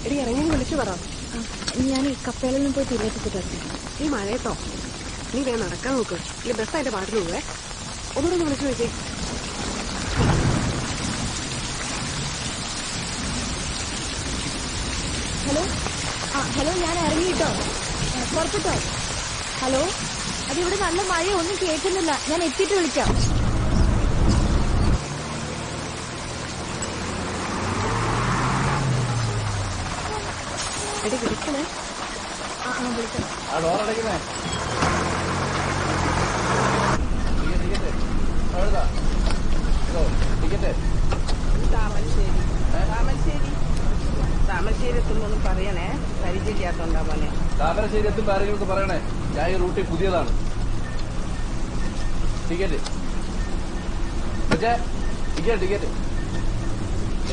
എടി ഇറങ്ങി വിളിച്ചു പറ. ഞാൻ ഈ കപ്പേലിൽ നിന്ന് പോയി തിരികെത്തിട്ട് ഈ മഴയത്തോ? നീ വേഗം നടക്കാൻ നോക്ക്. ഈ ബസ് അതിന്റെ പാട്ടിൽ പോവേ. ഒന്നുകൂടെ വിളിച്ചു വെച്ചേ. ഹലോ ഹലോ, ഞാൻ ഇറങ്ങിയിട്ടോ, പുറത്തിട്ടോ. ഹലോ, അതിവിടെ നല്ല മഴ, ഒന്നും കേൾക്കുന്നില്ല. ഞാൻ എത്തിയിട്ട് വിളിക്കാം. എടി വിളിക്കണേ. വിളിക്കാം. താമരശ്ശേരി എത്തുമ്പോന്നും പറയണേ, പരിചയമില്ലാത്തോണ്ടാ മോനെ. താമരശ്ശേരി എത്തുമ്പോ ആരെങ്കിലും പറയണേ, ഞാൻ ഈ റൂട്ടിൽ പുതിയതാണ്. ടിക്കറ്റ് ടിക്കറ്റ്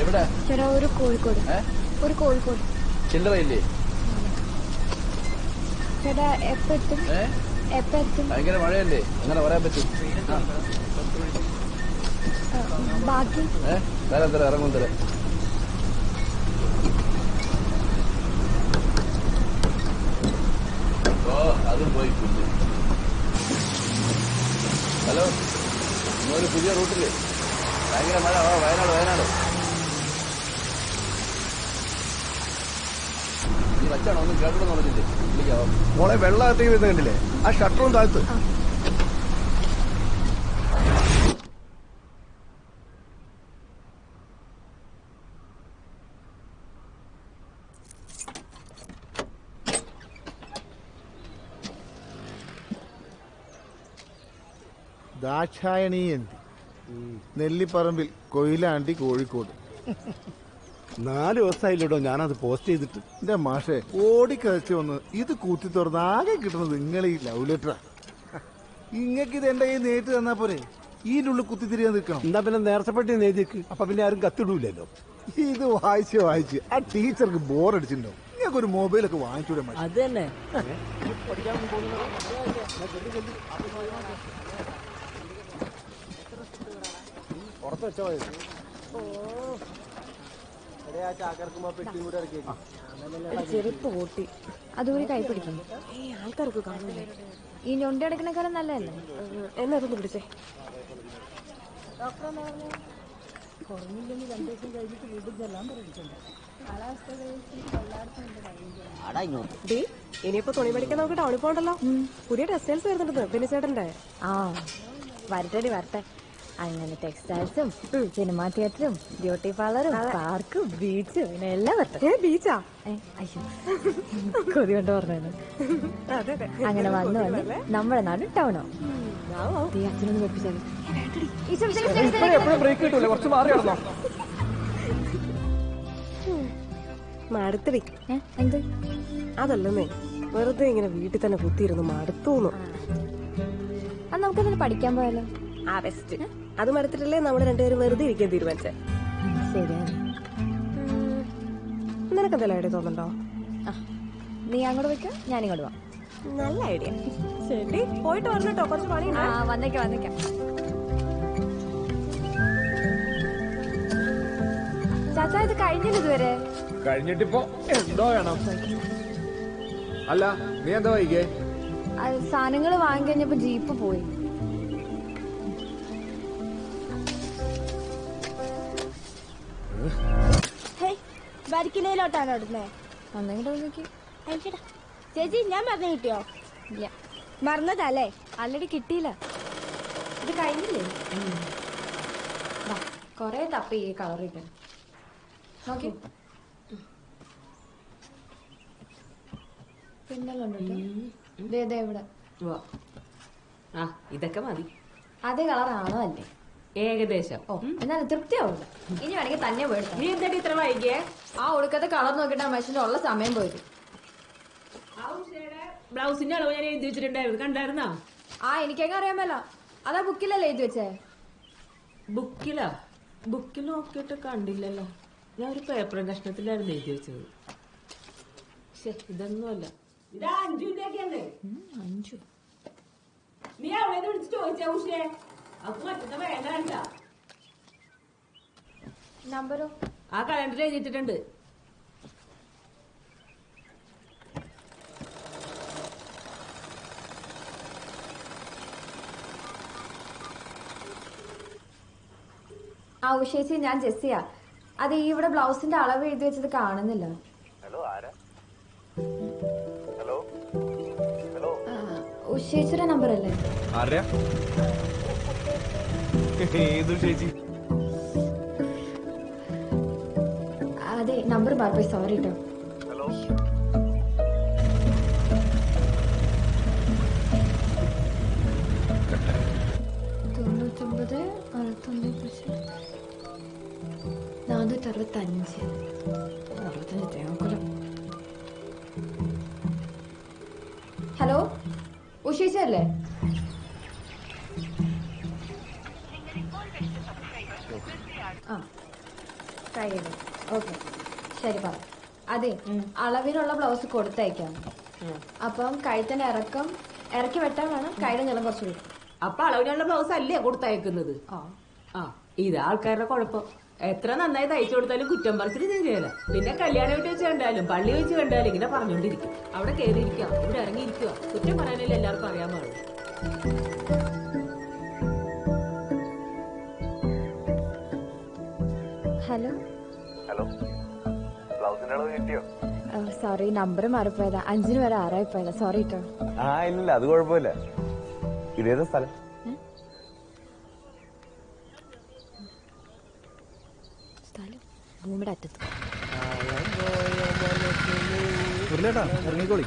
എവിടെ? ചേട്ടാ, ഒരു കോഴിക്കോട്. ചില്ലറയില്ലേ? ചേട്ടാ, എപ്പെത്തും? ഭയങ്കര മഴയല്ലേ, അങ്ങനെ പറയാൻ പറ്റും. ബാക്കി തരാം തരാം, ഇറങ്ങും തരാം. ഓ, അതും പോയി. ഹലോ, ഒരു പുതിയ റൂട്ടില് ഭയങ്കര മഴ. വയനാട് നീ വച്ചാണോ? ഒന്നും കേൾക്കണമെന്ന് പറഞ്ഞില്ലേ? വിളിക്കാവോ മോളെ? വെള്ളം എത്തി വരുന്ന കണ്ടില്ലേ? ആ ഷട്ടറും താഴ്ത്ത്. ദാക്ഷായണീയന്തി, നെല്ലിപ്പറമ്പിൽ, കൊയിലാണ്ടി, കോഴിക്കോട്. 4 ദിവസമായില്ലോ ഞാനത് പോസ്റ്റ് ചെയ്തിട്ട്. എന്റെ മാഷെ, ഓടിക്കതച്ച് വന്ന് ഇത് കൂത്തി തുറന്ന് ആകെ കിട്ടുന്നത് നിങ്ങൾ ഈ ലവ് ലെറ്ററാ. ഇങ്ങക്ക് ഇത് എന്റെ കയ്യിൽ നേരിട്ട് തന്നാ പോരെ? ഇതിനുള്ളിൽ കുത്തിത്തിരിയാൻ നിൽക്കണം. എന്താ പിന്നെ നേരത്തെ പെട്ടി നേതിക്ക്, അപ്പൊ പിന്നെ ആരും കത്തിടൂലല്ലോ. ഇത് വായിച്ച് ആ ടീച്ചർക്ക് ബോറടിച്ചിട്ടുണ്ടോ? നിങ്ങൾക്ക് ഒരു മൊബൈലൊക്കെ വാങ്ങിച്ചൂടെ? അത് തന്നെ പുറത്ത് വെച്ചാൽ മതി. ചെറുപ്പ് കൂട്ടി അതുകൂടി കൈ പിടിക്കും. ആൾക്കാർക്ക് കാണൂലേ? ഈ ഞൊണ്ടി അടക്കണക്കാലം നല്ലതല്ലേ? എന്നാ അതൊന്ന് പിടിച്ചേ. കുറഞ്ഞില്ലെങ്കിൽ 2 ദിവസം കഴിഞ്ഞിട്ട് വീട്ടിൽ ചെല്ലാൻ പറഞ്ഞിട്ടുണ്ട്. കാലാവസ്ഥ ഇനിയിപ്പോ തുണി പഠിക്കാൻ നമുക്ക് ടൗണിൽ പോകണ്ടല്ലോ. പുതിയ ടെക്സ്റ്റൈൽസ് വരുന്നുണ്ട് പിന്നെ ചേട്ടന്റെ. വരട്ടെ. അങ്ങനെ ടെക്സ്റ്റൈൽസും സിനിമാ തിയേറ്ററും ബ്യൂട്ടി പാർലറും പാർക്കും ബീച്ചും പിന്നെ എല്ലാം വരട്ടെ. ബീച്ചാ? അയ്യോ, കൊതി കൊണ്ട് പറഞ്ഞത്. അങ്ങനെ വന്ന് നമ്മുടെ നാട് ടൗണോ. അച്ഛനൊന്ന് വെപ്പിച്ചാൽ മടുത്തടി. എന്ത്? അതല്ലെന്നേ, വെറുതെ ഇങ്ങനെ വീട്ടിൽ തന്നെ കുത്തിയിരുന്നു മടുത്തൂന്നു. അത് നമുക്കതിന് പഠിക്കാൻ പോയാലോ? ആ ബെസ്റ്റ്. അത് മടുത്തിട്ടല്ലേ നമ്മള് രണ്ടുപേരും വെറുതെ ഇരിക്കാൻ തീരുമാനിച്ചേ. ശരിയാണ്. നിനക്കെന്തെല്ലാം ഐഡിയ തോന്നുന്നുണ്ടോ? നീ അങ്ങോട്ട് വെക്കോ, ഞാനിങ്ങോട്ട് പോവാം. നല്ല ഐഡിയ. ശരി, പോയിട്ട് വരണട്ടോ, കുറച്ച് പണി. വന്നേക്കാം. ചാച്ചാ, ഇത് കഴിഞ്ഞില്ല ഇതുവരെ? കഴിഞ്ഞിട്ടിപ്പോ എന്തോ വേണം? അല്ല, നീ എന്താ വൈകേ? സാധനങ്ങൾ വാങ്ങിക്കഴിഞ്ഞപ്പോ ജീപ്പ് പോയി. വരിക്കിലയിലോട്ടാണോ ഇടുന്നേ? ചേച്ചി, ഞാൻ മറന്നു കിട്ടിയോ? ഇല്ല. മറന്നതല്ലേ? ആൾറെഡി കിട്ടിയില്ല. ഇത് കഴിഞ്ഞില്ലേ? കൊറേ തപ്പി ഈ കളർ കിട്ടാൻ. നോക്കി പിന്നെ ഇവിടെ ഇതൊക്കെ മതി. അതേ കളറാണോ അല്ലേ? ഏകദേശം. എന്നാലും തൃപ്തിയാവില്ല. ഇനി വേണമെങ്കിൽ തന്നെ പോയിട്ട്. നീ എന്തായാലും ഇത്ര വൈകിയേ? ആ ഒടുക്കത്തെ കളർ നോക്കിയിട്ട് മനുഷ്യന്റെ ഉള്ള സമയം പോയത്. ബ്ലൗസിന്റെ അളവ് ഞാൻ എഴുതി വെച്ചിട്ടുണ്ടായിരുന്നു, കണ്ടായിരുന്നോ? എനിക്കൊക്കെ അറിയാമല്ലോ. അതാ ബുക്കിലല്ലേ എഴുതി വെച്ചേ? ബുക്കിൽ നോക്കിയിട്ട് കണ്ടില്ലല്ലോ. ഞാൻ ഒരു പേപ്പർ കഷ്ണത്തിലായിരുന്നു എഴുതി വെച്ചത്. ഇതൊന്നുമല്ല. ഇതാ 5 നീ അവിടെ വിളിച്ച് ചോദിച്ചാ ഉഷേ? അത് മറ്റേ വേണ്ട. നമ്പരോ? ആ കലണ്ടറിൽ എഴുതിയിട്ടുണ്ട്. ആ ഉഷേച്ചി, ഞാൻ ജെസ്സിയാ. അത് ഈ ഇവിടെ ബ്ലൗസിന്റെ അളവ് എഴുതി വെച്ചത് കാണുന്നില്ല. ഉഷേച്ചിയുടെ നമ്പർ അല്ലേ? അതെ, നമ്പർ മാറിപ്പോയി. സോറി കേട്ടോ. തൊണ്ണൂറ്റൊമ്പത് 465 തേങ്ങക്കുളം. ഹലോ, ഉഷേച്ചി അല്ലേ? ആ, ട്രൈ ചെയ്തു. ഓക്കെ, ശരി. പറ. അതെ, അളവിനുള്ള ബ്ലൗസ് കൊടുത്തയക്കാം. അപ്പം കഴുത്തിന്റെ ഇറക്കി വെട്ടാൻ വേണം. കൈയുടെ നീളം കുറച്ച് വരും. അപ്പൊ അളവിനുള്ള ബ്ലൗസ് അല്ലേ കൊടുത്തയക്കുന്നത്? ആ, ഇത് ആൾക്കാരുടെ കുഴപ്പം. എത്ര നന്നായി തയ്ച്ചു കൊടുത്താലും കുറ്റം പറച്ചിട്ട് ശരിയല്ല. പിന്നെ കല്യാണം വീട്ടിൽ വെച്ച് കണ്ടാലും പള്ളി വെച്ച് കണ്ടാലും ഇങ്ങനെ പറഞ്ഞോണ്ടിരിക്കും. അവിടെ കയറിയിരിക്കുക, ഇവിടെ ഇറങ്ങിയിരിക്കുക. കുറ്റം പറയാനല്ലേ എല്ലാവർക്കും അറിയാൻ പാടുള്ളൂ. ഹലോ. Sorry, number മാറിപ്പോയതാ. 5 വരെ 6 പോയതാ. സോറി കേട്ടോ. ഇല്ല, അത് കുഴപ്പമില്ല. ഇതേതാ സ്ഥലം? ഭൂമിയുടെ അറ്റത്ത്. ഇറങ്ങിക്കോളി.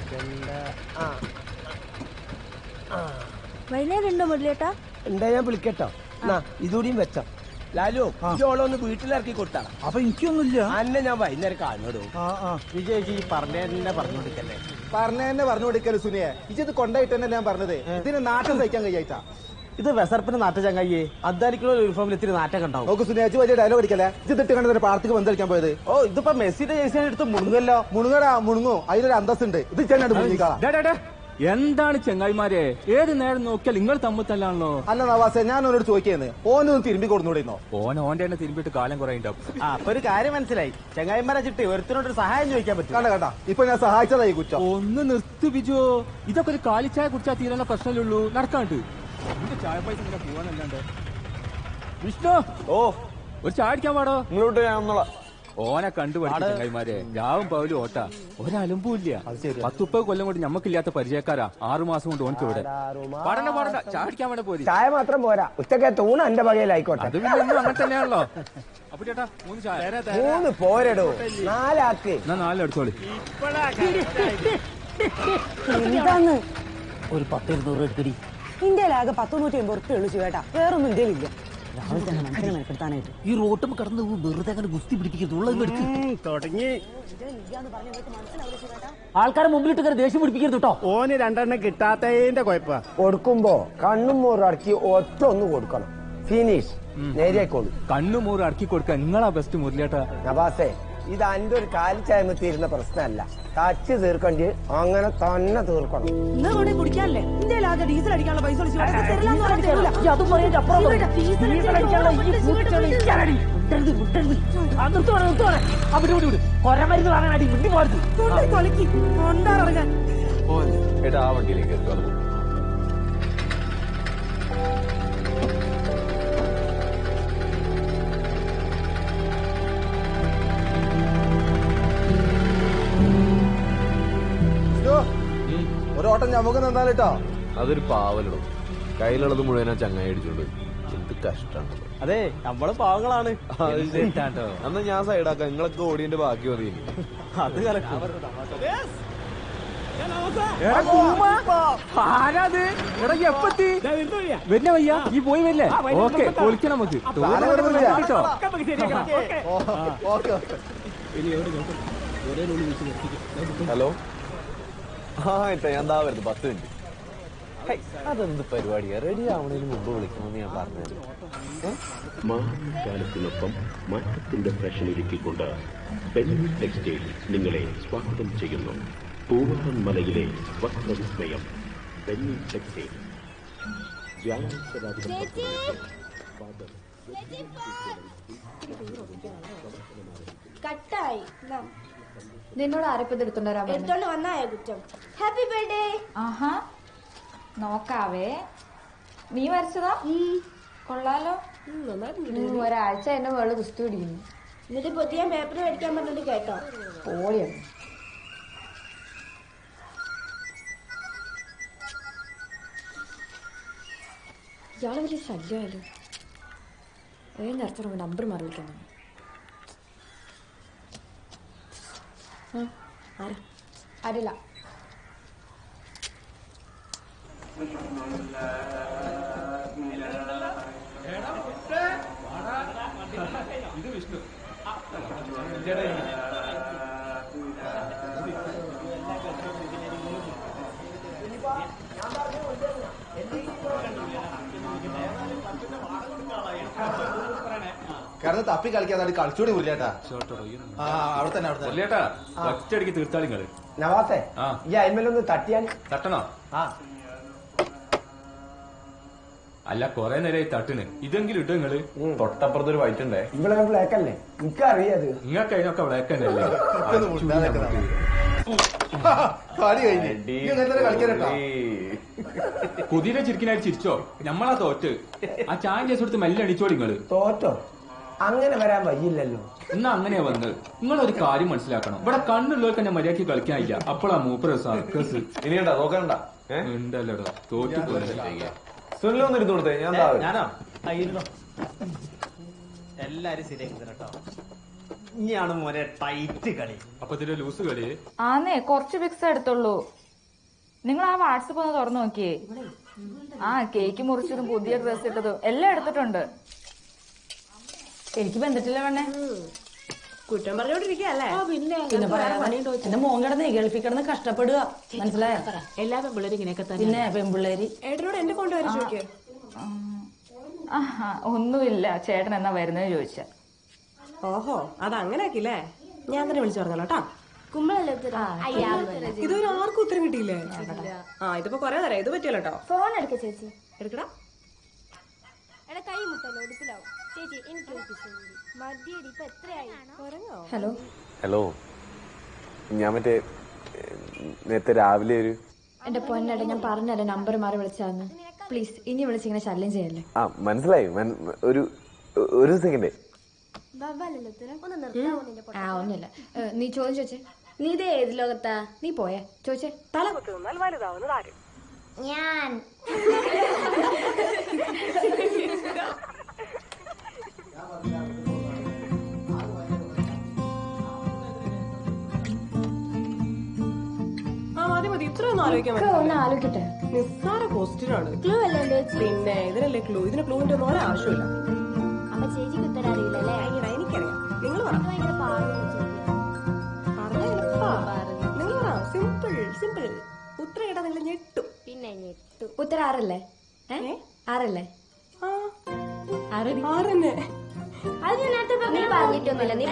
വൈകുന്നേരം ഉണ്ടോ മുരളിയേട്ടാ? എന്താ, ഞാൻ വിളിക്കട്ടോ. ഇതുകൂടിയും വെച്ചോ. ലാലു, ഓളൊന്ന് വീട്ടിലിറക്കി കൊടുത്താണ്. അപ്പൊ എനിക്കൊന്നുമില്ല. അന്നെ ഞാൻ വൈകുന്നേരം കാണുടൂ. വിജയ് പറഞ്ഞതന്നെ പറഞ്ഞു കൊടുക്കല്ലേ? പറഞ്ഞതന്നെ പറഞ്ഞു കൊടുക്കല് സുനിയെ. ഇജത് കൊണ്ടായിട്ടെന്നെ ഞാൻ പറഞ്ഞത്. ഇതിന് നാട്ടം സഹിക്കാൻ കഴിയായിട്ടാ. ഇത് വെസർപ്പിന് നാട്ട ചങ്ങായിയെ. അദ്ധാനിക്കുള്ള യൂണിഫോമിൽ ഇത്തിരി നാട്ടം കണ്ടാവും. നോക്ക് സുനിയാച്ച് വലിയ ഡയലോഗ് അടിക്കല്ലേ. ഇത് ഇട്ട് കണ്ടതിന് പാർട്ടിക്ക് പന്ത് കളിക്കാൻ പോയത്. ഓ, ഇതിപ്പോ മെസ്സിന്റെ ജേഴ്സി എടുത്ത് മുണുങ്ങല്ലോ. മുണുങ്ങടാ മുണുങ്ങോ, അതിലൊരു അന്തസ്സുണ്ട്. ഇത് ചെന്നാട് മുങ്ങിക്കാളാ. എന്താണ് ചെങ്ങായിമാരെ, ഏത് നേരം നോക്കിയാൽ നിങ്ങൾ തമ്മിൽ തല്ലാണല്ലോ. അല്ല നവാസെ, ഞാൻ ഓനോട് ചോദിക്കുന്നത് ഓനൊന്ന് തിരുമ്പി കൊടുന്നൂടെന്നോ? ഓന്റെ തന്നെ തിരുമ്പിട്ട് കാലം കുറെ ഉണ്ടാവും. അപ്പൊ ഒരു കാര്യം മനസ്സിലായി. ചെങ്ങായിമാരെ ചിട്ടി ഒരുത്തിനോട് ഒരു സഹായം ചോദിക്കാൻ പറ്റും. കണ്ട ഇപ്പൊ ഞാൻ സഹായിച്ചതായി കുറ്റം. ഒന്ന് നിർത്തി ബിജു. ഇതൊക്കെ ഒരു കാലിച്ചായ കുടിച്ചാൽ തീരാനുള്ള പ്രശ്നമല്ലേ നടക്കാണ്ട്. എന്റെ ചായ പൈസ ഇങ്ങനെ പോവാനല്ലാണ്ട്. വിഷ്ണു, ഒരു ചായ അടിക്കാൻ പാടോ? ഇങ്ങോട്ട് കാണുന്നോളാം. ഓനെ കണ്ടുപഠിച്ച ചെങ്ങായിമാരെ രാവും പകലും ഓട്ടാ. ഒരലമ്പൂല്ല. 10-30 കൊല്ലം കൊണ്ട് ഞമ്മക്കില്ലാത്ത പരിചയക്കാരാ. 6 മാസം കൊണ്ട് ഓനക്ക് ഇവിടെ പാടണ്ട. ചായ അടിക്കാൻ വേണ്ട പോയി. ചായ മാത്രം പോരാ, ഉച്ചക്കത്തെ ഊണ് എന്റെ വകയിലായിക്കോട്ടെ. അത് പിന്നെ എന്നും അങ്ങനെ തന്നെയാണല്ലോ. അപ്പൊ ചേട്ടാ 3 ചായ. 3 പോരടോ, 4 ആക്ക്. എന്നാ 4 അടിച്ചോളി. എന്താന്ന് ഒരു 10-200 എടുക്കടി. ഇന്ത്യയിലാകെ 100-150 ഉറുപ്പ ഉള്ളു ചേട്ടാ. വേറൊന്നും ഇന്ത്യയിലില്ല. രാവിലെ തന്നെ മനുഷ്യനെ മെനക്കെടുത്താനായിട്ട് ഈ റോട്ടും കടന്ന് വെറുതെ അങ്ങനെ ഗുസ്തി പിടിപ്പിക്കുന്നു. തുടങ്ങി ആൾക്കാരെ മുമ്പിലിട്ട് കയറി ദേഷ്യം പിടിപ്പിക്കരുത് കേട്ടോ. ഓന് 2 എണ്ണം കിട്ടാത്തതിന്റെ കുഴപ്പ. കൊടുക്കുമ്പോ കണ്ണും മൂറും അടക്കി ഒറ്റ ഒന്ന് കൊടുക്കണം. ഫിനിഷ്. നേരിയായിക്കോളൂ. കണ്ണു മൂറ് അടക്കി കൊടുക്കാൻ നിങ്ങളാ ബെസ്റ്റ് മുരളിയേട്ടാ. നവാസേ, ഇത് അന്റെ ഒരു കാലിച്ചായ്മ തീരുന്ന പ്രശ്നമല്ല. തച്ച് തീർക്കണ്ടി അങ്ങനെ തന്നെ തീർക്കണം. ഇന്ന് കൂടെ കുടിക്കാനല്ലേ ഇന്ത്യയിലാകെ ഡീസൽ അടിക്കാനുള്ള പൈസ കൊണ്ടാറങ്ങാൻ ആ വണ്ടിയിലേക്ക് ഒരോട്ടം ഞമ്മക്ക് നിന്നാലിട്ടോ. അതൊരു പാവലിടും. കയ്യിലുള്ളത് മുഴുവനാ ചങ്ങായി അടിച്ചോണ്ട്. എന്ത് കഷ്ടാണ്. അതെ, നമ്മള് പാവങ്ങളാണ്. അന്ന് ഞാൻ സൈഡാക്കാം. നിങ്ങളൊക്കെ ഓടിയന്റെ ബാക്കി മതി. അത് ആരാത്? എടാ എപ്പത്തി വരുന്ന വയ്യ. ഈ പോയി വരില്ലേ? ഓക്കെ, പൊളിക്കണം നമുക്ക്. ഹലോ. ഞാൻ എന്താ വരുന്നത്? 10 മിനിറ്റ്. അതെന്ത് പരിപാടിയാ? റെഡി ആവണതിന് മുമ്പ് വിളിക്കണമെന്ന് ഞാൻ പറഞ്ഞത്. കാലത്തിനൊപ്പം മാറ്റത്തിന്റെ ഫാഷൻ ഒരുക്കിക്കൊണ്ട് ബെന്നി ടെക്സ്റ്റൈൽ നിങ്ങളെ സ്വാഗതം ചെയ്യുന്നു. പൂവാറൻ മലയിലെ വസ്ത്രവിസ്മയം ബെന്നി ടെക്സ്റ്റൈൽ. കട്ടായി. നിന്നോട് ആരപ്പത് എടുത്തോണ്ട് വന്നായ കുറ്റം. Happy birthday. ആഹാ, നോക്കാവേ. നീ വരച്ചതാ? കൊള്ളാലോ. ഒരാഴ്ച എന്റെ മുകളിൽ കുസ്തി പിടിക്കുന്നു. എന്നിട്ട് പുതിയ പേപ്പർ മേടിക്കാൻ പറഞ്ഞിട്ട് കേട്ടോ? പോളിയാണ്. ഇയാളെ വലിയ ശല്യമായാലും ഏത് നേരത്തെ നമ്പർ മാറി വിളിക്കാൻ അറിയില്ല. ഇത് വിഷ്ണു. കാരണം തപ്പി കളിക്കാതെ കളിച്ചോടി ഉരുളേട്ടാ. അവിടെ തന്നെ ഉരുളേട്ടാ ഒറ്റയടിക്ക് തീർത്താളിങ്ങള്. നവാസേ ഈ അയിമലൊന്ന് തട്ടിയാൽ തട്ടണോ? അല്ല കൊറേ നേരമായി തട്ടിന്. ഇതെങ്കിലും ഇട്ടോ നിങ്ങള്. തൊട്ടപ്പുറത്തൊരു വൈറ്റുണ്ടേ. ഇവിടെ ബ്ലാക്കല്ലേ? എനിക്കറിയാത്. നിങ്ങൾക്ക് അതിനൊക്കെ ബ്ലാക്കല്ലേ? കളി കഴിഞ്ഞു കളിക്കാനോ? കുതിരെ ചിരിക്കിനായി ചിരിച്ചോ? ഞമ്മളാ തോറ്റ്. ആ ചായ കേസ് കൊടുത്ത് മെല്ലെ അടിച്ചോടി നിങ്ങള്. തോറ്റോ? അങ്ങനെ വരാൻ വയ്യില്ലല്ലോ. എന്നാ അങ്ങനെയാ വന്ന്. നിങ്ങളൊരു കാര്യം മനസ്സിലാക്കണം. ഇവിടെ കണ്ണുള്ളവർക്ക് തന്നെ മര്യാദക്ക് കളിക്കാനില്ല. അപ്പോഴാ മൂപ്പര സർക്കസ്. ഇനിയുണ്ടോ നോക്കണ്ട? ഉണ്ടല്ലോടോ തോറ്റു പോലെ. സുനിലൊന്നും ഇരുന്ന് കൊടുത്തേ. ഞാനോ എല്ലാരും ശരിയാക്കി തരട്ടോ. ഇനിയാണ് മോനെ ടൈറ്റ് കളി. അപ്പൊ ഇതിന്റെ ലൂസ് കളി. ആന്നേ കുറച്ച് പിക്സ് എടുത്തുള്ളൂ. നിങ്ങൾ ആ വാട്സപ്പ് ഒന്ന് തുറന്നു നോക്കിയേ. ആ കേക്ക് മുറിച്ചതും പുതിയ ഡ്രസ് ഇട്ടതും എല്ലാം എടുത്തിട്ടുണ്ട്. എനിക്ക് ബന്ധത്തില്ല വേണേ. കുറ്റം പറഞ്ഞോണ്ടിരിക്കല്ലേ? പിന്നെ പറയാ എന്റെ മോൻ കിടന്ന് ഗൾഫിൽ കിടന്ന് കഷ്ടപ്പെടുക. മനസ്സിലായോ? എല്ലാ പെൺപിള്ളേരും ഇങ്ങനെയൊക്കെ തന്നെ. പിന്നെ പെൺപിള്ളേര് ഏട്ടനോട് എന്റെ കൊണ്ടുവരാൻ ചോദിക്കേ. ഒന്നുമില്ല, ചേട്ടൻ എന്നാ വരുന്നത് ചോദിച്ച. ഓഹോ അതങ്ങനെ ആക്കില്ലേ? ഞാൻ തന്നെ വിളിച്ചു പറഞ്ഞല്ലോ കേട്ടാ. ഇതൊരു ആർക്കും ഉത്തരം കിട്ടിയില്ലേ? ഇതിപ്പോ കൊറേ നേരം ഇത് പറ്റിയല്ലോ കേട്ടോ. ഫോൺ എടുക്ക ചേച്ചി. എടുക്കടാ. കൈ മുട്ടല്ലോ ഉടുപ്പിലാവും ചേച്ചി. എനിക്ക് മതിയടി. ഇപ്പൊ എത്രയായി? ഹലോ ഹലോ, ഞാൻ മറ്റേ നേരത്തെ രാവിലെ ഒരു എന്റെ പൊന്നട ഞാൻ പറഞ്ഞല്ലേ നമ്പർ മാറി വിളിച്ചാന്ന്. പ്ലീസ് ഇനി വിളിച്ചിങ്ങനെ ശല്യം ചെയ്യല്ലേ. മനസ്സിലായി. ഒരു സെക്കൻഡ്. ഒന്നുമില്ല. നീ ചോദ്യം ചോദിച്ചേ. നീ ഇത് ഏത് ലോകത്താ? നീ പോയേ ചോദിച്ചേ. തല കുത്തുന്നാൽ വലുതാവുന്നത് ആര്? ഞാൻ. മതി ഇത്രയൊന്നും ആലോചിക്കാൻ ഒന്ന് ആലോചിക്കട്ടെ. നിസ്സാര ക്വസ്റ്റ്യൻ ആണ്. ക്ലൂ അല്ലേ? പിന്നെ ഇതിനല്ലേ ക്ലൂ. ഇതിന് ക്ലൂവിന്റെ ഒന്നും ഒരാവശ്യമില്ല. അപ്പൊ ചേച്ചിക്ക് ഉത്തരം അറിയില്ലല്ലേ? എനിക്കറിയാം. നിങ്ങൾ പറ. ഭയങ്കര പാടുള്ള നിങ്ങൾ പറ. Simple simple. ഉത്തരം കേട്ടാ നിങ്ങൾ ഞെട്ടും. പിന്നെ ഞെട്ടും. ഉത്തരം ആറല്ലേ? ആറല്ലേ? ആറന്നെ. അത് ഞാൻ നേരത്തെ പറഞ്ഞിട്ടൊന്നുമില്ല. നീ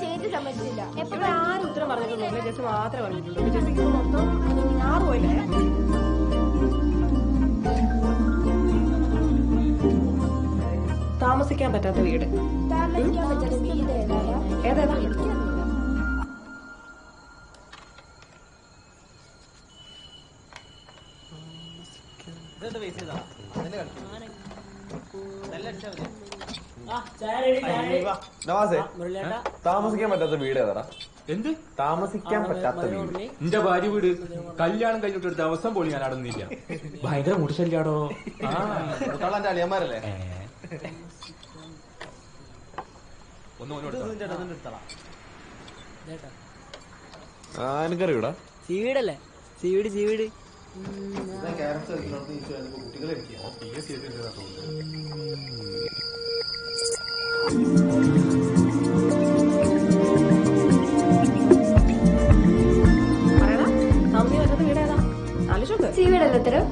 ചേച്ചി സമ്മതിച്ചില്ല. ഇവിടെ ആരും ഉത്തരം പറഞ്ഞിട്ടൊന്നുമില്ല. ജസ്റ്റ് മാത്രമേ പറഞ്ഞിട്ടുള്ളൂ. ജസ്റ്റ് മൊത്തം 6 പോയില്ലേ? താമസിക്കാൻ പറ്റാത്ത വീട് ഏതാ? താമസിക്കാൻ പറ്റാത്ത വീട് ഏതാ? എന്ത് താമസിക്കാൻ പറ്റാത്ത വീട്? എന്റെ ഭാര്യ വീട്. കല്യാണം കഴിഞ്ഞിട്ട് ഒരു ദിവസം പോലും ഞാൻ അടന്നില്ല. ഭയങ്കര മുടിശല്യാടോ. എന്റെ അളിയന്മാരല്ലേ? എനിക്കറിയൂടാ. സീവീടല്ലേ? സീവീട് സീവീട്. സീവീടല്ലേ ഉത്തരം?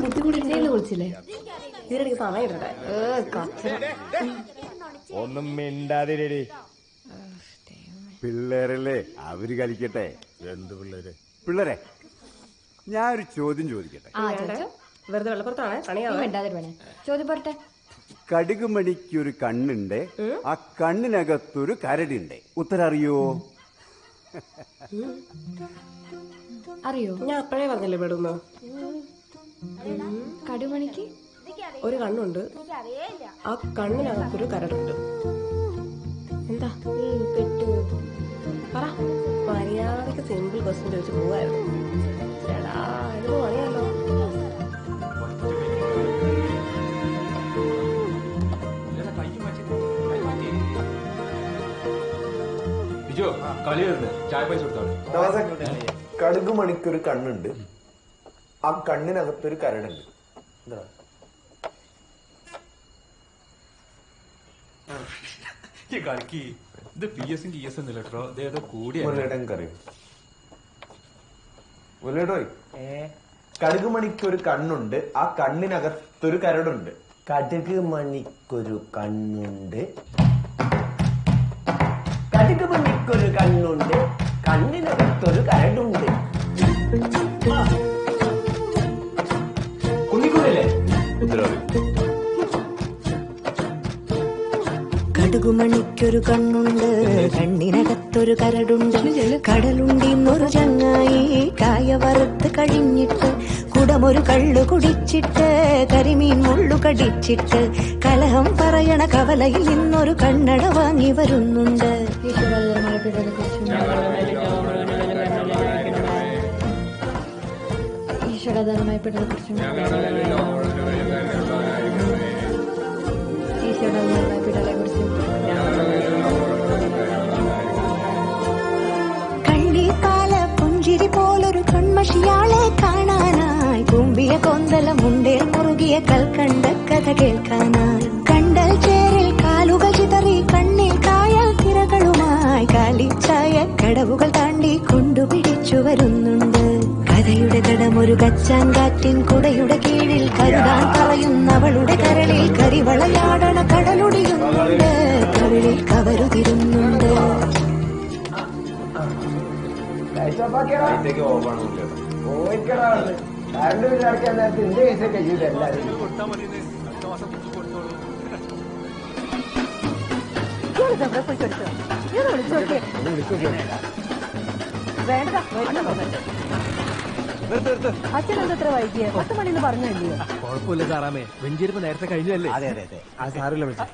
ബുദ്ധി കൂടി വിളിച്ചില്ലേ? ഇതിനിടയ്ക്ക് സമയം ഇടട്ടെ. ഒന്നും മിണ്ടാതിരേ. പിള്ളേരല്ലേ, അവര് കളിക്കട്ടെ. എന്ത് പിള്ളേര്? പിള്ളേരെ, ഞാനൊരു ചോദ്യം ചോദിക്കട്ടെ. വെറുതെ വെള്ളപ്പുറത്താണ് പണിയാവേ. ചോദ്യം പറട്ടെ. കടുകുമണിക്കൊരു കണ്ണുണ്ട്, ആ കണ്ണിനകത്തൊരു കരടുണ്ട്. ഉത്തരം അറിയോ? അറിയോ? ഞാൻ അപ്പഴേ പറഞ്ഞില്ലേ പെടുന്നു. കടുമണിക്ക് ഒരു കണ്ണുണ്ട്, ആ കണ്ണിനകത്തൊരു കരടുണ്ട്. എന്താ പെട്ടു? പറ. മര്യാദക്ക് സിമ്പിൾ ക്വസ്റ്റ്യൻ ചോദിച്ചു പോവായിരുന്നു. ചേടാ ഇത് പണിയല്ലോ. കടുക് മണിക്കൊരു കണ്ണുണ്ട്, ആ കണ്ണിനകത്തൊരു കരടുണ്ട്. എന്താ ഇത് PS TS എന്നില്ലട്ടോ, ഇതേതോ കൂടിയ കടുക് മണിക്കൊരു കണ്ണുണ്ട്, ആ കണ്ണിനകത്തൊരു കരടുണ്ട്. കടുക് മണിക്കൊരു കണ്ണുണ്ട്, കടുക് മണിക്കൊരു കണ്ണുണ്ട്, കണ്ണിനകത്തൊരു കരടുണ്ട്. കുന്നിക്കൂടല്ലേ? കടുകുമണിക്കൊരു കണ്ണുണ്ട്, കണ്ണിനകത്തൊരു കരടുണ്ട്. കടലുണ്ടിന്നൊരു ചങ്ങായി കായ വറുത്ത് കഴിഞ്ഞിട്ട് കുടമൊരു കള്ളു കുടിച്ചിട്ട് കരിമീൻ മുള്ളു കടിച്ചിട്ട് കലഹം പറയണ കവലയിൽ നിന്നൊരു കണ്ണട വാങ്ങി വരുന്നുണ്ട്. ഈശ്വരധർമ്മയപ്പെട്ടതിനെ കുറിച്ച് കള്ളിപ്പാല പുഞ്ചിരി പോലൊരു കൺമഷിയാളെ കാണാനായി കുമ്പിയ കൊന്തല മുണ്ടേൽ മുറുകിയ കൽക്കണ്ട കഥ കേൾക്കാനായി കണ്ടൽ ചേരിൽ കാലുകൾ ചിതറി കണ്ണിൽ കായൽ തിരകളുമായി കാലിച്ചായ കടവുകൾ താണ്ടി കൊണ്ടുപിടിച്ചു വരുന്നുണ്ട്. കഥയുടെ കടമൊരു കച്ചാൻ കാറ്റിൻ കുടയുടെ കീഴിൽ കരുതാൻ പറയുന്നവളുടെ കരളിൽ കരിവളയാടണ കടലൊടിയുന്നുണ്ട്, കവിളിൽ കവരുതിരുന്നുണ്ട്. കറണ്ട് ബില്ലടക്കാൻ നേരത്തെ എന്റെ പൈസ കഴിയൂല എല്ലാവരും. അച്ഛനെന്തത്ര വൈകിയ 10 മണിന്ന് പറഞ്ഞല്ലേ? കുഴപ്പമില്ല സാറാമേ, വെഞ്ചിരിപ്പ് നേരത്തെ കഴിഞ്ഞല്ലേ? അതെ അതെ അതെ, ആ സാറില്ല വിളിച്ചു.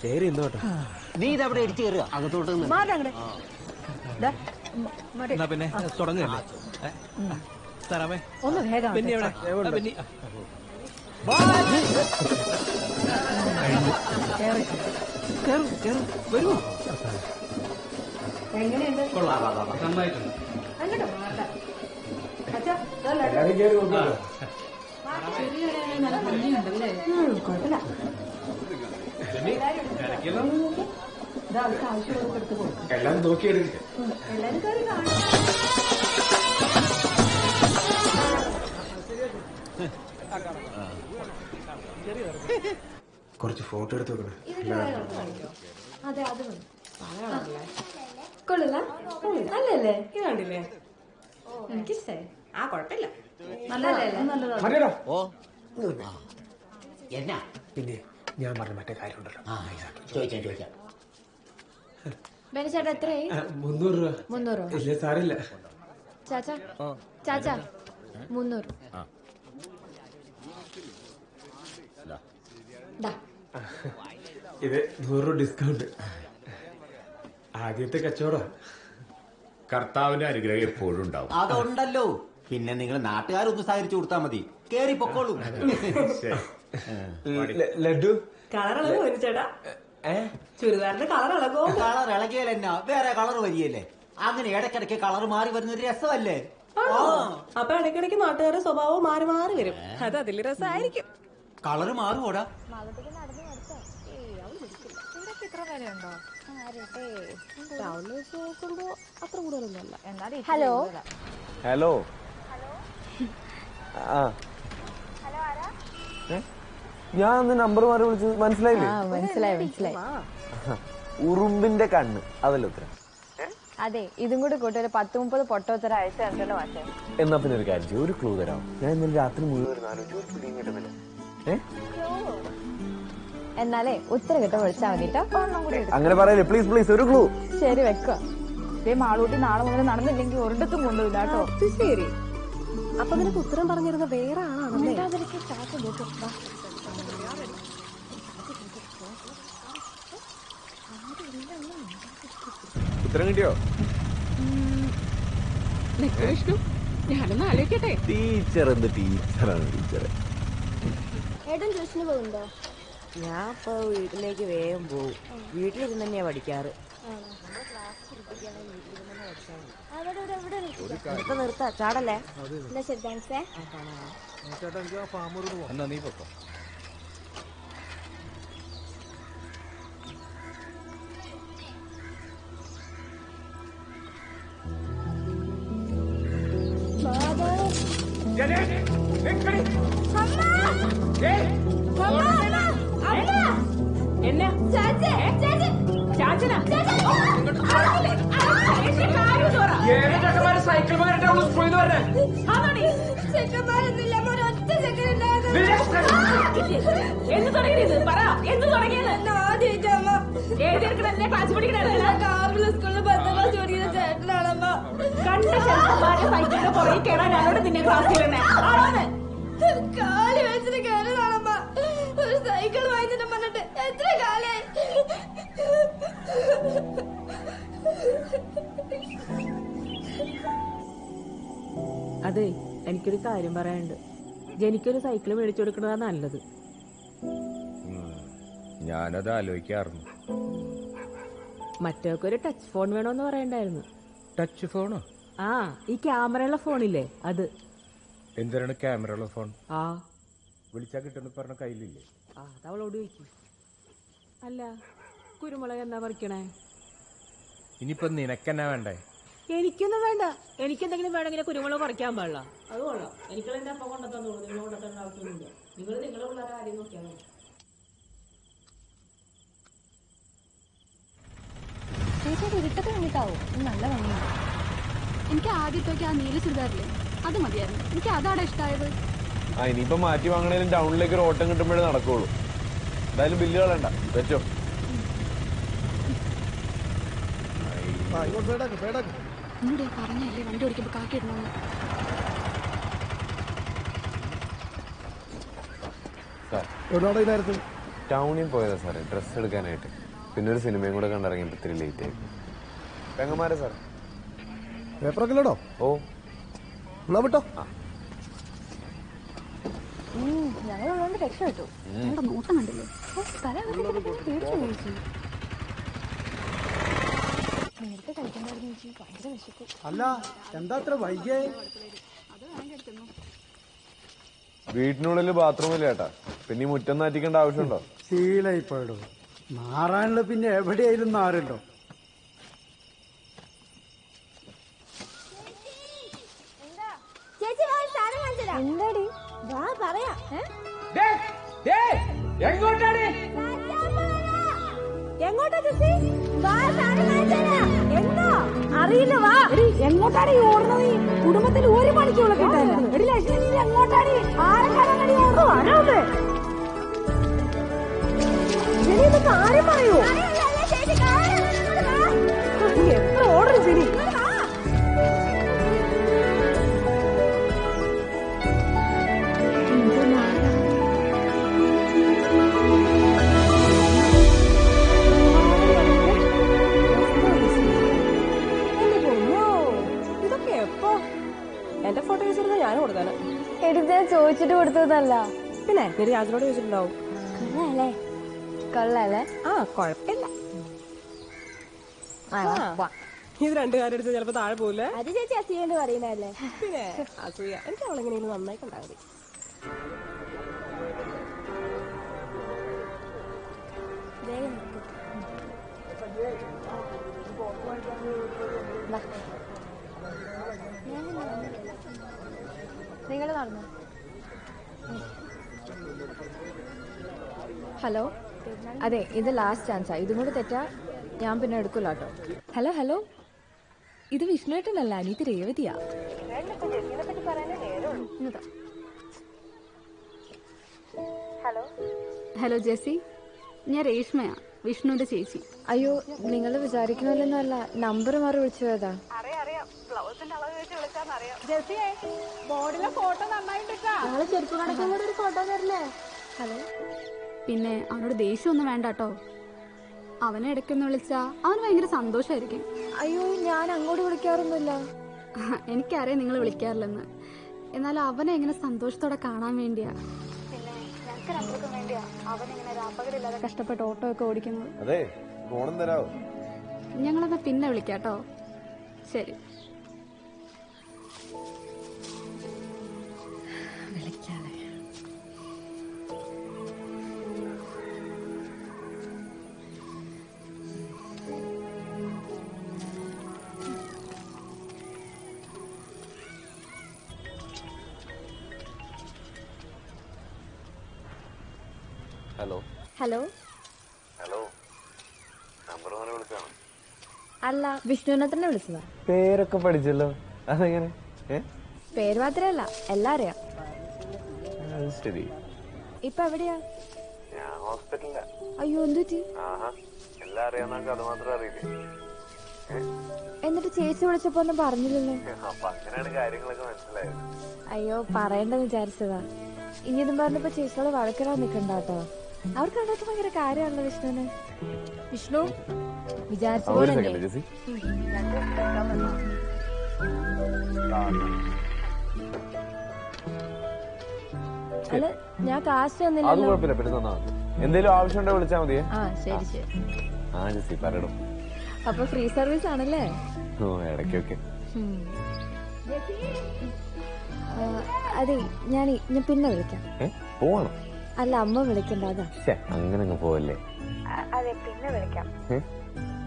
ശരി ഇന്ന് കേട്ടോ. നീ ഇതവിടെ ഇടിച്ചു കയറുക അകത്തോട്ട്. എന്നാ പിന്നെ തുടങ്ങല്ലേ സാറാമേ? ഒന്ന് വേഗം പിന്നെ എവിടെ? പിന്നെ വരൂ. എങ്ങനെയുണ്ട്? നന്നായിട്ടുണ്ട്. കുഴപ്പമില്ല. എല്ലാം നോക്കിയെടുക്ക. എല്ലാരും കയറി കാണാം. കുറച്ച് ഫോട്ടോ എടുത്ത് വെക്കണം. അതെ അത് കൊള്ളില്ല നല്ലല്ലേ? ഇത് കണ്ടില്ലേ? എനിക്കിഷ്ടായി. ആ കുഴപ്പമില്ല. നല്ലതല്ലേ? ഓ എന്നാ പിന്നെ ഞാൻ പറഞ്ഞ മറ്റേ കാര്യം ഉണ്ടല്ലോ, ചോദിക്കാം. ബെനിച്ചേട്ടാ എത്രയായി? 300 രൂപ. 300? ഇല്ല സാറില്ല. ചാച്ചാ 300. ഇത് 100 രൂപ ഡിസ്കൗണ്ട്. ആദ്യത്തെ കച്ചവടം. കർത്താവിന്റെ അനുഗ്രഹം എപ്പോഴും ഉണ്ടാവും. അതുണ്ടല്ലോ. പിന്നെ നിങ്ങൾ നാട്ടുകാരൊന്ന് സഹകരിച്ചു കൊടുത്താൽ മതി. കേറി പൊക്കോളൂ. ലഡു കളർ ചേട്ടാ, ചുരിദാറിന്റെ കളർ ഇളകോ? കളർ ഇളകിയാലെന്നാ വേറെ കളർ വരികയല്ലേ? അങ്ങനെ ഇടയ്ക്കിടയ്ക്ക് കളർ മാറി വരുന്ന ഒരു രസമല്ലേ? അപ്പൊ ഇടയ്ക്കിടയ്ക്ക് നാട്ടുകാരുടെ സ്വഭാവം മാറി മാറി വരും. അത് അതിൽ രസമായിരിക്കും. കളർ മാറുമോടാ? Hello hello. ആ ഞാൻ അന്ന് നമ്പർ മാറി വിളിച്ചത് മനസ്സിലായില്ലേ? മനസ്സിലായി. ഉറുമ്പിന്റെ കണ്ണ് അതല്ല ഉത്തരം. അതെ, ഇതും കൂടി കൂട്ടി ഒരു 10-30 പൊട്ടോത്തരം അയച്ചു തന്നിട്ടുണ്ട് മാഷേ. എന്നാ പിന്നെ ഒരു കാര്യം, ഒരു ക്ലൂ തരാം. ഞാൻ ഇന്നലെ രാത്രി മുഴുവൻ കിട്ടുന്നില്ല. എന്നാലേ ഉത്തരം കിട്ടാൻ വിളിച്ചാൽ മതി. അങ്ങനെ പറയല്ലേ പ്ലീസ്, ഒരു ക്ലൂ. ശരി വെക്കുക. മാളൂട്ടി നാളെ മുതൽ നടന്നില്ലെങ്കിൽ ഒരിടത്തും കൊണ്ടുപോയില്ല കേട്ടോ. ശരി. അപ്പൊ നിനക്ക് ഉത്തരം പറഞ്ഞിരുന്ന വേറെ ആളാണല്ലേ? ഉത്തരം കിട്ടിയോ? വിഷ്ണു, ഞാനൊന്ന് ആലോചിക്കട്ടെ. ടീച്ചർ എന്ത് ടീച്ചറാണ് ടീച്ചറെ. ഏട്ടൻ ട്യൂഷന് പോകുന്നുണ്ടോ? ഞാൻ ഇപ്പൊ വീട്ടിലേക്ക് വേഗം പോകും. വീട്ടിലിരുന്ന് തന്നെയാ പഠിക്കാറ്. നിർത്താ ചാടല്ലേ. എന്നാ നീ പൊക്കോ. എന്ന് തുടങ്ങിയത് പറ. എന്ന് തുടങ്ങിയത് സ്കൂളിൽ 10ാം ക്ലാസ് പഠിക്കുന്ന ചേട്ടനാണമ്മ. കണ്ട ചെറുപ്പക്കാരുടെ സൈക്കിളിന്റെ പുറകെ കയറാൻ ഞാനോട് നിന്നെ ക്ലാസ്സിൽ തന്നെ കാല് വെച്ചിട്ട് കയറിയതാണമ്മ. ഒരു സൈക്കിൾ വാങ്ങിച്ചിട്ട് പറഞ്ഞിട്ട് എത്ര കാലായി. അതെ, എനിക്കൊരു കാര്യം പറയാനുണ്ട്. ജനിക്കൊരു സൈക്കിൾ മേടിച്ചു കൊടുക്കണതാ നല്ലത്. ഞാനത് ആലോചിക്കാറുണ്ട്. മറ്റൊക്കെ ടച്ച് ഫോൺ വേണോന്ന് പറയണ്ടായിരുന്നു. ടച്ച് ഫോണോ? ആ, ഈ ക്യാമറയുള്ള ഫോണില്ലേ അത്. എന്തിനാണ് ക്യാമറയുള്ള ഫോൺ? ആ, വിളിച്ചാ കിട്ടുന്ന പറഞ്ഞ കയ്യിലില്ലേ? ആ, അതവളോട് ചോദിക്കും. അല്ല, കുരുമുളക് എന്നാ പറിക്കണേ? ഇനിയിപ്പൊ നിനക്കെന്നാ വേണ്ടേ? എനിക്കൊന്നും വേണ്ട. എനിക്കെന്തെങ്കിലും വേണമെങ്കിൽ കുരുമുളക് പറിക്കാൻ പാടില്ല. അത് കൊള്ളാം. എനിക്ക് എന്റെ അപ്പം കൊണ്ടെത്തന്നു. നിങ്ങൾ കൊണ്ടെത്തേണ്ട ആവശ്യമൊന്നുമില്ല. നിങ്ങൾ നിങ്ങളുടെ പിള്ളേരെ കാര്യം നോക്കിയാൽ മതി. ചേച്ചിയുടെ ഇരുട്ടൊക്കെ കണ്ടിട്ടാവും നല്ല ഭംഗിയാണ്. എനിക്ക് ആദ്യത്തൊക്കെ ആ നീല ചുരിദാറില്ലേ അത് മതിയായിരുന്നു. എനിക്ക് അതാണ് ഇഷ്ടമായത്. ഇനിയിപ്പോ മാറ്റി വാങ്ങണേലും ടൗണിലേക്ക് ഒരു ഓട്ടം കിട്ടുമ്പോഴേ നടക്കുള്ളൂ. എന്തായാലും ബില്ല് കളയണ്ട, വെച്ചോ. എന്നോട് പറഞ്ഞല്ലേ വണ്ടി ഓടിക്കുമ്പോ കാക്കിടണമെന്ന്. ടൗണിൽ പോയതാ സാറേ, ഡ്രസ് എടുക്കാനായിട്ട്. പിന്നെ ഒരു സിനിമയും കൂടെ കണ്ടിറങ്ങിയപ്പോ ഇത്തിരി ലേറ്റ് ആയി. പെങ്ങന്മാരെ സാർ പേപ്പറൊക്കെ ഓ വിട്ടോ. ഞങ്ങളുള്ളതുകൊണ്ട് രക്ഷപ്പെട്ടു. ഞങ്ങളുടെ നോട്ടം കണ്ടില്ലേ? നേരത്തെ കഴിക്കണ്ടായിരുന്നു ചേച്ചി. ഭയങ്കര വിശക്കും. അല്ല, എന്താ അത്ര വൈകിയേ? വീട്ടിനുള്ളിൽ ബാത്റൂമില്ല ചേട്ടാ. പിന്നെ ഈ മുറ്റം നാറ്റിക്കേണ്ട ആവശ്യമുണ്ടോ? ശീലായിപ്പോയിടോ. മാറാനുള്ള പിന്നെ എവിടെയായാലും നാറുണ്ടോ? എന്താടി വാ പറയാ. എങ്ങോട്ടാ ചേച്ചി? എന്താ അറിയില്ല. വാ. എങ്ങോട്ടാണ് ഈ ഓടുന്നത്? കുടുംബത്തിൽ ഒരു മണിക്കുള്ള കിട്ടാൻ എങ്ങോട്ടാണ്? ആരെക്കാരാണ് ഓടുന്നത്? കാര്യം പറയൂ. എത്ര ഓർഡർ ശരി. ഇതൊക്കെ എപ്പോ? എന്റെ ഫോട്ടോ വെച്ചിരുന്ന ഞാൻ കൊടുക്കാന് എടുത്ത് ചോദിച്ചിട്ട് കൊടുത്തതല്ല. പിന്നെ നീ രാജനോട് ചോദിച്ചിട്ടുണ്ടാവും. കൊള്ളാല്ലേ? ആ, കൊഴപ്പില്ല. ഇത് രണ്ടു കാര്യം എടുത്ത് ചിലപ്പോ താഴെ പോവില്ലേ? അത് ചേച്ചി അസൂയണ്ട് പറയുന്നതല്ലേ. പിന്നെ അസൂയ. എനിക്ക് അവളെങ്ങനെയും നന്നായിട്ടുണ്ടാകും. നിങ്ങൾ നടന്നു. ഹലോ, അതെ ഇത് ലാസ്റ്റ് ചാൻസാ. ഇതും കൂടെ തെറ്റാ ഞാൻ പിന്നെ എടുക്കില്ല കേട്ടോ. ഹലോ ഹലോ, ഇത് വിഷ്ണുവേട്ടനല്ല, അനീത് രേവതിയാ. ഹലോ ജെസ്സി, ഞാൻ രേഷ്മയാ. വിഷ്ണുവിന്റെ ചേച്ചി. അയ്യോ, നിങ്ങൾ വിചാരിക്കണമല്ലെന്നല്ല, നമ്പർ മാറി വിളിച്ചു പോയതാ. ചെരുപ്പ് കടക്കും കൂടെ ഒരു ഫോട്ടോ തരില്ലേ? ഹലോ. പിന്നെ അവനോട് ദേഷ്യമൊന്നും വേണ്ട കേട്ടോ. അവനെ ഇടയ്ക്കൊന്ന് വിളിച്ചാ അവന് ഭയങ്കര സന്തോഷമായിരിക്കും. അയ്യോ, ഞാൻ അങ്ങോട്ട് വിളിക്കാറൊന്നുമില്ല. എനിക്കറിയാം നിങ്ങൾ വിളിക്കാറില്ലെന്ന്. എന്നാൽ അവനെ എങ്ങനെ സന്തോഷത്തോടെ കാണാൻ വേണ്ടിയാ, അവനിങ്ങനെ രാപ്പകലില്ലാതെ കഷ്ടപ്പെട്ട് ഓട്ടോ ഒക്കെ ഓടിക്കുന്നത്. അതെ, ഫോണും തരാവോ? ഞങ്ങളെന്നാ പിന്നെ വിളിക്കാട്ടോ. ശരി. Hello hello. ഹലോ, നമ്പർ പറഞ്ഞ് വിളിച്ചാണോ? അല്ല, വിഷ്ണുവിനെ തന്നെ വിളിച്ചതാ. പേരൊക്കെ പഠിച്ചല്ലോ, അതെങ്ങനെ? പേര് മാത്രല്ല, എല്ലാം അറിയാം. ശരി. ഇപ്പൊ എവിടെയാ? ഞാൻ ഹോസ്പിറ്റലിലാ. അയ്യോ, എന്തുപറ്റി? എല്ലാം അറിയാവുന്ന അത് മാത്രം അറിയില്ലേ? എന്നിട്ട് ചേച്ചി വിളിച്ചപ്പോ ഒന്നും പറഞ്ഞില്ലല്ലോ. അപ്പൊ അങ്ങനെയാണ് കാര്യങ്ങളൊക്കെ മനസ്സിലായത്. അയ്യോ, പറയണ്ടെന്ന് വിചാരിച്ചതാ. ഇനി ഇതും പറഞ്ഞപ്പോ ചേച്ചിയോട് വഴക്കിടാൻ നിക്കണ്ടാട്ടോ. അവർക്ക് അതൊക്കെ ഭയങ്കര കാര്യമാണല്ലോ വിഷ്ണുവിന്. വിഷ്ണു വിചാരിച്ച പോലെ അല്ല, ഞാൻ കാശ് തന്നില്ലല്ലോ. എന്തേലും ആവശ്യമുണ്ടോ വിളിച്ചാ മതിയേ. ശരി ശരി. ജെസ്സി പറയണം. അപ്പൊ ഫ്രീ സർവീസ് ആണല്ലേ? ഇടയ്ക്കൊക്കെ. അതെ, ഞാൻ പിന്നെ വിളിക്കാം. പോവാണോ? അല്ല, അമ്മ വിളിക്കണ്ട, അതാ. അങ്ങനെ പോവല്ലേ? അതെ, പിന്നെ വിളിക്കാം.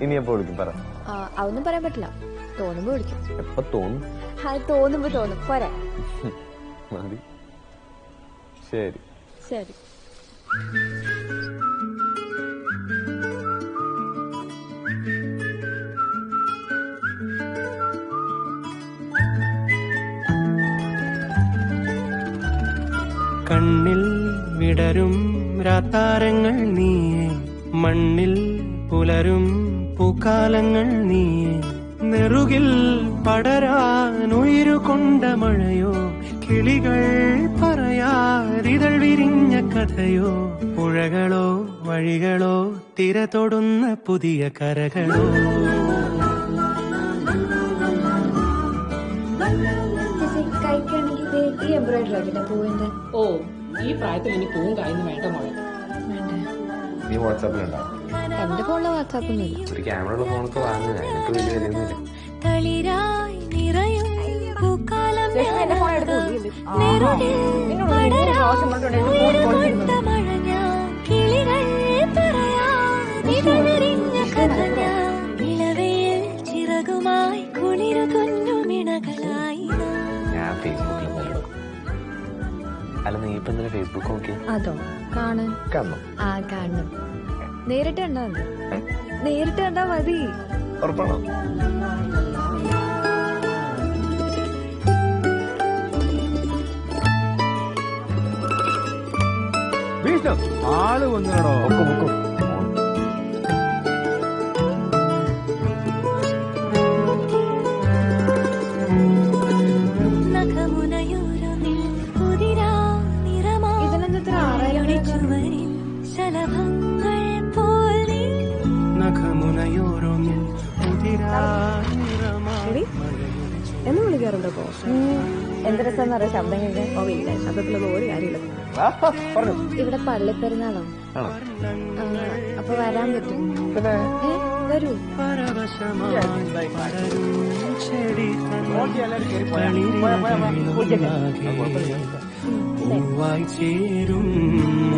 ഇനി എപ്പോ വിളിക്കും പറ. അതൊന്നും പറയാൻ പറ്റില്ല, തോന്നുമ്പോ വിളിക്കും. എപ്പോ തോന്നും? തോന്നുമ്പോ തോന്നും. പോരാ. മതി. ശരി ശരി. കണ്ണിൽ വിടരും രാത്താരങ്ങൾ നീയേ, മണ്ണിൽ പുലരും പൂക്കാലങ്ങൾ നീയേ, നെറുകിൽ പടരാൻ ഉയരുകൊണ്ട മഴയോ, കിളികൾ പറയാതിതൾ വിരിഞ്ഞ കഥയോ, പുഴകളോ വഴികളോ തിര തൊടുന്ന പുതിയ കരകളോ. ഓ, ഈ പ്രായത്തിൽ ഇനി പൂവും കായൊന്നും വേണ്ട മോളെ. നീ വാട്സാപ്പിലുണ്ടോ? എന്റെ ഫോണില് വാട്സാപ്പൊന്നുമില്ല. ഒരു ക്യാമറ ഉള്ള ഫോണൊക്കെ വാങ്ങുക, എനിക്ക് വലിയ വിലയൊന്നുമില്ല. ഞാൻ ഫേസ്ബുക്കിൽ അല്ല, നീ ഇപ്പൊ എന്തിനാ ഫേസ്ബുക്ക് നോക്കി? അതോ, കാണും. കാണും. നേരിട്ട് കണ്ടാ മതി. നേരിട്ട് കണ്ടാ മതി. ഉറപ്പാണോ? ആള് വന്നിടോ. എന്ന് വിളിക്കാറുണ്ടോ? എന്ത് രസം അറിയാം ശബ്ദം കേൾക്കാൻ. ഇല്ല, ശബ്ദത്തിലൊന്നും ഒരു കാര്യമില്ല. ഇവിടെ പള്ളിപ്പെരുന്നാളോ? അപ്പൊ വരാൻ പറ്റും? വരൂ. പൂവായി ചേരും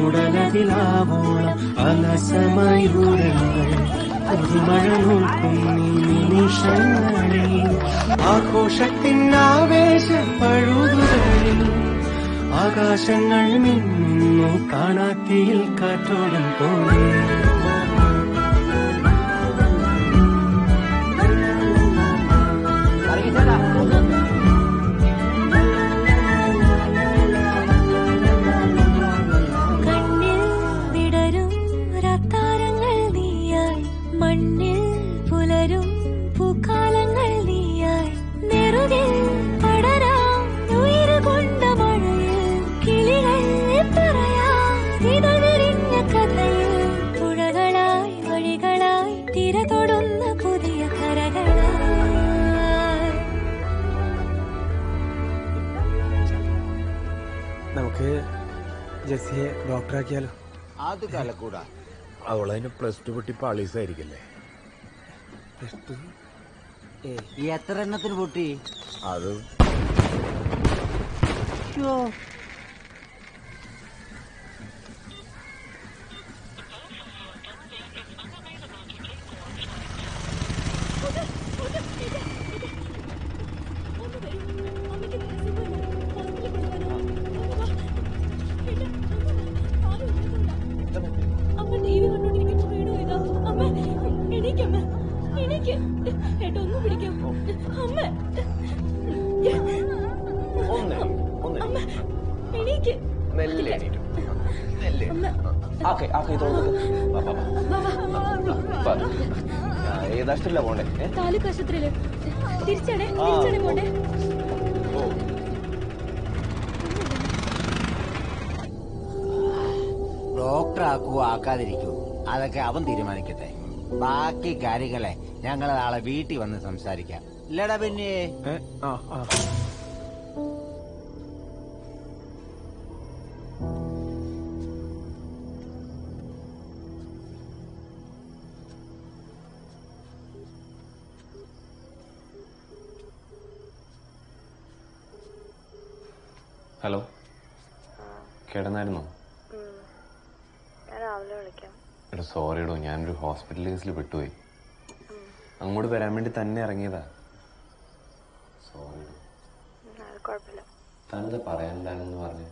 ഉടലതിലാവോളം അലസമയൂരങ്ങൾ പുതുമഴ നോക്കും നിമിഷങ്ങളിൽ ആഘോഷത്തിൻ ആവേശപ്പഴുതുകളിൽ ആകാശങ്ങൾ മിന്നുന്നു കാണാത്തിയിൽ കാറ്റോടും പോലെ. കണ്ണിൽ വിടരും രാത്താരങ്ങൾ നീ ഉണ്ടാക്കിയാലോ? അത് കലക്കൂടാ. അവളതിന് +2 പൊട്ടി പാളീസായിരിക്കല്ലേ? എത്ര എണ്ണത്തിന് പൊട്ടി? അത് ഏതാഷ്ടല്ല പോണ്ടേ? താലൂക്ക് ആശുപത്രിയില് തിരിച്ചടേ പോണ്ടേ? ഡോക്ടർ ആക്കുവോ ആക്കാതിരിക്കൂ അതൊക്കെ അവൻ തീരുമാനിക്കട്ടെ. ബാക്കി കാര്യങ്ങളെ ഞങ്ങൾ നാളെ വീട്ടിൽ വന്ന് സംസാരിക്കാം. ഇല്ലടാ പിന്നെ ഹലോ, കിടന്നായിരുന്നോ? എടാ സോറിയടോ, ഞാനൊരു ഹോസ്പിറ്റൽ കേസിൽ പെട്ടുപോയി. അങ്ങോട്ട് വരാൻ വേണ്ടി തന്നെ ഇറങ്ങിയതാ. സോറിയടോ. താനെന്താ പറയാനുണ്ടാണെന്ന് പറഞ്ഞു?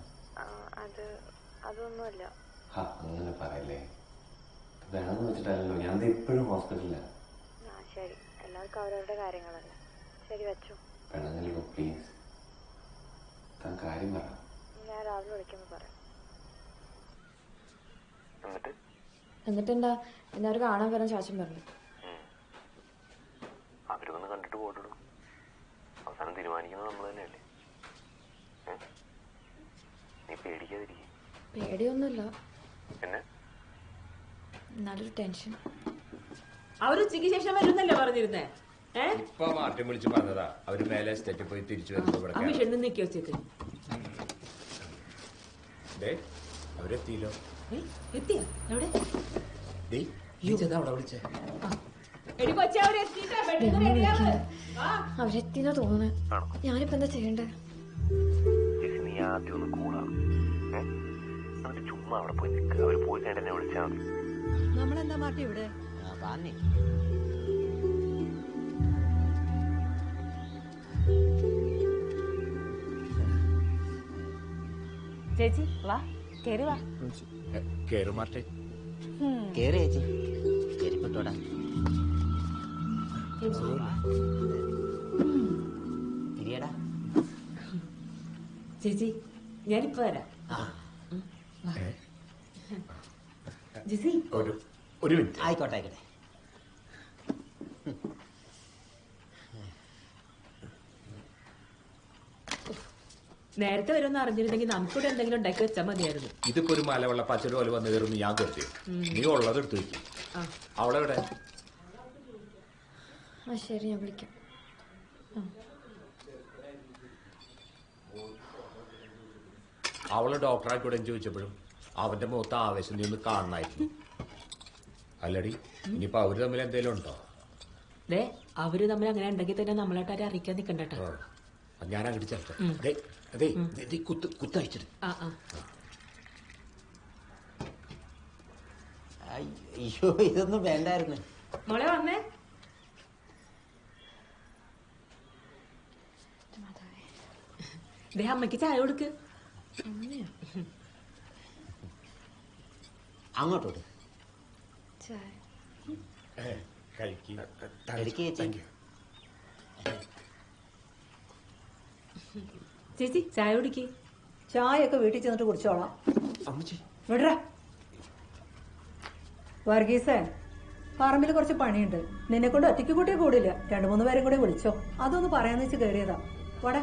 അതൊന്നുമല്ല. അങ്ങനെ പറയല്ലേ, വേണമെന്ന് വെച്ചിട്ടല്ലോ. ഞാൻ ഇപ്പോഴും ഹോസ്പിറ്റലിലാ. ശരി, എല്ലാവർക്കും അവരവരുടെ കാര്യങ്ങളല്ലേ. ശരി, വെച്ചോ. പെണ്ണല്ലോ പ്ലീസ്, താൻ കാര്യം പറ. ഞാൻ രാവിലെ വിളിക്കുമ്പോൾ പറയാം. എന്നിട്ടെന്താ എല്ലാവരും കാണാൻ വരാൻ ചാച്ചൻ പറഞ്ഞു. അവരൊന്ന് കണ്ടിട്ട് പോയിടും. അവസാനം തീരുമാനിക്കുന്നത് നമ്മൾ തന്നെയല്ലേ. നീ പേടിക്കാതിരിക്കും. പേടിയൊന്നുമില്ല, പിന്നെ നല്ലൊരു ടെൻഷൻ. അവരുച്ചയ്ക്ക് ശേഷം വരുന്നല്ലേ പറഞ്ഞിരുന്നേ? ഇപ്പൊ മാറ്റി വിളിച്ച് പറഞ്ഞതാ. അവര് മേലെ സ്റ്റേറ്റിൽ പോയി തിരിച്ചു വരുമ്പോ നിക്കി വെച്ചേക്ക്. അവരെത്തിയില്ലോ. എത്തിയ എവിടെ? അവിടെ വിളിച്ചേ. അവരെത്തിന്നാ തോന്നുന്നത്. ഞാനിപ്പോ എന്താ ചെയ്യണ്ടേ? നീ ആദ്യം ഒന്ന് കൂടാം. എന്നിട്ട് ചുമ്മാ അവിടെ പോയി നിൽക്കുക. അവര് പോയി കഴിഞ്ഞ എന്നെ വിളിച്ചാൽ മതി. നമ്മളെന്താ മാറ്റി ഇവിടെ? ചേച്ചി വാ, കേറി വാ. കേറി മാറ്റേ. കേറി ചേച്ചി, ചെരിപ്പിട്ടോടാ. ചേച്ചി ഞാനിപ്പോ വരാം. ജിസി ഒരു മിനിറ്റ്. ആയിക്കോട്ടെ ആയിക്കോട്ടെ. നേരത്തെ വരുമെന്ന് അറിഞ്ഞിരുന്നെങ്കിൽ നമുക്കിവിടെ എന്തെങ്കിലും ഉണ്ടാക്കി വെച്ചാൽ മതിയായിരുന്നു. ഇതിപ്പോ ഒരു മലവെള്ള പച്ചടി പോലെ വന്ന് കയറുന്നു. ഞാൻ കരുതി നീ ഉള്ളത് എടുത്തു വെക്കും. അവളെവിടെ? ശരി, ഞാൻ വിളിക്കാം. അവള് ഡോക്ടറായിക്കൂടെ ചോദിച്ചപ്പോഴും അവന്റെ മുഖത്ത് ആവേശം നീ ഒന്ന് കാണണമായിരുന്നു. അല്ലടി, ഇനിയിപ്പോ അവര് തമ്മിൽ എന്തേലും ഉണ്ടോ? അവര് തമ്മിൽ അങ്ങനെ ഉണ്ടെങ്കിൽ തന്നെ നമ്മളായിട്ട് അറിയിക്കാൻ നിക്കണ്ടോ. ഞാൻ അങ്ങോട്ട് ചേർത്തെ. അതെ, കുത്തയച്ചിട്ട്. അയ്യോ, ഇതൊന്നും വേണ്ടായിരുന്നു. മോളെ വന്നേ. അമ്മയ്ക്ക് ചായ കൊടുക്ക്. അങ്ങോട്ടോട്ട് ചേച്ചി ചായ കുടിക്ക്. ചായയൊക്കെ വീട്ടിൽ ചെന്നിട്ട് കുടിച്ചോളാം. വിടറ വർഗീസേ, പറമ്പിൽ കുറച്ച് പണിയുണ്ട്. നിന്നെ കൊണ്ട് ഒറ്റയ്ക്ക് കൂട്ടിയെ കൂടില്ല. 2-3 പേരും കൂടെ വിളിച്ചോ. അതൊന്ന് പറയാന്ന് വെച്ച് കയറിയതാ. പോടാ.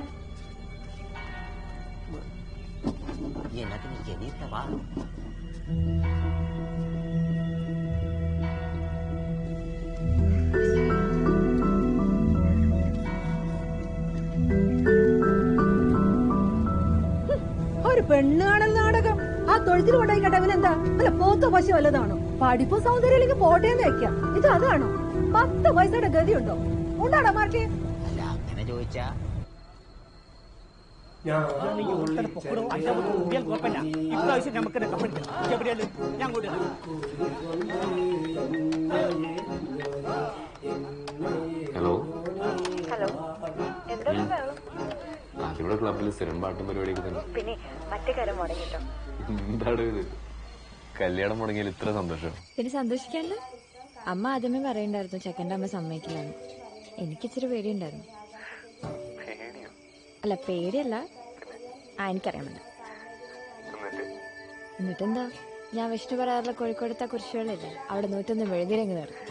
ഒരു പെണ്ണ് കാണൽ നാടകം. ആ തൊഴുത്തിൽ കൊണ്ടായിക്കട്ടെ അവനെന്താ അല്ല പോത്തോ പശു വല്ലതാണോ? പഠിപ്പോ സൗന്ദര്യത്തിലേക്ക് പോട്ടേന്ന് വെക്കാം. ഇത് അതാണോ? 10 പൈസയുടെ ഗതിയുണ്ടോ? ഉണ്ടാടാ മാർക്കേ? അല്ല അങ്ങനെ ചോദിച്ചാ ഹലോ ഹലോ എന്താ ബഹളം? അതിവിടെ ക്ലബിൽ സ്ഥിരം പാട്ടും പരിപാടിയൊക്കെ തന്നെ. പിന്നെ മറ്റേ കാര്യം മുടങ്ങിട്ടോ. എന്താണ് ഇത് കല്യാണം മുടങ്ങിയാൽ ഇത്ര സന്തോഷം? പിന്നെ സന്തോഷിക്കാണ്ട് അമ്മ ആദ്യമേ പറയണ്ടായിരുന്നു ചെക്കൻ്റെ അമ്മ സമ്മതിക്കില്ലാന്ന്. എനിക്കിച്ചിരി പേടിയുണ്ടായിരുന്നു. അല്ല പേടിയല്ല, എനിക്കറിയാൻ പറ്റില്ല. എന്നിട്ടെന്താ, ഞാൻ വിഷ്ണു പറയാറുള്ള കോഴിക്കോടത്തെ കുരിശുകളില്ലേ, അവിടെ 101 മെഴുതിരങ്ങ് നടക്കും.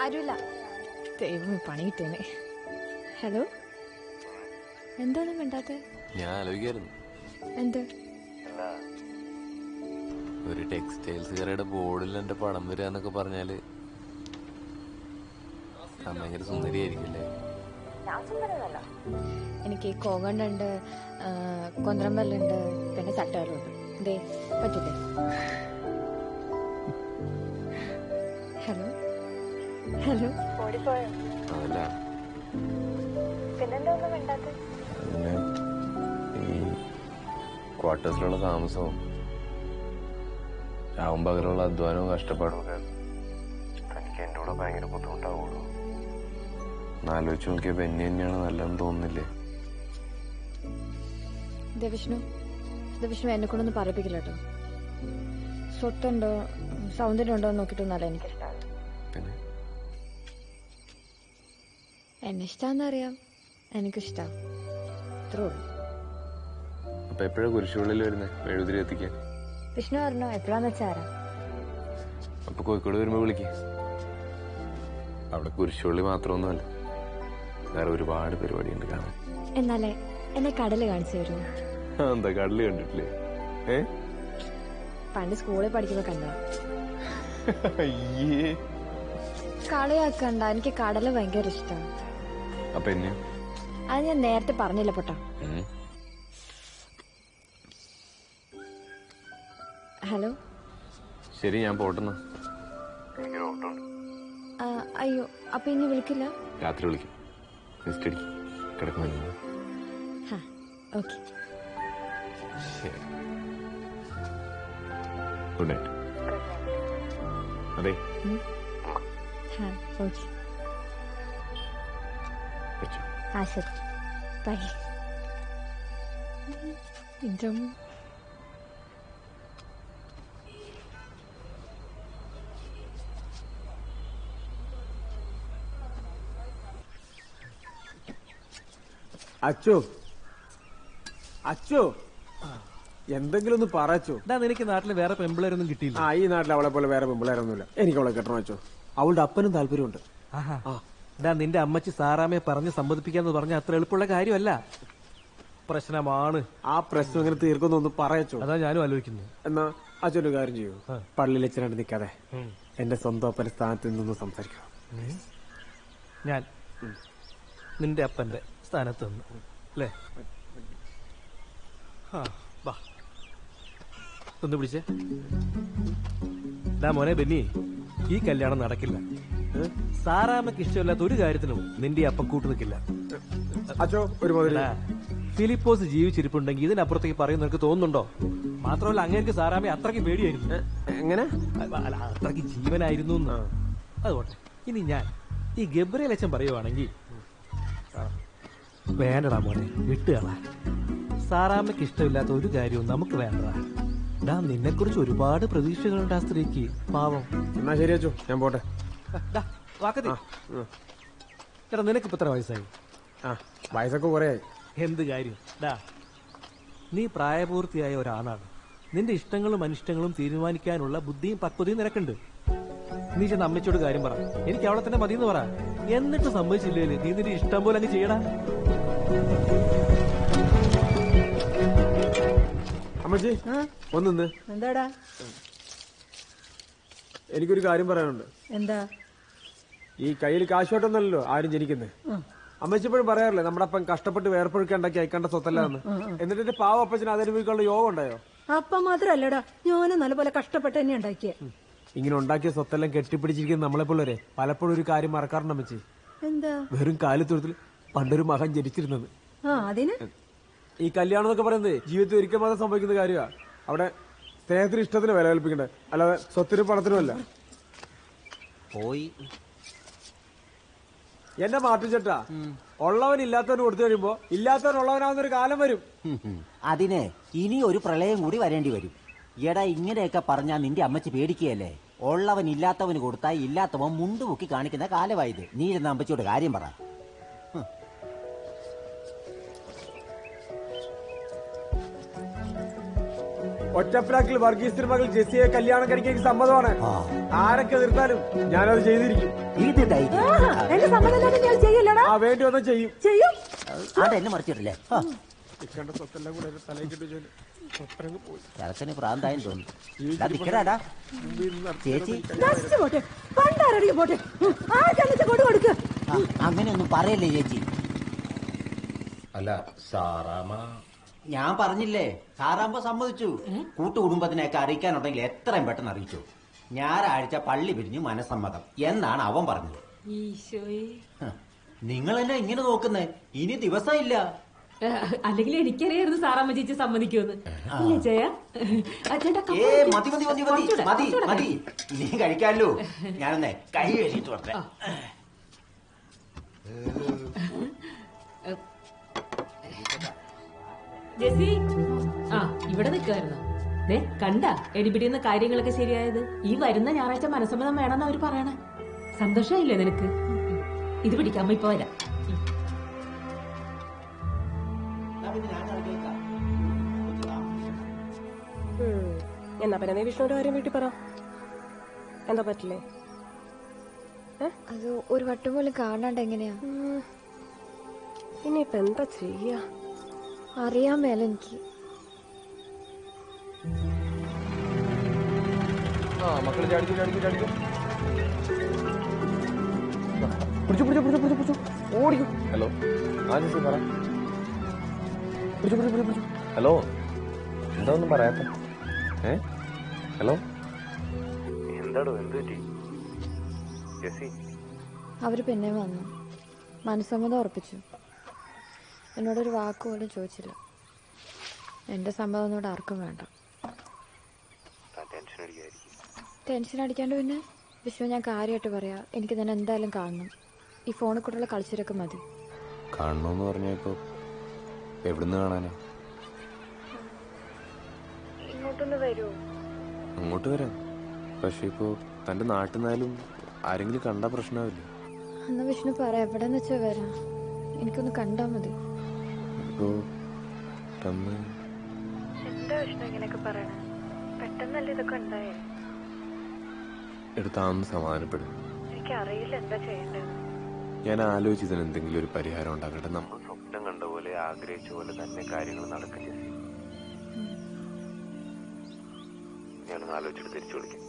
ആരുമില്ല. ദൈവം പണി കിട്ടേനെ. ഹലോ, എന്താണ് മിണ്ടാത്തെ? ഞാൻ ആലോചിക്കായിരുന്നു എന്ത്? ഒരു ടെക്സ്റ്റൈൽസ് കടയുടെ ബോർഡിൽ എന്റെ പടം വരാന്നൊക്കെ പറഞ്ഞാല് ഭയങ്കര സുന്ദരിയായിരിക്കില്ലേ? എനിക്ക് കോകണ്ടുണ്ട്, കൊന്ത്രമ്പല്ലുണ്ട്, പിന്നെ ചട്ടകളുണ്ട്. ദേ പറ്റില്ലേ? ഹലോ ഹലോ, ഓടിപ്പോയോ? അതല്ല, പിന്നെന്താ ഒന്നും മിണ്ടാത്തെ? പിന്നെ ഈ ക്വാർട്ടേഴ്സിലുള്ള താമസവും രാവും പകലുള്ള അധ്വാനവും കഷ്ടപ്പാടും ഒക്കെ തനിക്ക് എന്റെ കൂടെ ഭയങ്കര ബുദ്ധിമുട്ടാവുള്ളൂ. ആലോചിച്ച് നോക്കിയ പെന്നി തന്നെയാണ് നല്ലതെന്ന് തോന്നുന്നില്ലേ? വിഷ്ണു എന്നെ കൊണ്ടൊന്നും പറയിപ്പിക്കില്ല കേട്ടോ. സ്വത്തുണ്ടോ സൗന്ദര്യം ഉണ്ടോ എന്ന് നോക്കിയിട്ടൊന്നല്ല എനിക്കിഷ്ടം. പിന്നെ എന്നെ ഇഷ്ടാന്നറിയാം, എനിക്കിഷ്ടാ. ഇത്രേ ഉള്ളൂ. അപ്പൊ എപ്പോഴാ കുരിശുള്ളിൽ വരുന്നേ മെഴുകുതിരി എത്തിക്കാൻ? വിഷ്ണു പറഞ്ഞോ എപ്പോഴാന്ന് വെച്ചാരാ? അപ്പൊ കോഴിക്കോട് വരുമ്പോ വിളിക്ക്. അവിടെ കുരിശുള്ളി മാത്രമൊന്നുമല്ല, വേറെ ഒരുപാട് പരിപാടിയുണ്ട് കാണാൻ. എന്നാലേ എന്നെ കടല് കാണിച്ചു തരുമോ? എന്താ കടല് കണ്ടിട്ടില്ലേ? പണ്ട് സ്കൂളിൽ പഠിക്കുമ്പോ കണ്ട. കളിയാക്കണ്ട, എനിക്ക് കടല് ഭയങ്കര ഇഷ്ടമാണ്. അപ്പൊ എന്നെ അത് ഞാൻ നേരത്തെ പറഞ്ഞില്ല പൊട്ടാ. ഹലോ, ശരി ഞാൻ പോട്ടെന്ന്. അയ്യോ, അപ്പൊ ഇനി വിളിക്കില്ല? രാത്രി വിളിക്കും. ലിസ്റ്റ് അടിക്കും കിടക്കുന്നു. Okay, good night. അതെ ഓക്കെ, ശരി, ബൈ. അച്ചോ അച്ചോ, എന്തെങ്കിലും ഒന്ന് പറച്ചോ. നിനക്ക് നാട്ടിൽ വേറെ പെമ്പിളേരൊന്നും കിട്ടിയില്ല? ഈ നാട്ടിൽ അവളെ പോലെ വേറെ പെമ്പിളേരൊന്നുമില്ല. എനിക്ക് അവളെ കെട്ടണം അച്ചോ. അവളുടെ അപ്പനും താല്പര്യമുണ്ട്. നിന്റെ അമ്മച്ചി സാറാമ്മയെ പറഞ്ഞ് സമ്മതിപ്പിക്കാന്ന് പറഞ്ഞ അത്ര എളുപ്പമുള്ള കാര്യമല്ല. പ്രശ്നമാണ്. ആ പ്രശ്നം എങ്ങനെ തീർക്കുന്നൊന്ന് പറയച്ചോ. അതാ ഞാനും ആലോചിക്കുന്നു. എന്നാ അച്ഛൻ്റെ കാര്യം ചെയ്യൂ, പള്ളിയിൽ അച്ഛനായിട്ട് നിൽക്കാതെ എന്റെ സ്വന്തം അപ്പന്റെ സ്ഥാനത്ത് നിന്ന് സംസാരിക്കണം. ഞാൻ നിന്റെ അപ്പന്റെ സ്ഥാനത്ത് നിന്ന് അല്ലേ? ഒന്ന് പിടിച്ചേ. മോനെ ബെന്നി, ഈ കല്യാണം നടക്കില്ല. സാറാമ്മക്ക് ഇഷ്ടമില്ലാത്ത ഒരു കാര്യത്തിനും നിന്റെ അപ്പം കൂട്ടു നിൽക്കില്ല. ഫിലിപ്പോസ് ജീവിച്ചിരിപ്പുണ്ടെങ്കിൽ ഇതിനപ്പുറത്തേക്ക് പറയുന്ന നിനക്ക് തോന്നുന്നുണ്ടോ? മാത്രമല്ല അങ്ങേർക്ക് സാറാമ്മ അത്രയ്ക്ക് പേടിയായിരുന്നു. എങ്ങനെ? അത്രയ്ക്ക് ജീവനായിരുന്നു. അതുകൊട്ടെ, ഇനി ഞാൻ ഈ ഗബ്രിയേൽ അച്ഛൻ പറയുവാണെങ്കിൽ വേണ്ടടാ മോനെ, വിട്ടുകളാ. സാറാമ്മയ്ക്ക് ഇഷ്ടമില്ലാത്ത ഒരു കാര്യവും നമുക്ക് വേണ്ടടാ. നിന്നെ കുറിച്ച് ഒരുപാട് പ്രതീക്ഷകളുണ്ട് ആ സ്ത്രീക്ക്, പാവം. എന്നാ ശരി അച്ചോ, ഞാൻ പോട്ടെ. ചേട്ടാ, നിനക്കിപ്പോ എത്ര വയസ്സായി? വയസ്സൊക്കെ കുറെ ആയി. എന്ത് കാര്യം? നീ പ്രായപൂർത്തിയായ ഒരാണാണ്. നിന്റെ ഇഷ്ടങ്ങളും അനിഷ്ടങ്ങളും തീരുമാനിക്കാനുള്ള ബുദ്ധിയും പക്വതയും നിനക്കുണ്ട്. നീ ചെന്ന് അമ്മച്ചോട് കാര്യം പറ. എനിക്ക് അവളെ തന്നെ മതിയെന്ന് പറ. എന്നിട്ട് സമ്മതിച്ചില്ലേ നീ നിന്റെ ഇഷ്ടം പോലെ അങ്ങ് ചെയ്യടാ. അമ്മച്ചി ഒന്ന് എന്താടാ? എനിക്കൊരു കാര്യം പറയാനുണ്ട്. എന്താ? ഈ കയ്യിൽ കാശോട്ടൊന്നല്ലോ ആരും ജനിക്കുന്നത്. അമ്മച്ചിപ്പോഴും പറയാറില്ലേ നമ്മുടെ അപ്പം കഷ്ടപ്പെട്ട് വേർപ്പൊഴുക്കി ഉണ്ടാക്കി അയക്കേണ്ട സ്വത്തല്ലാന്ന്. എന്നിട്ട് എന്റെ പാവ അപ്പച്ചന് അതനുഭവിക്കാനുള്ള യോഗം ഉണ്ടായോ? അപ്പം മാത്രല്ലടാ, ഞാനും നല്ലപോലെ കഷ്ടപ്പെട്ട് തന്നെ ഉണ്ടാക്കിയേ. ഇങ്ങനെ ഉണ്ടാക്കിയ സ്വത്തെല്ലാം കെട്ടിപ്പിടിച്ചിരിക്കുന്ന നമ്മളെപ്പോലൊരെ പലപ്പോഴും ഒരു കാര്യം മറക്കാറുണ്ട് അമ്മച്ചി. എന്താ? വെറും കാലിത്തൊഴുത്തിൽ പണ്ടൊരു മകൻ ജനിച്ചിരുന്നത്. അതിന് ഈ കല്യാണം എന്നൊക്കെ പറയുന്നത് ജീവിതത്തിൽ ഒരിക്കൽ മാത്രം സംഭവിക്കുന്ന കാര്യമാണ്. അവിടെ സ്നേഹത്തിന് ഇഷ്ടത്തിന് വില കൽപ്പിക്കണ്ടേ, അല്ലാതെ സ്വത്തിനും പണത്തിനും അല്ല. പോയി എന്നെ മാറ്റിച്ചേട്ടാ, ഉള്ളവൻ ഇല്ലാത്തവന് കൊടുത്തു കഴിയുമ്പോ ഇല്ലാത്തവൻ ഉള്ളവനാവുന്ന ഒരു കാലം വരും. അതിന് ഇനി ഒരു പ്രളയം കൂടി വരേണ്ടി വരും. എടാ ഇങ്ങനെയൊക്കെ പറഞ്ഞാ നിന്റെ അമ്മച്ചി പേടിക്കുകയല്ലേ? ഉള്ളവൻ ഇല്ലാത്തവന് കൊടുത്താൽ ഇല്ലാത്തവൻ മുണ്ടുമുക്കി കാണിക്കുന്ന കാലമായത്. നീ ഇരുന്ന അമ്മച്ചിയോട് കാര്യം പറ. ഒറ്റപ്രാക്കിൽ വർഗീസ് തിരുമകൾ ജെസ്സിയെ കല്യാണം കഴിക്കാൻ സമ്മതമാണ്. ആരൊക്കെ എതിർത്താലും ഞാനത് ചെയ്തിരിക്കും. എന്റെ സമ്മതം ഞാൻ ചെയ്യില്ലടാ. വേണ്ടി വന്നാൽ ചെയ്യും. അതെന്നെ മറിച്ചിട്ടില്ലേ? സ്വത്തെല്ലാം കൂടെ തലയിൽ കിട്ടി ചരക്കന് പ്രാന്തായെന്ന് തോന്നുന്നു. നിക്കടാ ചേച്ചി, അങ്ങനെയൊന്നും പറയല്ലേ ചേച്ചി. അല്ല സാറാമ്മ, ഞാൻ പറഞ്ഞില്ലേ സാറാമ്മ സമ്മതിച്ചു. കൂട്ടുകുടുംബത്തിനെയൊക്കെ അറിയിക്കാനുണ്ടെങ്കിൽ എത്രയും പെട്ടെന്ന് അറിയിച്ചു. ഞായറാഴ്ച പള്ളി പിരിഞ്ഞു മനസ്സമ്മതം എന്നാണ് അവൻ പറഞ്ഞത്. നിങ്ങൾ എന്നെ ഇങ്ങനെ നോക്കുന്നേ? ഇനി ദിവസമില്ല. അല്ലെങ്കിൽ എനിക്കറിയായിരുന്നു സാറാമ്മ ചേച്ചി സമ്മതിക്കുമെന്ന്. മതി മതി മതി മതി മതി മതി, നീ കഴിക്കാമല്ലോ. ഞാനെന്നേ കൈ കഴിച്ചിട്ട് വരട്ടെ. ജെസ്സി, ഇവിടെ നിൽക്കുമായിരുന്നു. കണ്ട എടിപിടിയുന്ന കാര്യങ്ങളൊക്കെ ശരിയായത്. ഈ വരുന്ന ഞായറാഴ്ച മനസ്സമ്മതം വേണമെന്ന് അവര് പറയണേ. സന്തോഷമായില്ലേ നിനക്ക്? ഇത് പിടിക്കാം, അമ്മ ഇപ്പൊ വരാം. എന്നാ പിന്നെ നീ വിഷ്ണുവിന്റെ കാര്യം വീട്ടിൽ പറ. എന്താ പറ്റില്ലേ? അത് ഒരു വട്ടം പോലും കാണാണ്ട് എങ്ങനെയാ? ഇനിയിപ്പൊ എന്താ ചെയ്യാ? അറിയാൻ മേല എനിക്ക്. മക്കള് ചാടിച്ചു ചാടിച്ചു ചാടിച്ചു ഓടിക്കും. ഹലോ പറ. ഹലോ, എന്താ ഒന്നും പറയാത്ത? ഹലോ, എന്താടോ? എന്ത് പറ്റി? അവര് പിന്നെ വന്നു, മനസ്സമ്മതം ഉറപ്പിച്ചു. എന്നോടൊരു വാക്ക് പോലും ചോദിച്ചില്ല. എന്റെ സമ്മതം ഒന്നുകൂടെ ആർക്കും വേണ്ട. ടെൻഷൻ അടിക്കാണ്ട് പിന്നെ വിഷ്ണു, ഞാൻ കാര്യമായിട്ട് പറയാ, എനിക്ക് തന്നെ എന്തായാലും കാണണം. ഈ ഫോണിൽ കൂടെയുള്ള കളിച്ചിരൊക്കെ മതി. കാണണമെന്ന് പറഞ്ഞാ ഇപ്പൊ എവിടുന്ന് കാണാനാ? ഇങ്ങോട്ടൊന്ന് വരൂ. അങ്ങോട്ട് വരാം, പക്ഷെ ഇപ്പോ തന്റെ നാട്ടിൽ നിന്നാലും ആരെങ്കിലും കണ്ടാ പ്രശ്നമാവില്ലേ? എന്നാ വിഷ്ണു പറയാ, എവിടെന്ന് വെച്ചാ വരാം. എനിക്കൊന്ന് കണ്ടാ മതി. എന്താ വിഷ്ണു ഇങ്ങനെയൊക്കെ പറയണേ? പെട്ടെന്നല്ലേ ഇതൊക്കെ ഉണ്ടായേ? എടുത്താന്ന് സമാധാനപ്പെടും. എനിക്കറിയില്ല എന്താ ചെയ്യേണ്ടത്. ഞാൻ ആലോചിച്ചതിന് എന്തെങ്കിലും ഒരു പരിഹാരം ഉണ്ടാക്കട്ടെ. നമ്മൾ സ്വപ്നം കണ്ട പോലെ ആഗ്രഹിച്ച പോലെ തന്നെ കാര്യങ്ങൾ നടക്കും. ഞാനൊന്ന് ആലോചിച്ചിട്ട് തിരിച്ചു വിളിക്കാം.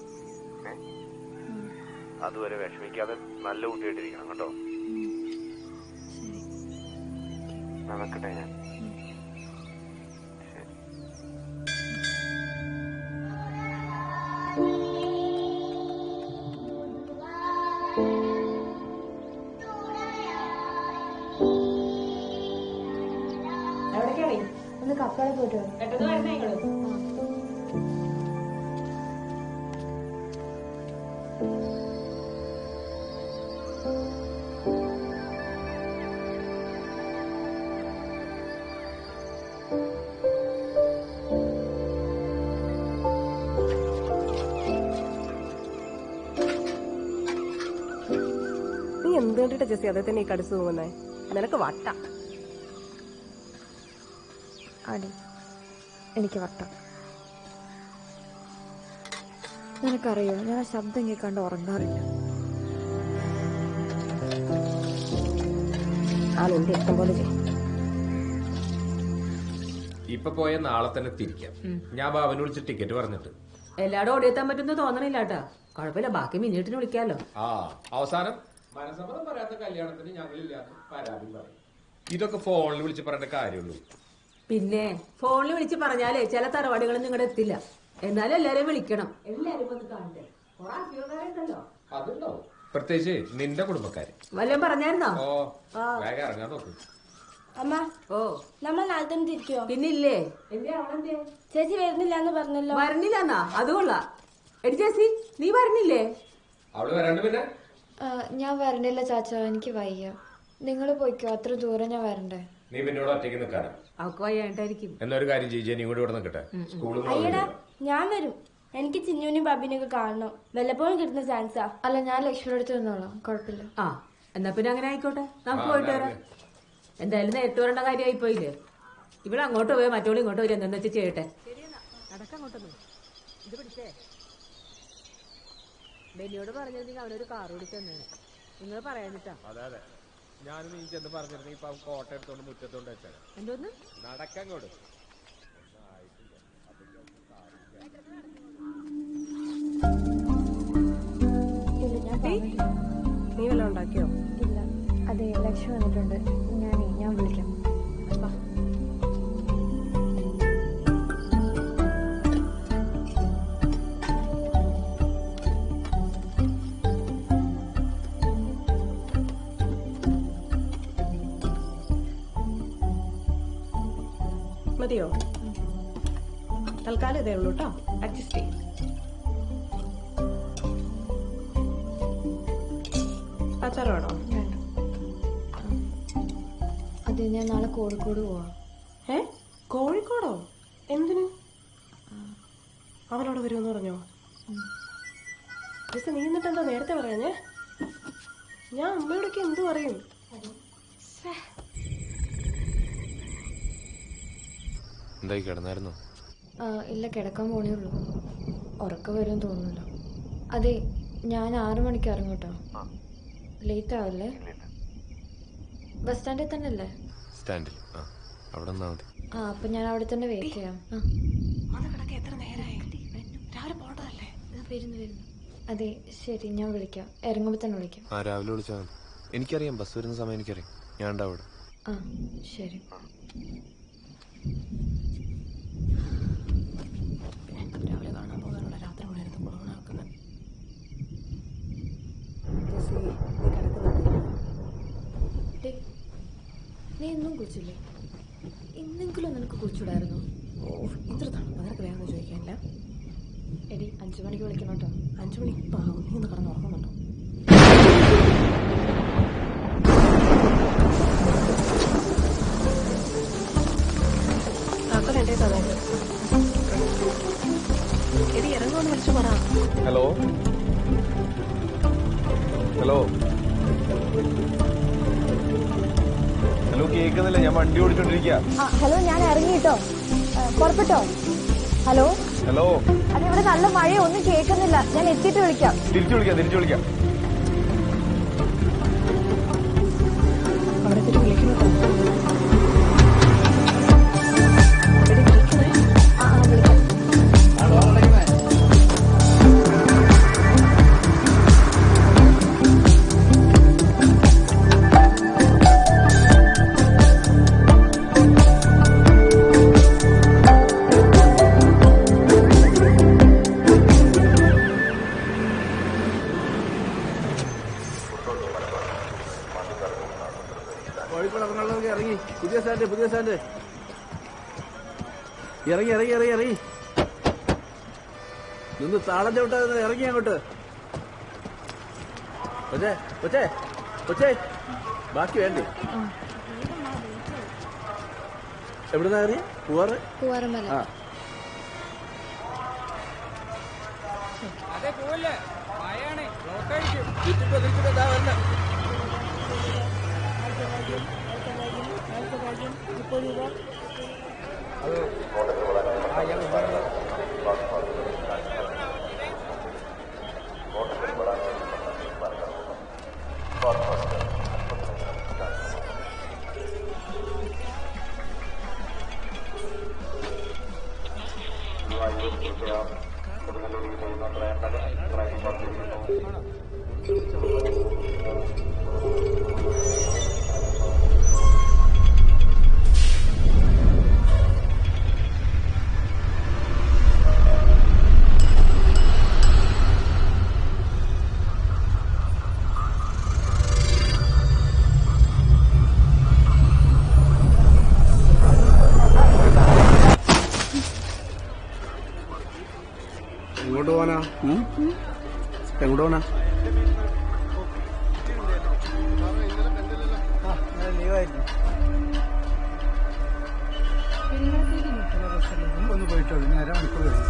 അതുവരെ വിഷമിക്കാതെ നല്ല കുട്ടിയായിട്ടിരിക്കണം കേട്ടോ. നടക്കട്ടെ ഞാൻ. ഒന്ന് കപ്പളെ പോയിട്ട് പെട്ടെന്ന് വരുന്നേ നിങ്ങള്. നീ എന്തുകൊണ്ടിട്ടാ ജെസ്സി അതേ തന്നെ ഈ കടിച്ചു പോകുന്നേ? നിനക്ക് വട്ട. അടി, എനിക്ക് വട്ടം. നിനക്കറിയോ, ഞാൻ ആ ശബ്ദം കേൾക്കാണ്ട് ഉറങ്ങാറില്ല. ആ നിന്റെ ഇഷ്ടം പോലെ ചെയ്യും. ഇപ്പൊ പോയ നാളെ തന്നെ തിരിക്കാം. ഞാൻ ബാബനെ വിളിച്ച് ടിക്കറ്റ് പറഞ്ഞിട്ട്. എല്ലാടും ഓടിയെത്താൻ പറ്റുന്ന തോന്നണില്ല കേട്ടാ. കുഴപ്പമില്ല, ബാക്കി മിനിറ്റിന് വിളിക്കാലോ. അവസാനം മനസ്സമ്മതം പറയാത്ത കല്യാണത്തിന് ഞങ്ങളില്ലാതെ പരാതി പറയും. ഇതൊക്കെ ഫോണിൽ വിളിച്ച് പറയേണ്ട കാര്യമുള്ളൂ. പിന്നെ ഫോണിൽ വിളിച്ച് പറഞ്ഞാലേ ചില തറവാടികളും നിങ്ങളുടെ എത്തില്ല. എന്നാലും എല്ലാരെയും വിളിക്കണം. എല്ലാരും വന്ന് കാണണ്ടേ? കുറെ അഭ്യൂഹങ്ങളുണ്ടല്ലോ. അതുണ്ടോ? പ്രത്യേകിച്ച് നിന്റെ കുടുംബക്കാര് വല്ലതും പറഞ്ഞായിരുന്നോ? ഓ വേഗം ഇറങ്ങാൻ നോക്കും. അമ്മ ഓ നമ്മൾ നാളെ തന്നെ തിരിക്കോ? പിന്നില്ലേ ചേച്ചി വരുന്നില്ല എന്ന് പറഞ്ഞല്ലോ. വരണില്ലെന്നാ? അത് കൊള്ളാം. എടി ചേച്ചി നീ വരണില്ലേ? അവള് വരണ്ട്. പിന്നെ ഞാൻ വരണ്ടില്ല ചാച്ച, എനിക്ക് വയ്യ. നിങ്ങൾ പോയിക്കോ, അത്ര ദൂരം ഞാൻ വരണ്ടേ. നീ പിന്നോട് ഒറ്റയ്ക്ക് നിൽക്കാനാ? അവക്ക് വയ്യാണ്ടായിരിക്കും. എന്നൊരു കാര്യം ചെയ്യ, നീ കൂടെ ഇവിടെ നിൽക്കട്ടെ. സ്കൂളിൽ അയ്യടാ ഞാൻ വരും. എനിക്ക് ചിന്നുവിനും ബബിനെയൊക്കെ കാണണം. വല്ലപ്പോഴും കിട്ടുന്ന ചാൻസാ. അല്ല ഞാൻ ലക്ഷ്മിയുടെ അടുത്ത് നിന്നോളാം, കുഴപ്പമില്ല. ആ എന്നാ പിന്നെ അങ്ങനെ ആയിക്കോട്ടെ, നമുക്ക് പോയിട്ട് വരാം. എന്തായാലും നേരത്തെ വരേണ്ട കാര്യമായി പോയില്ലേ. ഇവിടെ അങ്ങോട്ട് പോയി മറ്റോളം ഇങ്ങോട്ട് വരും. എന്താ വെച്ചാൽ ചെയ്യട്ടെ. ഇത് പിടിച്ചേ. ബെന്നിയോട് പറഞ്ഞിരുന്നെങ്കിൽ അവനൊരു കാർ ഓടിച്ചു തന്നേനെ. നിങ്ങൾ പറയാനിട്ടാ. അതെ അതെ, ഞാനും നീ ചെന്ന് പറഞ്ഞിരുന്നെങ്കിൽ ഇപ്പൊ കോട്ട എടുത്തോണ്ട് മുറ്റത്തോണ്ട് വെച്ചാൽ എന്തോന്ന് നടക്കങ്ങോട്ട്. നീ വല്ലതും ഉണ്ടാക്കിയോ? ഇല്ല. അതെ ലക്ഷ്മി വന്നിട്ടുണ്ട്. ഞാൻ വിളിക്കാം. മതിയോ? തൽക്കാലം ഇതേ ഉള്ളൂ കേട്ടോ, അഡ്ജസ്റ്റ് ചെയ്യും. അച്ചാറാണോ? അതെ, ഞാൻ നാളെ കോഴിക്കോട് പോവാ. കോഴിക്കോടോ? എന്തിന്? അവനോട് വരുമെന്ന് പറഞ്ഞോ? ജസ്റ്റ് നീ എന്നിട്ട് എന്താ നേരത്തെ പറയാഞ്ഞേ? ഞാൻ അമ്മയോടൊക്കെ എന്തു പറയും? എന്തായി, കിടന്നായിരുന്നോ? ഇല്ല, കിടക്കാൻ പോണേ ഉള്ളൂ. ഉറക്കം വരും തോന്നുന്നല്ലോ. അതെ, ഞാൻ 6 മണിക്ക് ഇറങ്ങും കേട്ടോ. ലേറ്റ് ആവല്ലേ? ബസ് സ്റ്റാൻഡിൽ തന്നെ അല്ലേ? സ്റ്റാൻഡിൽ. അവിടെ നിന്നാ മതി. അപ്പൊ ഞാൻ അവിടെ തന്നെ വെയിറ്റ് ചെയ്യാം. വരുന്നു. അതെ ശരി, ഞാൻ വിളിക്കാം. ഇറങ്ങുമ്പോ തന്നെ വിളിക്കാം. രാവിലെ വിളിച്ചാൽ മതി. എനിക്കറിയാം, ബസ് വരുന്ന സമയം എനിക്കറിയാം. ഞാൻ ഉണ്ടാവും അവിടെ. ശരി. രാവിലെ കാണാൻ പോകാനുള്ള രാത്രി മുഴുവൻ നടക്കുന്നത്. നീ ഇന്നും കുളിച്ചില്ലേ? ഇന്നെങ്കിലും നിനക്ക് കുളിച്ചൂടായിരുന്നു? ഇത്ര തണുപ്പ് നിനക്ക് വേഗം ചോദിക്കാനില്ല. എടി 5 മണിക്ക് വിളിക്കണം കേട്ടോ. 5 മണി ഇപ്പം ആകും. നീ ഒന്ന് കിടന്ന് ഉറങ്ങുന്നുണ്ടോ? താക്കോൽ എൻ്റെ തന്നെ. എടി ഇറങ്ങുമെന്ന് വിളിച്ചു പറ. ഹലോ ഹലോ ഹലോ, കേൾക്കുന്നില്ല. ഞാൻ വണ്ടി ഓടിച്ചോണ്ടിരിക്കുക. ഹലോ, ഞാൻ ഇറങ്ങിട്ടോ. പുറപ്പെട്ടോ? ഹലോ ഹലോ, അത് ഇവിടെ നല്ല മഴ, ഒന്നും കേൾക്കുന്നില്ല. ഞാൻ എത്തിയിട്ട് വിളിക്കാം. തിരിച്ചു വിളിക്കാം. അവിടെ എത്തിയിട്ട് വിളിക്കുന്നു. ഇറങ്ങി. പുതിയ സ്റ്റാൻഡ്. ഇറങ്ങി. നിന്ന് താളം ചവിട്ടാ. ഇറങ്ങി അങ്ങോട്ട്. കൊച്ചേ ബാക്കി വേണ്ടേ? എവിടുന്നാ കയറി? പൂവാറമ്മല. കൊടുങ്ങല്ലൂരിൽ ചെയ്യുന്ന പോവാനാ? എങ്ങോട്ട് പോവാനാ? ഒന്ന് പോയിട്ടോ, ഇനി അരമണിക്കൂർ കഴിഞ്ഞു.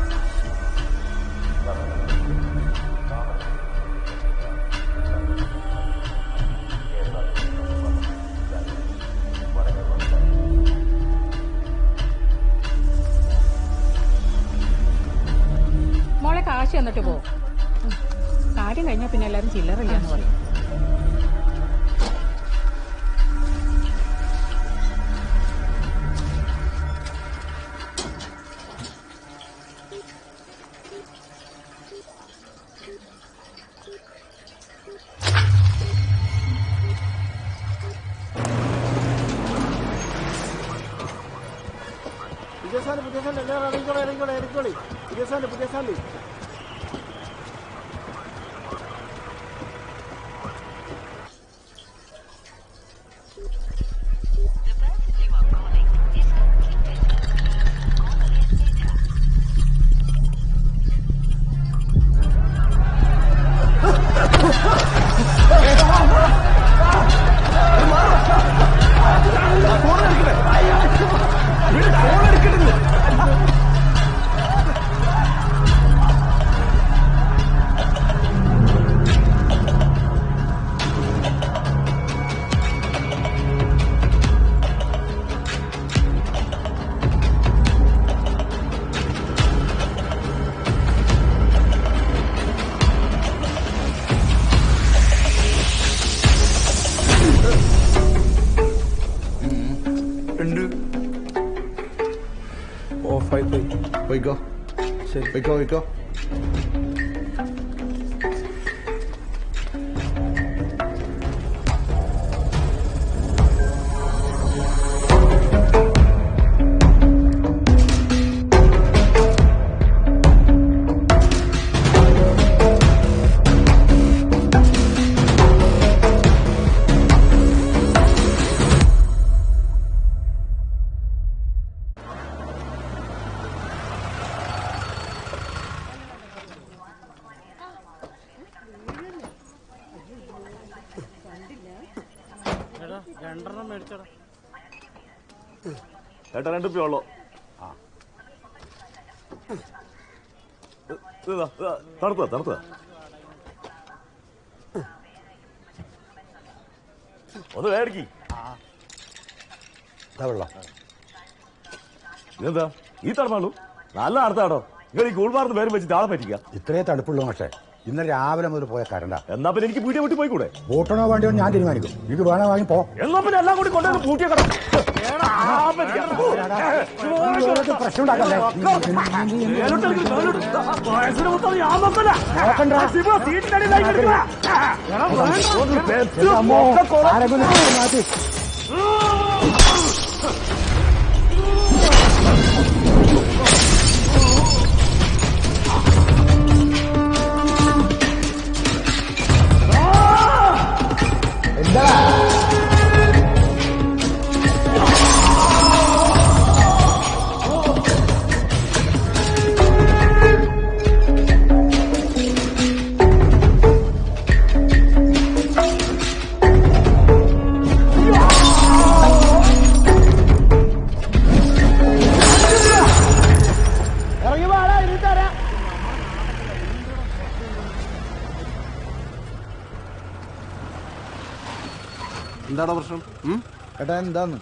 മോളെ കാശ് തന്നിട്ട് പോ. കാര്യം കഴിഞ്ഞാൽ പിന്നെ എല്ലാരും ചില്ലറില്ലാന്ന് പറയും. പുതിയ സാലി എല്ലാവരും ഇറങ്ങിക്കോളി. പുതിയ സാലി. പോയിക്കോ. ശരി, പോയിക്കോ. ചേട്ടാ 2 രൂപ ഉള്ളോ? തണുത്ത ഒന്ന് വേടിക്ക്. ഇതെന്താ ഈ തണുപ്പാണു? നല്ല അടുത്താടോ. നിങ്ങൾ ഈ കൂൾമാർന്ന് പേരും വെച്ചിട്ട് ആളെ പറ്റിക്ക. ഇത്രേ തണുപ്പുള്ളൂ പക്ഷേ ഇന്നലെ രാവിലെ മുതൽ പോയ കരണ്ട. എന്നാ പിന്നെ എനിക്ക് വീട്ടിൽ വിട്ട് പോയിക്കൂടെ? ബോട്ടണോ വേണ്ടിയോ ഞാൻ തീരുമാനിക്കും. ഇത് വേണോ വാങ്ങി പോ. എന്നാ പിന്നെ എല്ലാം കൂടി കൊണ്ടുവന്ന് പൂട്ടിയ കട പ്രശ്നം ഉണ്ടാക്കല്ലേ. മാറ്റി എന്താണോ പ്രശ്നം? ഏട്ടാ എന്താന്ന്?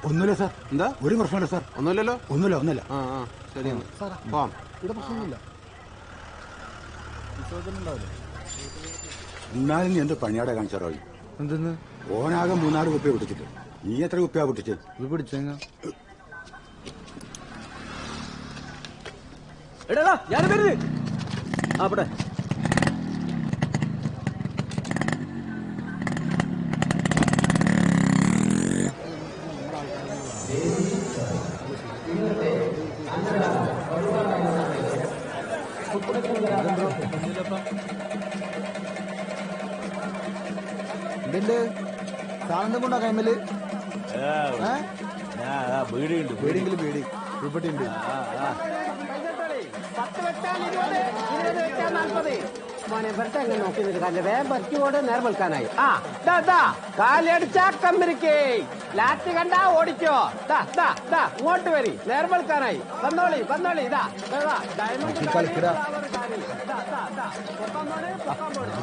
ഒന്നുമില്ല സാർ. എന്താ? ഒരു പ്രശ്നമില്ല സാർ. ഒന്നുമില്ലല്ലോ? ഒന്നുമില്ല. ശരിയാണ്. പോവാം. ഇവിടെ പ്രശ്നമൊന്നുമില്ല. എന്നാലും നീ എന്ത് പണിയാടെ കാണിച്ചാറോ? എന്തെന്ന്? ഓനാകെ 3-4 കുപ്പിയ പൊട്ടിച്ചിട്ട് നീ എത്ര കുപ്പിയാ പൊട്ടിച്ച്? ഇത് പിടിച്ചേങ്ങ. എടാ ഞാൻ വരുന്നത്. അവിടെ എന്തുണ്ട്? സാധനം കൊണ്ടാ കൈമല്? ബീഡിയുണ്ട്. ബീഡിയെങ്കിലും ബീഡി. ഇവിടെ ഉണ്ട്. 10 വെച്ചാൽ 20, 20 വെച്ചാൽ 40. മോനെ വെറുതെ എങ്ങനെ നോക്കി നിൽക്കാല്ലേ, വേഗം പറ്റിയോട് നേരം വിൽക്കാനായി. ആ കാലടിച്ചാ കമ്പനിക്ക് ലാറ്റ് കണ്ടാ ഓടിക്കോ. ഇങ്ങോട്ട് വരി, നേരം വിൽക്കാനായി. വന്നോളി വന്നോളി. ഡയമണ്ട്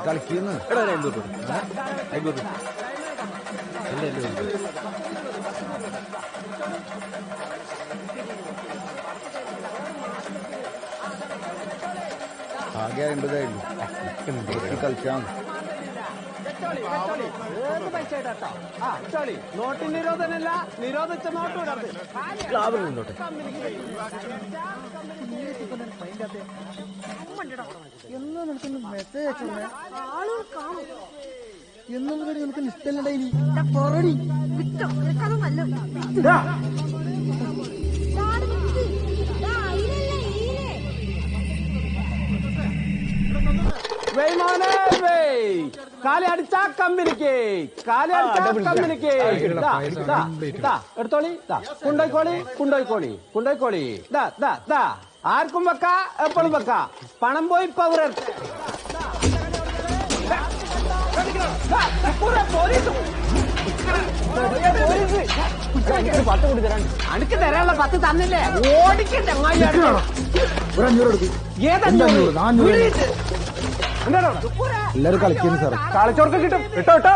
കളിക്കുന്നു ആകെ 50 കളിച്ചാണ്. പൈസ കേട്ടോ. നോട്ടിന് നിരോധനല്ല, നിരോധിച്ച നോട്ട് വിടരുത്. എന്നും നിനക്കൊന്ന് മെസ്സേജ് അയച്ചോണ്ടേ എന്നും കൂടി നിനക്ക് ഇഷ്ടമല്ലടേ. ഇനി പൊറടി വിട്ടോ, നിനക്കത് നല്ല കാലി അടിച്ചാ കമ്പനിക്ക്, കാലി അടിച്ചാ കമ്പനിക്ക്. എടുത്തോളി, കൊണ്ടോയിക്കോളി കൊണ്ടോയിക്കോളി കൊണ്ടോയിക്കോളി. ആർക്കും വെക്കാ, എപ്പോഴും വെക്കാ. പണം പോയി പവർ അനക്ക് തരാനുള്ള 10 തന്നില്ലേ? ഓടിക്കട്ടെ എല്ലാരും കളിക്കുന്നു സാർ. കളിച്ചോർക്ക് കിട്ടും. ഇട്ടോ ഇട്ടോ.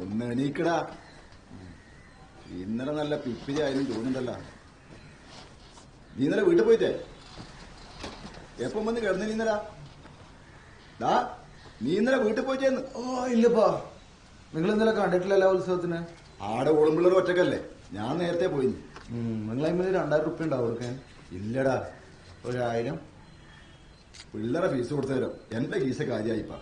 ഒന്ന് എണീക്കടാ. ഇന്നലെ നല്ല പിപ്പിരി ആയാലും തോന്നുന്നുണ്ടല്ലോ. നീ ഇന്നലെ വീട്ടിൽ പോയിട്ടേ എപ്പം വന്ന് കിടന്നു? നീ ഇന്നലെ വീട്ടിൽ പോയിട്ടേന്ന്? ഓ ഇല്ലപ്പാ, നിങ്ങൾ ഇന്നലെ കണ്ടിട്ടില്ലല്ലോ ഉത്സവത്തിന്. ആടെ ഓളുമ്പിള്ളേർ ഒറ്റക്കല്ലേ, ഞാൻ നേരത്തെ പോയി. നിങ്ങൾ അതിന് 2000 റുപ്യ ഉണ്ടാവും കൊടുക്കാൻ? ഇല്ലടാ, 1000 പിള്ളേരെ ഫീസ് കൊടുത്തു തരാം. എന്റെ ഫീസ് കാര്യമായിപ്പാ.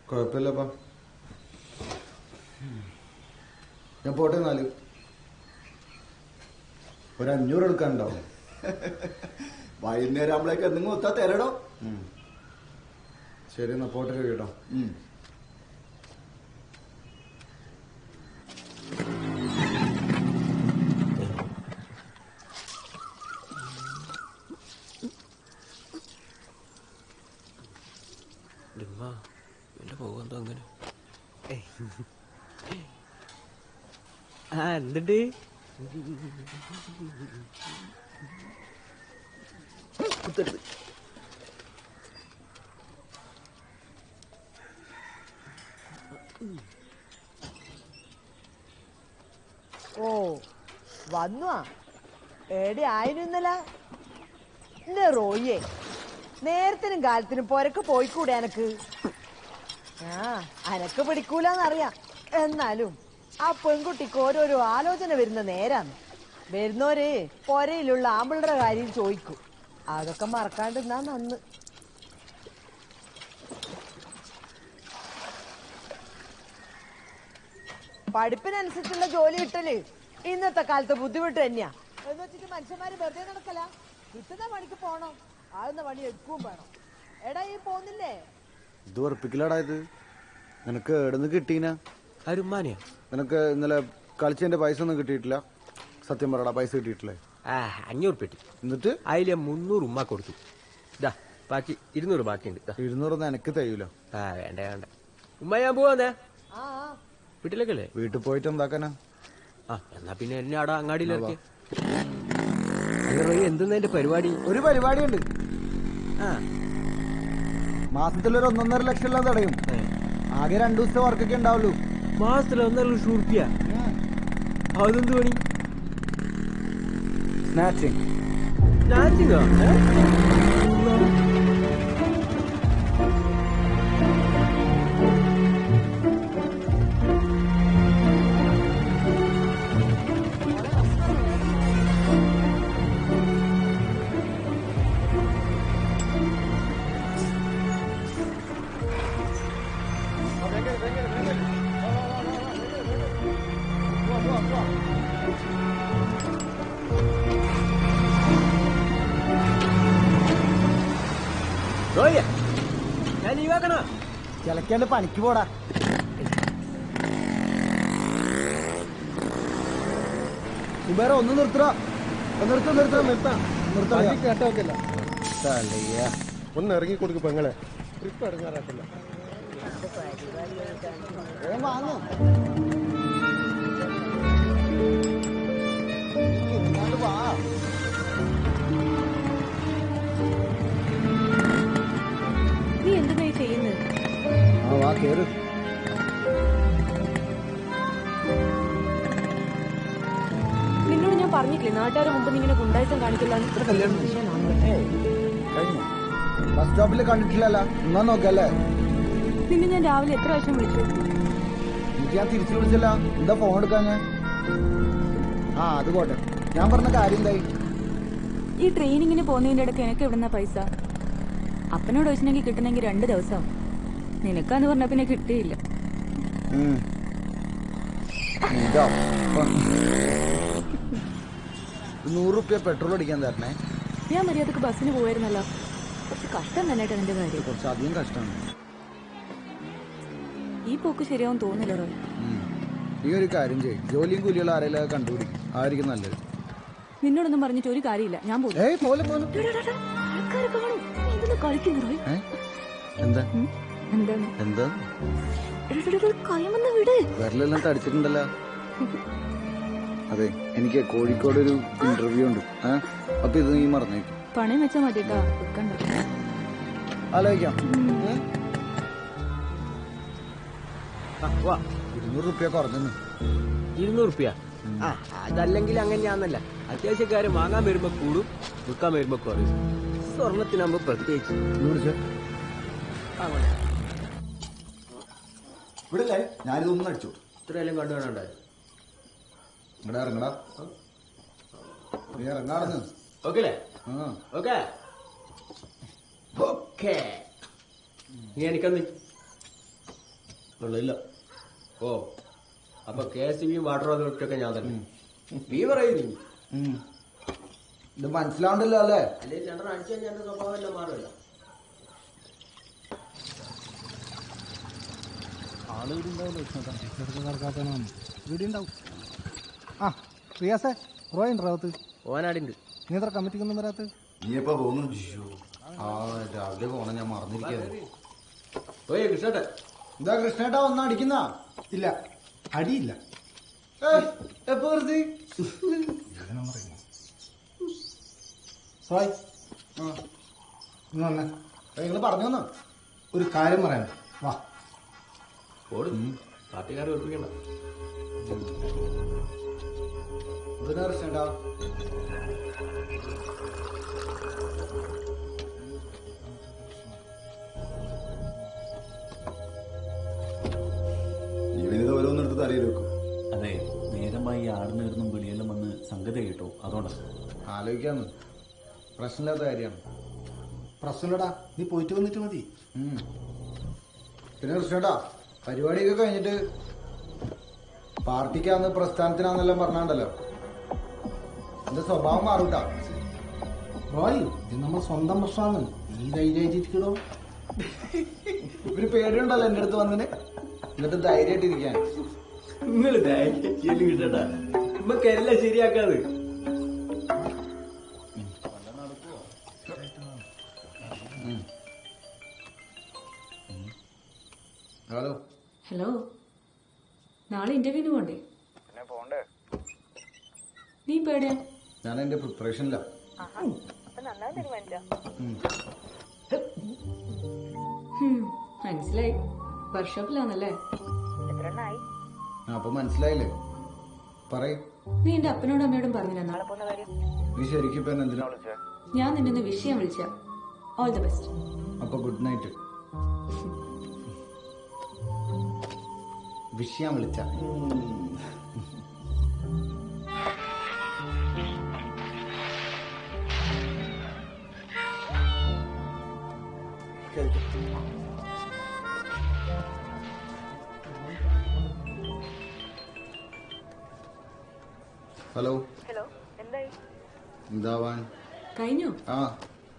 കുഴപ്പമില്ലപ്പാ, ഞാൻ പോട്ടെ. 4 ഒരു 500 എടുക്കാനുണ്ടാവും. വൈകുന്നേരം ആകുമ്പോഴേക്ക് എന്തെങ്കിലും ഒത്താ തരടോ. ശരി, എന്നാ പോട്ടെ കേട്ടോ. എന്തുണ്ട്? ഓ വന്നു. എടി ആയിരുന്നല്ല റോയെ, നേരത്തിനും കാലത്തിനും പൊരക്ക് പോയിക്കൂടെ എനക്ക്? അനക്ക് പിടിക്കൂലെന്നറിയാം. എന്നാലും ആ പെൺകുട്ടിക്ക് ഓരോരോ ആലോചന വരുന്ന നേരാന്ന്. വരുന്നോര് പൊരയിലുള്ള ആമ്പിളുടെ കാര്യം ചോദിക്കും. അതൊക്കെ മറക്കാണ്ടിരുന്നാ നന്ന്. പഠിപ്പിനനുസരിച്ചുള്ള ജോലി കിട്ടല് ഇന്നത്തെ കാലത്ത് ബുദ്ധിമുട്ട് തന്നെയാ. എന്ന് വെച്ചിട്ട് മനുഷ്യന്മാര് വെറുതെ നടക്കല. കിട്ടുന്ന പണിക്ക് പോണം, ആകുന്ന പണി എടുക്കുകയും വേണം. എടാ ഈ പോന്നില്ലേ? ഇത് ഉറപ്പിക്കലാടാ. ഇത് നിനക്ക് എവിടുന്ന് കിട്ടീന? അരുമാനിയാ. നിനക്ക് ഇന്നലെ കളിച്ചതിന്റെ പൈസ ഒന്നും കിട്ടിയിട്ടില്ല? സത്യം പറയടാ, പൈസ കിട്ടിയിട്ടില്ലേ? 500 പെട്ടി. എന്നിട്ട് അതിലെ 300 ഉമ്മ കൊടുത്തു. ബാക്കി 200 ബാക്കിയുണ്ട്. 200 എനിക്ക് തയ്യൂല. വേണ്ട വേണ്ട ഉമ്മ, ഞാൻ പോവാന്നേ. വീട്ടിലേക്കല്ലേ? വീട്ടിൽ പോയിട്ട് എന്താക്കാനാ? എന്നാ പിന്നെ എന്നെ അവിടെ അങ്ങാടിയിലിറക്കി. എന്തെന്നാ എന്റെ പരിപാടി? ഒരു പരിപാടിയുണ്ട്. മാസത്തിലൊരു 1.5 ലക്ഷം എല്ലാം തടയും. ആകെ 2 ദിവസത്തെ വർക്കൊക്കെ ഉണ്ടാവുള്ളൂ. മാസത്തിൽ 1.5 ലക്ഷം റുപ്യ? അതെന്ത് പണി? സ്നാച്ചിങ്. സ്നാച്ചിങ്ങോ? ചിലക്കണ ചിലക്കാണ്ട് പണിക്ക് പോടാ. സുബേറ ഒന്ന് നിർത്തടാ. കേട്ടോക്കില്ല. ഒന്ന് ഇറങ്ങി കൊടുക്കും പെങ്ങളെ. ട്രിപ്പ് ഇറങ്ങാറാക്കില്ല. വാങ്ങ വാ. നീ എന്തിനാ ചെയ്യുന്നത്? വാ കേറ്. നിന്നോട് ഞാൻ പറഞ്ഞിട്ടില്ലേ നാട്ടുകാരെ മുമ്പ് നീ ഇങ്ങനെ ഗുണ്ടായിസം കാണിക്കില്ല. ബസ് സ്റ്റോപ്പിൽ കണ്ടിട്ടില്ലല്ലോ. എന്നാ നോക്കല്ലേ. നിന്നെ ഞാൻ രാവിലെ എത്ര പ്രാവശ്യം വിളിച്ചു? എനിക്ക് ഞാൻ തിരിച്ചു വിളിച്ചല്ല. എന്താ ഫോൺ എടുക്കാൻ ഞാൻ? അത് പോട്ടെ. ഞാൻ പറഞ്ഞ കാര്യം എന്തായി? ഈ ട്രെയിനിങ്ങിന് പോകുന്നതിന്റെ ഇടയ്ക്ക് എനിക്ക് എവിടുന്ന പൈസ? അപ്പനോട് ചോദിച്ചിട്ടുണ്ടെങ്കിൽ കിട്ടണമെങ്കിൽ 2 ദിവസം. നിനക്കാന്ന് പറഞ്ഞ പിന്നെ കിട്ടിയില്ല. 100 റുപ്യ പെട്രോൾ അടിക്കാൻ തരണേ. ഞാൻ മര്യാദക്ക് ബസ്സിന് പോയിരുന്നല്ലോ. കുറച്ച് കഷ്ടം തന്നെയായിട്ട് എന്റെ കാര്യം. കുറച്ച് അധികം കഷ്ടമാണ്. ഈ പോക്ക് ശരിയാവും തോന്നില്ല റോയ്. ഈ ഒരു കാര്യം ചെയ്യും. ജോലിയും കൂലിയുള്ള ആരെങ്കിലും കണ്ടുപിടിക്കും. ആയിരിക്കും നല്ലത്. നിന്നോടൊന്നും പറഞ്ഞിട്ട് ഒരു കാര്യമില്ല. ഞാൻ പോകും. വിരലെല്ലാം തടിച്ചിട്ടുണ്ടല്ലോ. അതെ, എനിക്ക് കോഴിക്കോട് ഒരു ഇന്റർവ്യൂ ഉണ്ട്. അപ്പൊ ഇത് നീ മറന്നേക്കും. പണയം വെച്ചാ മതിട്ടാ. ആലോചിക്കാം. 200 റുപ്യ കുറഞ്ഞു. 200 റുപ്യ? അതല്ലെങ്കിൽ അങ്ങനെയാന്നല്ല. അത്യാവശ്യക്കാര് വാങ്ങാൻ വരുമ്പോ കൂടും, വിൽക്കാൻ വരുമ്പോ കുറയും. സ്വർണത്തിനാകുമ്പോ പ്രത്യേകിച്ച്. ഇവിടെ ഞാനിതൊന്നും അടിച്ചു. ഇത്രയെല്ലാം കണ്ടു വേണണ്ടായി. ഇവിടെ ഇറങ്ങടാ. നീ ഇറങ്ങാടുന്നു. Okay okay okay. നീ എനിക്കന്ന് ഇല്ല. ഓ അപ്പൊ KSB വാട്ടർ അതോറിറ്റി ഞാൻ തന്നെ. നീ പറയുന്നു ഇത് മനസ്സിലാവണ്ടല്ലോ അല്ലേ? അല്ലെങ്കിൽ രണ്ടെണ്ണം അടിച്ചു കഴിഞ്ഞാൽ എന്റെ സ്വഭാവം എല്ലാം മാറില്ല. വീടുണ്ടാവും. റിയാസേ, റോയുണ്ട് റാവത്ത്. ഓനാടുണ്ട്. നീ എത്ര കമ്മിറ്റിക്കൊന്നും വരാത്ത? നീ എപ്പോ പോകുന്നു? രാവിലെ പോണം, ഞാൻ മറന്നിരിക്കാതെ. കൃഷ്ണേട്ട എന്താ കൃഷ്ണേട്ടാ ഒന്നും അടിക്കുന്ന? ഇല്ല, അടിയില്ല. എപ്പോ വെറുതെ നിങ്ങൾ പറഞ്ഞു വന്നോ? ഒരു കാര്യം പറയാൻ വാ. പാർട്ടിക്കാരെ ഒളിപ്പിക്കണ്ട. കൃഷ്ണേട്ടാ ഇവനിത് ഓരോന്നെടുത്ത് തലയിൽ വെക്കും. അതെ, നേരമായി ആടുന്നേർന്നും വെളിയെല്ലാം വന്ന് സംഗതി കേട്ടോ. അതുകൊണ്ടാണ് ആലോചിക്കാന്ന്. പ്രശ്നമില്ലാത്ത കാര്യമാണ്. പ്രശ്നമില്ലടാ, നീ പോയിട്ട് വന്നിട്ട് മതി. പിന്നെ കൃഷ്ണേട്ടാ, പരിപാടിയൊക്കെ കഴിഞ്ഞിട്ട് പാർട്ടിക്കാന്ന് പ്രസ്ഥാനത്തിനാന്നെല്ലാം പറഞ്ഞാണ്ടല്ലോ. എന്റെ സ്വഭാവം മാറൂട്ടാ. റോയ്, ഇത് നമ്മൾ സ്വന്തം പ്രശ്നമാണ്. നീ ധൈര്യമായിട്ടിരിക്കണോ? ഒരു പേടിയുണ്ടല്ലോ എന്റെ അടുത്ത് വന്നിന്. എന്നിട്ട് ധൈര്യമായിട്ടിരിക്കാൻ. നിങ്ങൾ ധൈര്യം കിട്ടണ്ട. നമുക്കെല്ലാം ശരിയാക്കാത്. ഹലോ. ഹലോ, നാളെ ഇന്റർവ്യൂവിന് പോണ്ടേ? നീ പേടിയാ? ഞാൻ എന്റെ പ്രിപ്പറേഷനില്ല. മനസ്സിലായി. വർക്ക്ഷോപ്പിലാണല്ലേ? അപ്പൊ മനസ്സിലായില്ലേ? പറയ്. നീ എന്റെ അപ്പനോടും അമ്മയോടും പറഞ്ഞില്ല നീ ശരിക്കും ഇപ്പൊ എന്തിനാ വിളിച്ചേ? ഞാൻ നിന്നെ വിഷയം വിളിച്ച. All the best. അപ്പൊ ഗുഡ് നൈറ്റ്. വിഷയം വിളിച്ച. ഹലോ. ഹലോ, എന്തായി? എന്താവാൻ? കഴിഞ്ഞു?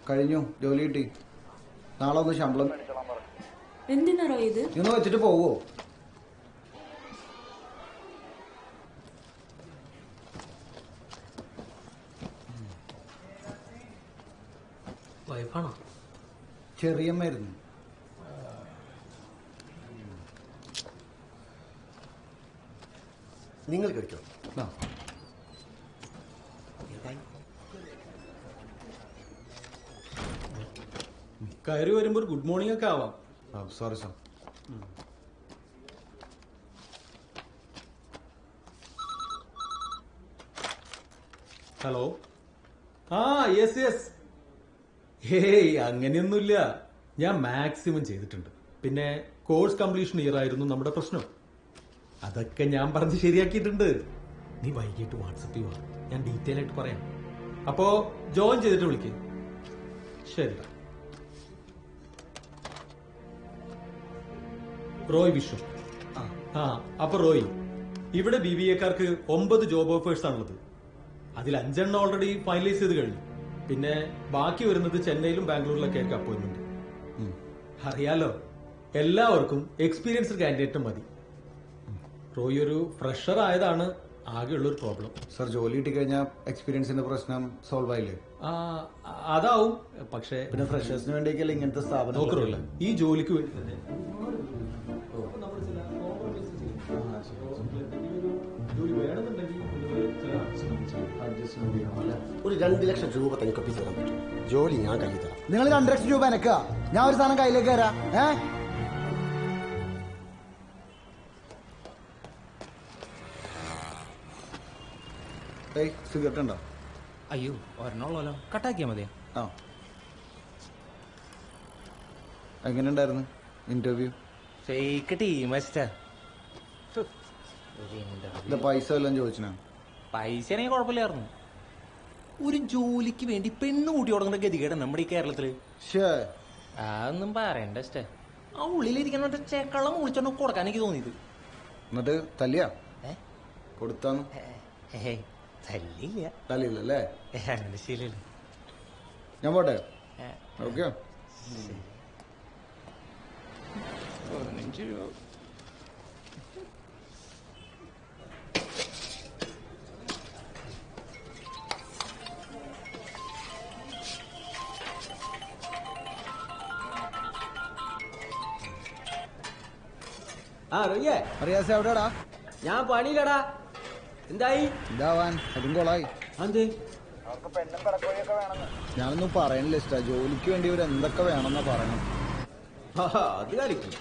കഴിഞ്ഞു. ജോലി കിട്ടി. നാളെ ഒന്ന് ശമ്പളം എന്തിനാ ഇത്? ഇന്ന് വെച്ചിട്ട് പോവോ? വൈഫാണോ? ചെറിയമ്മായിരുന്നു. നിങ്ങൾ കഴിക്കോ? കയറി വരുമ്പോൾ ഒരു ഗുഡ് മോർണിംഗ് ഒക്കെ ആവാം. Sorry sir. ഹലോ. ആ യെസ് യെസ്. ഹേയ് അങ്ങനെയൊന്നുമില്ല. ഞാൻ മാക്സിമം ചെയ്തിട്ടുണ്ട്. പിന്നെ കോഴ്സ് കംപ്ലീഷൻ ഇയർ ആയിരുന്നു നമ്മുടെ പ്രശ്നം. അതൊക്കെ ഞാൻ പറഞ്ഞ് ശരിയാക്കിയിട്ടുണ്ട്. നീ വൈകിട്ട് വാട്സപ്പ് ചെയ്യുക, ഞാൻ ഡീറ്റെയിൽ ആയിട്ട് പറയാം. അപ്പോ ജോയിൻ ചെയ്തിട്ട് വിളിക്ക്. ശരി. റോയ് വിശ്വം. ആ അപ്പൊ റോയ്, ഇവിടെ BBA-ക്കാർക്ക് 9 ജോബ് ഓഫേഴ്സ് ആണുള്ളത്. അതിൽ 5 ഓൾറെഡി ഫൈനലൈസ് ചെയ്ത് കഴിഞ്ഞു. പിന്നെ ബാക്കി വരുന്നത് ചെന്നൈയിലും ബാംഗ്ലൂരിലൊക്കെ ആയിരിക്കും അപ്പോയിന്റ്മെന്റ്. അറിയാലോ, എല്ലാവർക്കും എക്സ്പീരിയൻസ്ഡ് കാൻഡിഡേറ്റ് മതി. റോയ് ഒരു ഫ്രഷർ ആയതാണ് ആകെയുള്ളൊരു പ്രോബ്ലം. സർ, ജോലി കിട്ടി കഴിഞ്ഞാൽ എക്സ്പീരിയൻസിന്റെ പ്രശ്നം സോൾവ് ആയില്ലേ? അതാവും. പക്ഷേ പിന്നെ ഫ്രഷേഴ്സിന് വേണ്ടിയൊക്കെയല്ലേ ഇങ്ങനത്തെ സ്ഥാപനം നോക്കറില്ല. ഈ ജോലിക്ക് വേണ്ടി തന്നെ ഒരു 2 ലക്ഷം രൂപ തനിക്ക് ഒപ്പിച്ചു തരാൻ പറ്റും. ജോലി ഞാൻ കയ്യിൽ തരാം. നിങ്ങൾ 2 ലക്ഷം രൂപ എനക്കാ, ഞാൻ ഒരു സാധനം കയ്യിലേക്ക് തരാം. സിഗരറ്റ് ഉണ്ടോ? അയ്യോ ഒരെണ്ണുള്ളല്ലോ, കട്ടാക്കിയാ മതിയാ. ആ, എങ്ങനെയുണ്ടായിരുന്നു ഇന്റർവ്യൂ? ഫേക്ക് ടീം പൈസ വല്ലതും ചോദിച്ചാ? പൈസ ആണെങ്കിൽ കുഴപ്പമില്ലായിരുന്നു. ഒരു ജോലിക്ക് വേണ്ടി പെണ്ണ് കൂട്ടി കൊടുക്കേണ്ട ഗതികേട് നമ്മുടെ ഈ കേരളത്തില്. അതൊന്നും പറയണ്ട. ആ ഉള്ളിലിരിക്കുന്ന ചേക്കള്ളം വിളിച്ചോണ്ട് കൊടുക്കാൻ എനിക്ക് തോന്നിയത്. എന്നിട്ട് തല്ലിയാ കൊടുത്താന്ന്? തല്ലില്ല. തല്ലില്ലല്ലേ? അങ്ങനെ ശീലല്ല. ഞാൻ പോട്ടെ. ഓക്കെ. അറിയാസ എവിടെടാ? ഞാൻ പണിയില്ലടാ. എന്തായി? എന്താവാൻ, അതും കൊളായി. അതെ, ഞാനൊന്നും പറയണില്ല ഇഷ്ട. ജോലിക്ക് വേണ്ടി ഇവർ എന്തൊക്കെ വേണമെന്നാ പറയണം. അത് കളിക്കും.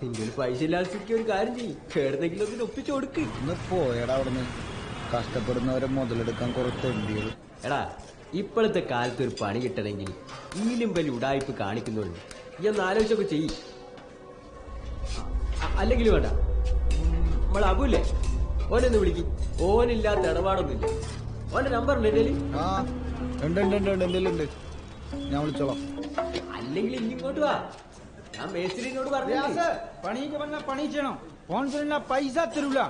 എങ്കിൽ പൈസ ഇല്ലാതെ ഒരു കാര്യം ചെയ്യും, കേടുന്നെങ്കിലും അതിന് ഒപ്പിച്ചു കൊടുക്ക്. ഒന്ന് പോയടാ അവിടുന്ന്. കഷ്ടപ്പെടുന്നവരെ മുതലെടുക്കാൻ കുറച്ച് എന്തിയത്. എടാ, ഇപ്പോഴത്തെ കാലത്ത് ഒരു പണി കിട്ടണമെങ്കിൽ ഈലും വലിയ ഉടായ്പ് കാണിക്കുന്നുള്ളൂ. ഇതൊന്ന് ആലോചിച്ചൊക്കെ ചെയ്യും. അല്ലെങ്കിൽ വേണ്ട, നമ്മൾ അബുല്ലേ, ഓനൊന്ന് വിളിക്കും. ഓനില്ലാത്ത ഇടപാടൊന്നുമില്ല. ഓന്റെ നമ്പർ ഉണ്ട് എന്റെ? ആ ഉണ്ട് ഉണ്ട്, ഞാൻ വിളിച്ചോളാം. അല്ലെങ്കിൽ ഇങ്ങോട്ട് വാ, ഞാൻ മേസ്ത്രിനോട് പറഞ്ഞു. पढ़ी के बनना पढ़ी चलो फोन करना पैसा तिरुला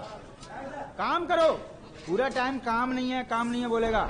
काम करो पूरा टाइम काम नहीं है बोलेगा.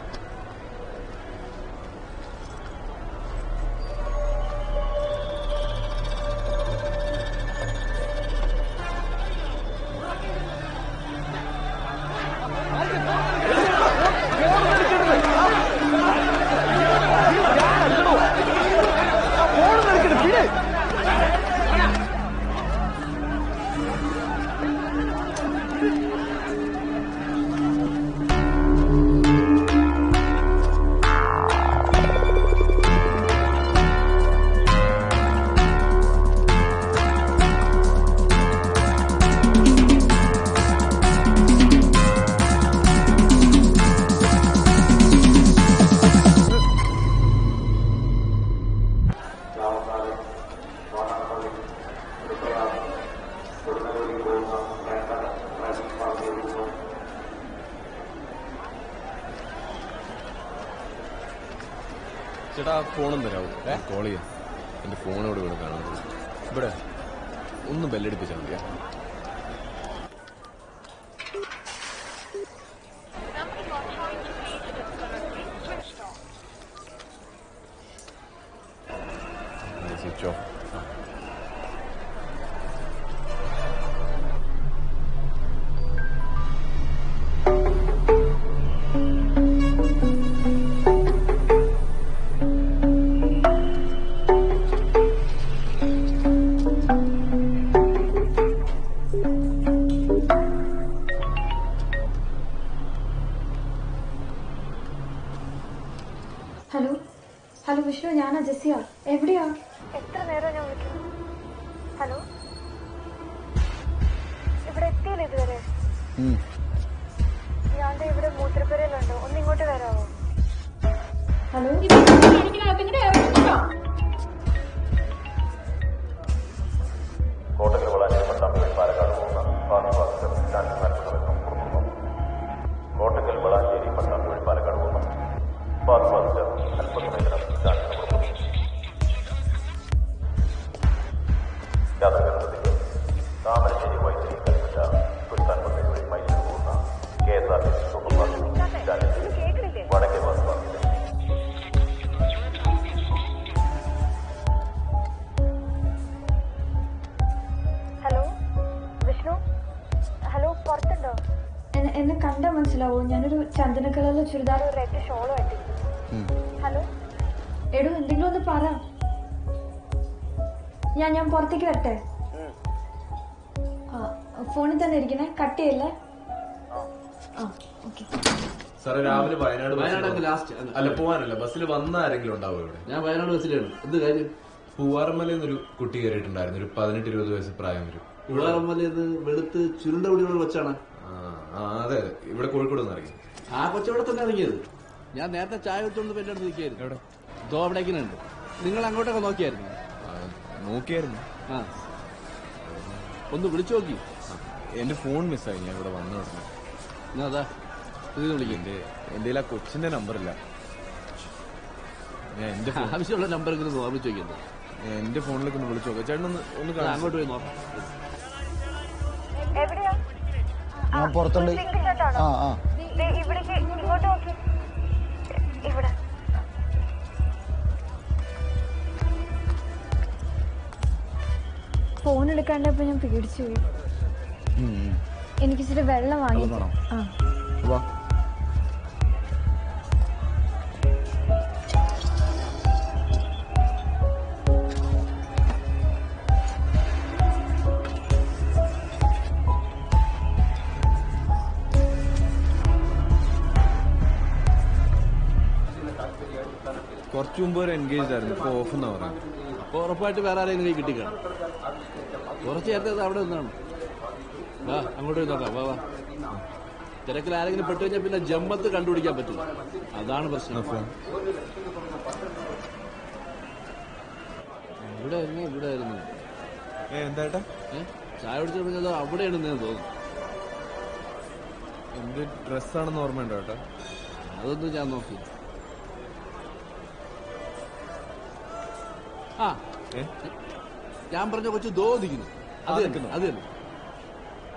ചേട്ടാ ഫോണും തരാമോ? കോൾ ചെയ്യാം. എന്റെ ഫോണോട് ഇവിടെ കാണുന്നത്. ഇവിടെ ഒന്ന് ബെല്ലടിപ്പിച്ചാൽ മതിയാ. Switch off. Hello hello Vishnu, ഞാനാ ജെസ്സിയ. എവിടെയാ? എത്ര നേരം ഞാൻ വിളിക്കുന്നു. ഹലോ, ഇവിടെ എത്തിയില്ല ഇതുവരെ. ഞാൻ ഇവിടെ മൂത്രപ്പുരയിലുണ്ട്, ഒന്ന് ഇങ്ങോട്ട് വരാമോ? ഹലോ, കോട്ടക്കൽ വളാഞ്ചേരി പട്ടാമ്പി പാലക്കാട് പോകുന്ന ഫാസ്റ്റ് കോട്ടക്കൽ വളാഞ്ചേരി പട്ടാമ്പി പാലക്കാട് പോകുന്ന ഫാസ്റ്റ് അല്പസമയത്തിനകം യാഥാർത്ഥ്യത്തിൽ താമരശ്ശേരി വൈദ്യുതി കൽപ്പറ്റ സുൽത്താൻ ബത്തേരി വഴി മൈസൂർ പോകുന്ന KSRTC സൂപ്പർഫാസ്റ്റ് വടക്കേ ബസ് എന്നെ കണ്ടാ മനസ്സിലാവോ? ഞാനൊരു ചന്ദന കളറിലെ ചുരിദാർ, റെഡ് ഷോളും ആയിട്ട്. ഹലോ എടോ, എന്തെങ്കിലും ഒന്ന് പറ. ഞാൻ പുറത്തേക്ക് വരട്ടെ? ഫോണിൽ തന്നെ ഇരിക്കണേ, കട്ട് ചെയ്യല്ലേ? സാറേ, രാവിലെ വയനാട് ലാസ്റ്റ് അല്ല പോവാനല്ല, ബസ്സിൽ വന്ന ആരെങ്കിലും ഉണ്ടാവും ഇവിടെ? ഞാൻ വയനാട് ബസ്സിലാണ്. എന്ത് കാര്യം? പൂവാറമ്മലെന്നൊരു കുട്ടി കയറിയിട്ടുണ്ടായിരുന്നു, ഒരു 18-20 വയസ്സ് പ്രായം വരും. പൂവാറമ്മലെന്ന് വെളുത്ത് ചുരുണ്ട കുടികൾ വെച്ചാണ്. അതെ, ഇവിടെ കോഴിക്കോട് നിന്ന് ഇറങ്ങി. ആ കൊച്ചവിടെ തന്നെ ഇറങ്ങിയത്. ഞാൻ നേരത്തെ ചായ വെച്ചോണ്ട് എന്റെ അടുത്ത് നിൽക്കായിരുന്നു. എവിടെ? അവിടേക്കുന്നുണ്ട്. നിങ്ങൾ അങ്ങോട്ടൊക്കെ നോക്കിയായിരുന്നു? നോക്കിയായിരുന്നു. ഒന്ന് വിളിച്ചു നോക്കി. എന്റെ ഫോൺ മിസ്സായി, ഞാൻ ഇവിടെ വന്നു. അതാ ഇത് വിളിക്കണ്ടേ? എന്റെ ആ കൊച്ചിന്റെ നമ്പറില്ല. ഞാൻ എന്റെ ആവശ്യമുള്ള നമ്പർ എങ്ങനെ ഓർമ്മിച്ച് വയ്ക്കുന്നത്? എന്റെ ഫോണിലേക്ക് ഒന്ന് വിളിച്ചു നോക്കാം. ചേട്ടൻ ഒന്ന് അങ്ങോട്ട് പോയി നോക്കാം. ഞാൻ പുറത്തുണ്ട്. ഫോൺ എടുക്കാണ്ടപ്പോ ഞാൻ പേടിച്ചു പോയി. എനിക്ക് ഇച്ചിരി വെള്ളം വാങ്ങി. കുറച്ചു മുമ്പ് ഒരു എൻഗേജ് ആയിരുന്നു, ഇപ്പൊ ഓഫ് എന്നാ പറയാം. അപ്പൊ ഉറപ്പായിട്ട് വേറെ ആരെങ്കിലും കിട്ടിക്കാണും. കുറച്ച് നേരത്തെ അവിടെ നിന്നാണ്. അങ്ങോട്ട് പോയി നോക്കാം. വാ തിരക്കിൽ ആരെങ്കിലും പെട്ടു കഴിഞ്ഞാൽ പിന്നെ ജമ്മത്ത് കണ്ടുപിടിക്കാൻ പറ്റില്ല. അതാണ് പ്രശ്നം. ഇവിടെ ആയിരുന്നു. എന്താ ചായ കുടിച്ചത് അവിടെയാണ് ഞാൻ തോന്നുന്നു. എന്ത് ഡ്രസ്സാണെന്ന് ഓർമ്മയുണ്ടോ കേട്ടോ? അതൊന്നും ഞാൻ നോക്കി. ഞാൻ പറഞ്ഞ കൊച്ചു ദോദിക്കുന്നു. അത് തന്നെ.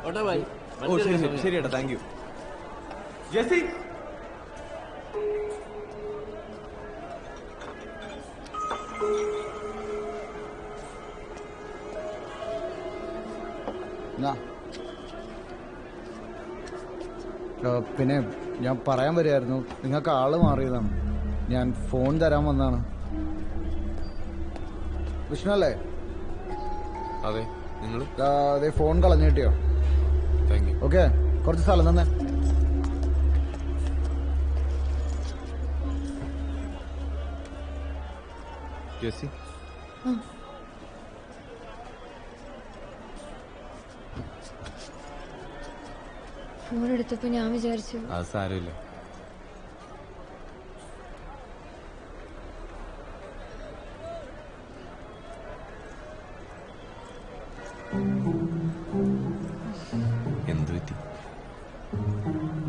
ഓട്ടെ ബൈ. ശരി ഏട്ടാ, താങ്ക് യു. ജെസ്സി, പിന്നെ ഞാൻ പറയാൻ വരികയായിരുന്നു, നിങ്ങൾക്ക് ആള് മാറിയതാണ്. ഞാൻ ഫോൺ തരാൻ വന്നതാണ്. വിഷ്ണു അല്ലേ? അതെ. നിങ്ങൾ അതെ, ഫോൺ കളഞ്ഞു കിട്ടിയോ? Thank you. ഓക്കെ, കുറച്ച് സ്ഥലം തന്നെ. ജെസ്സി, ഫോൺ എടുത്തപ്പോ ഞാൻ വിചാരിച്ചു. അത് സാരമില്ല. എന്ത് പറ്റി?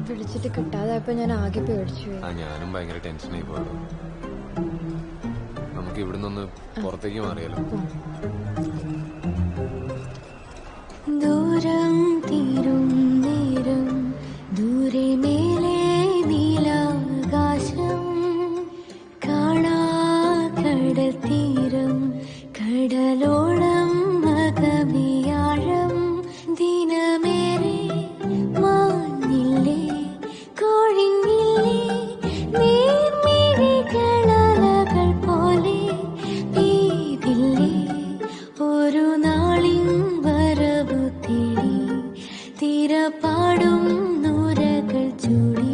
വിളിച്ചിട്ട് കിട്ടാതായപ്പോ ഞാൻ ആകെ പേടിച്ചു. ഞാനും ഭയങ്കര ടെൻഷനായി പോയത്. നമുക്ക് ഇവിടുന്ന് പുറത്തേക്ക് മാറിയാലോ? ദൂരം തീരും നേരം ദൂരെ മേലെ നീലാകാശം കാണാ കടൽ തീരം കടലോളം അകമിയാഴം ദിനമേറെ മാഞ്ഞില്ലേ കൊഴിഞ്ഞില്ലേ നീർമിഴികളലകൾ പോലെ പെയ്തില്ലേ ഒരു നാളിൻ വരവു തേടി തിരപ്പാടും നൂരകൾ ചൂടി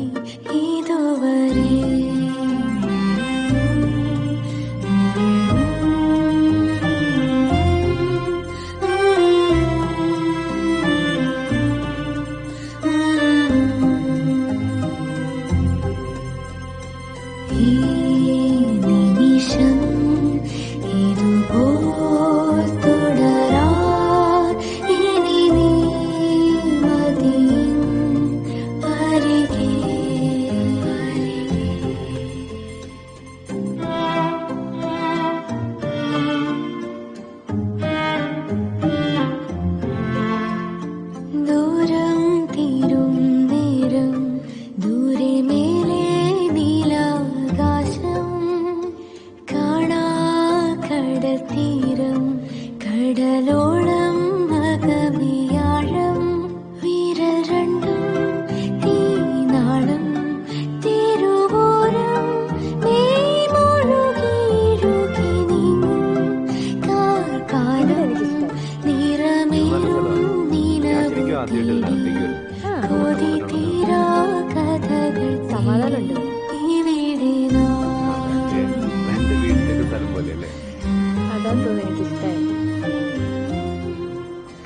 ഇതുവരെ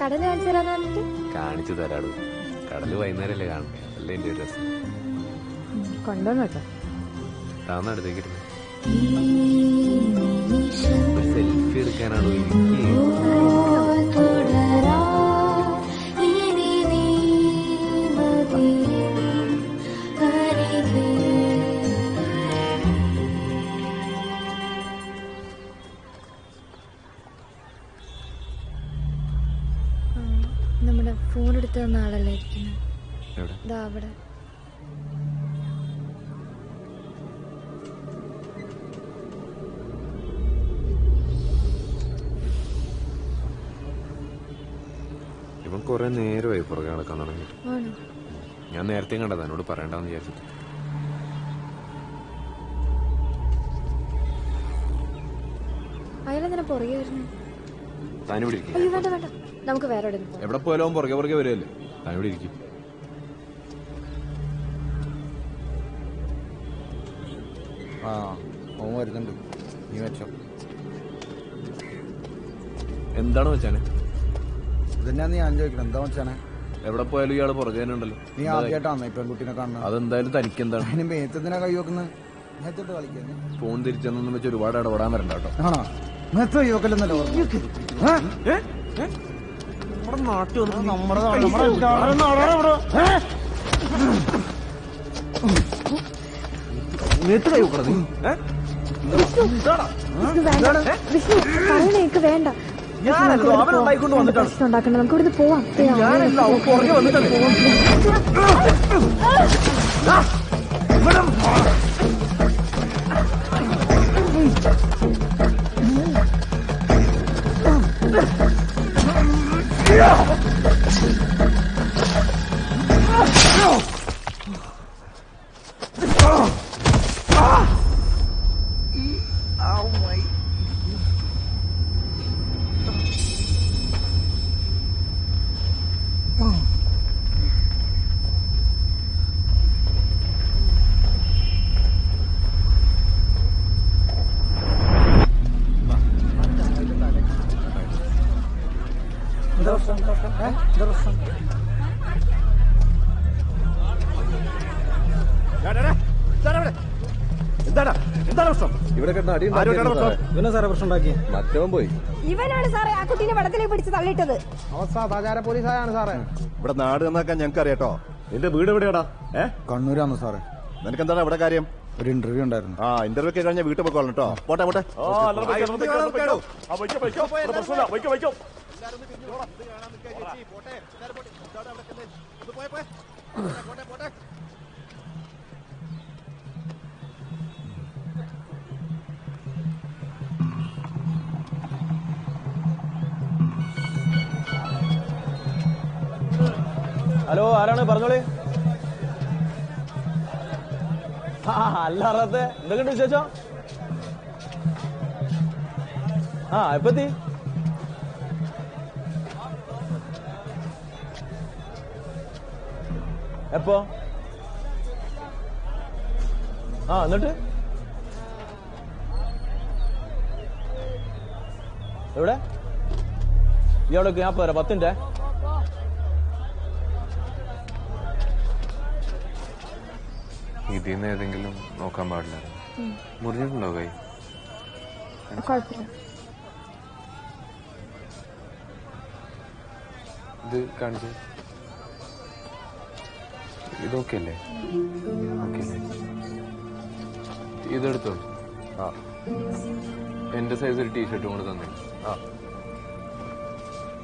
കടല് കാണിച്ചു തരാന്ന് പറഞ്ഞിട്ട് കാണിച്ചു തരാടൂ. കടല് വൈകുന്നേരല്ലേ കാണണ്ടേ, അല്ലേ എന്റെ ഒരു രസം. കൊണ്ടുവന്നോട്ടോ. താന്ന് അടുത്തേക്കിരുന്നു ഒരു സെൽഫി എടുക്കാനാണോ എനിക്ക്? നമ്മുടെ ഫോൺ എടുത്ത് തന്ന ആളല്ലേ ഇതാ അവിടെ. ഇവൻ കുറെ നേരമായി പുറകെ നടക്കാൻ തുടങ്ങി. ആണോ? ഞാൻ നേരത്തെ കണ്ടത്, എന്നോട് പറയണ്ടെന്ന് വിചാരിച്ചിട്ട്. അയാളെന്തിനാ പുറകെ വരുന്നു? താനിവിടെ ഇരിക്കും. അയ്യോ വേണ്ട വേണ്ട, നമുക്ക് വേറെ എവിടെ പോവാം. എവിടെ പോയാലും പുറകെ പുറകെ വരുമല്ലേ. താനിവിടെ ഇരിക്കും. ആ ഓൻ വരുന്നുണ്ട്, നീ വെച്ചോ. എന്താണ് വെച്ചാനെ? ഇതന്നെയാ ഞാൻ ചോദിക്കണം, എന്താ വെച്ചാനെ? എവിടെ പോയാലും ഇയാള് പുറകെ തന്നെ ഉണ്ടല്ലോ. നീ ആദ്യമായിട്ടാണ് ഈ പെൺകുട്ടിനെ കാണുന്നത്? അതെന്തായാലും തനിക്ക് എന്താണ്? അതിന് മേത്തത്തിനാ കൈ വെക്കുന്നത്? മേത്തോട്ട് കളിക്കാൻ ഫോൺ തിരിച്ചെന്നു വെച്ച് ഒരുപാട് ഇടപെടാൻ വരണ്ട കേട്ടോ. ആണോ? മേത്ത കൈ വെക്കലെന്നല്ലോ വിഷ്ണു പറയണേക്ക് വേണ്ട. പ്രശ്നം ഉണ്ടാക്കണ്ട, നമുക്ക് ഇവിടുന്ന് പോവാം. മറ്റവൻ പോയി. ഇവനാണ് സാറേ ആ കുട്ടീനെ വെള്ളത്തിലേക്ക് പിടിച്ച് തള്ളിയിട്ടത്. സദാചാര പോലീസായാണ് സാറേ. ഇവിടെ നാട് നന്നാക്കാൻ ഞങ്ങൾക്ക് അറിയാട്ടോ. നിന്റെ വീട് എവിടെയാടാ? കണ്ണൂരാണ് സാറേ. നിനക്കെന്താണ് ഇവിടെ കാര്യം? ഒരു ഇന്റർവ്യൂ ഉണ്ടായിരുന്നു. ആ ഇന്റർവ്യൂ ഒക്കെ കഴിഞ്ഞ വീട്ടിൽ പോയിക്കോളണം കേട്ടോ. പോട്ടെ പോട്ടെ. ഹലോ, ആരാണ്? പറഞ്ഞോളി. അല്ല അറത്തെ എന്തൊക്കെയുണ്ട് വിശേഷം? എപ്പത്തി? എപ്പോ? എന്നിട്ട് എവിടെ? ഇയാളൊക്കെ ഞാൻ പോരാ, 10 മിനിറ്റ്. ഇതിന്ന് ഏതെങ്കിലും നോക്കാൻ പാടില്ല. മുറിഞ്ഞിട്ടുണ്ടോ കൈ? ഇത് കാണിച്ചു. ഇതൊക്കെ അല്ലേ? ഓക്കെ അല്ലേ? ഇതെടുത്തോളൂ. എന്റെ സൈസ് ഒരു ടീഷർട്ടും കൂടെ തന്നെ.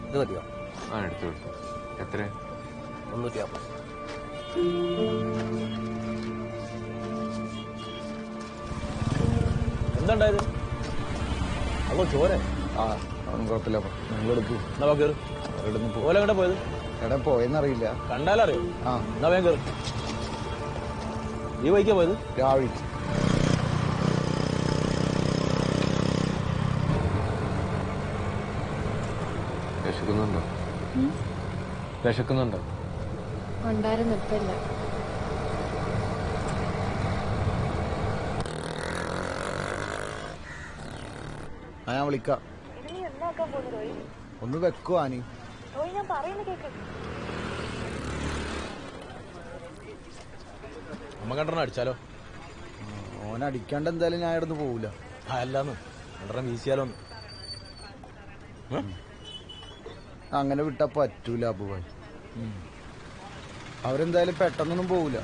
ഇത് മതിയോ? എടുത്തോളൂ. എത്ര? 350. എന്താണ്ടായത്? അതോ ചോരെ? അതൊന്നും കുഴപ്പമില്ല, നിങ്ങളെടുക്കൂ. എന്നാ കേറ്. ഓല എവിടെ പോയത്? എവിടെ പോയെന്നറിയില്ല. കണ്ടാലറിയോ? എന്നാ വേഗം കേറ്. ഈ വൈക്കാ പോയത്? രാവിലെ. വിശക്കുന്നുണ്ടോ? വിശക്കുന്നുണ്ടോ? ഉണ്ടായിരുന്നു, ഇപ്പില്ല. ഞാൻ വിളിക്കാം. ഒന്ന് വെക്കോ ആനി? ഞാൻ പറയുന്ന കേക്ക്. അമ്മ കണ്ടെണ്ണം അടിച്ചാലോ? ഓനടിക്കാണ്ട് എന്തായാലും ഞാൻ ഇടന്ന് പോവില്ല. അല്ലാന്ന് രണ്ടെണ്ണം വീശിയാലോന്ന്. അങ്ങനെ വിട്ടാ പറ്റൂല അബുവായി. അവരെന്തായാലും പെട്ടെന്നൊന്നും പോവില്ല.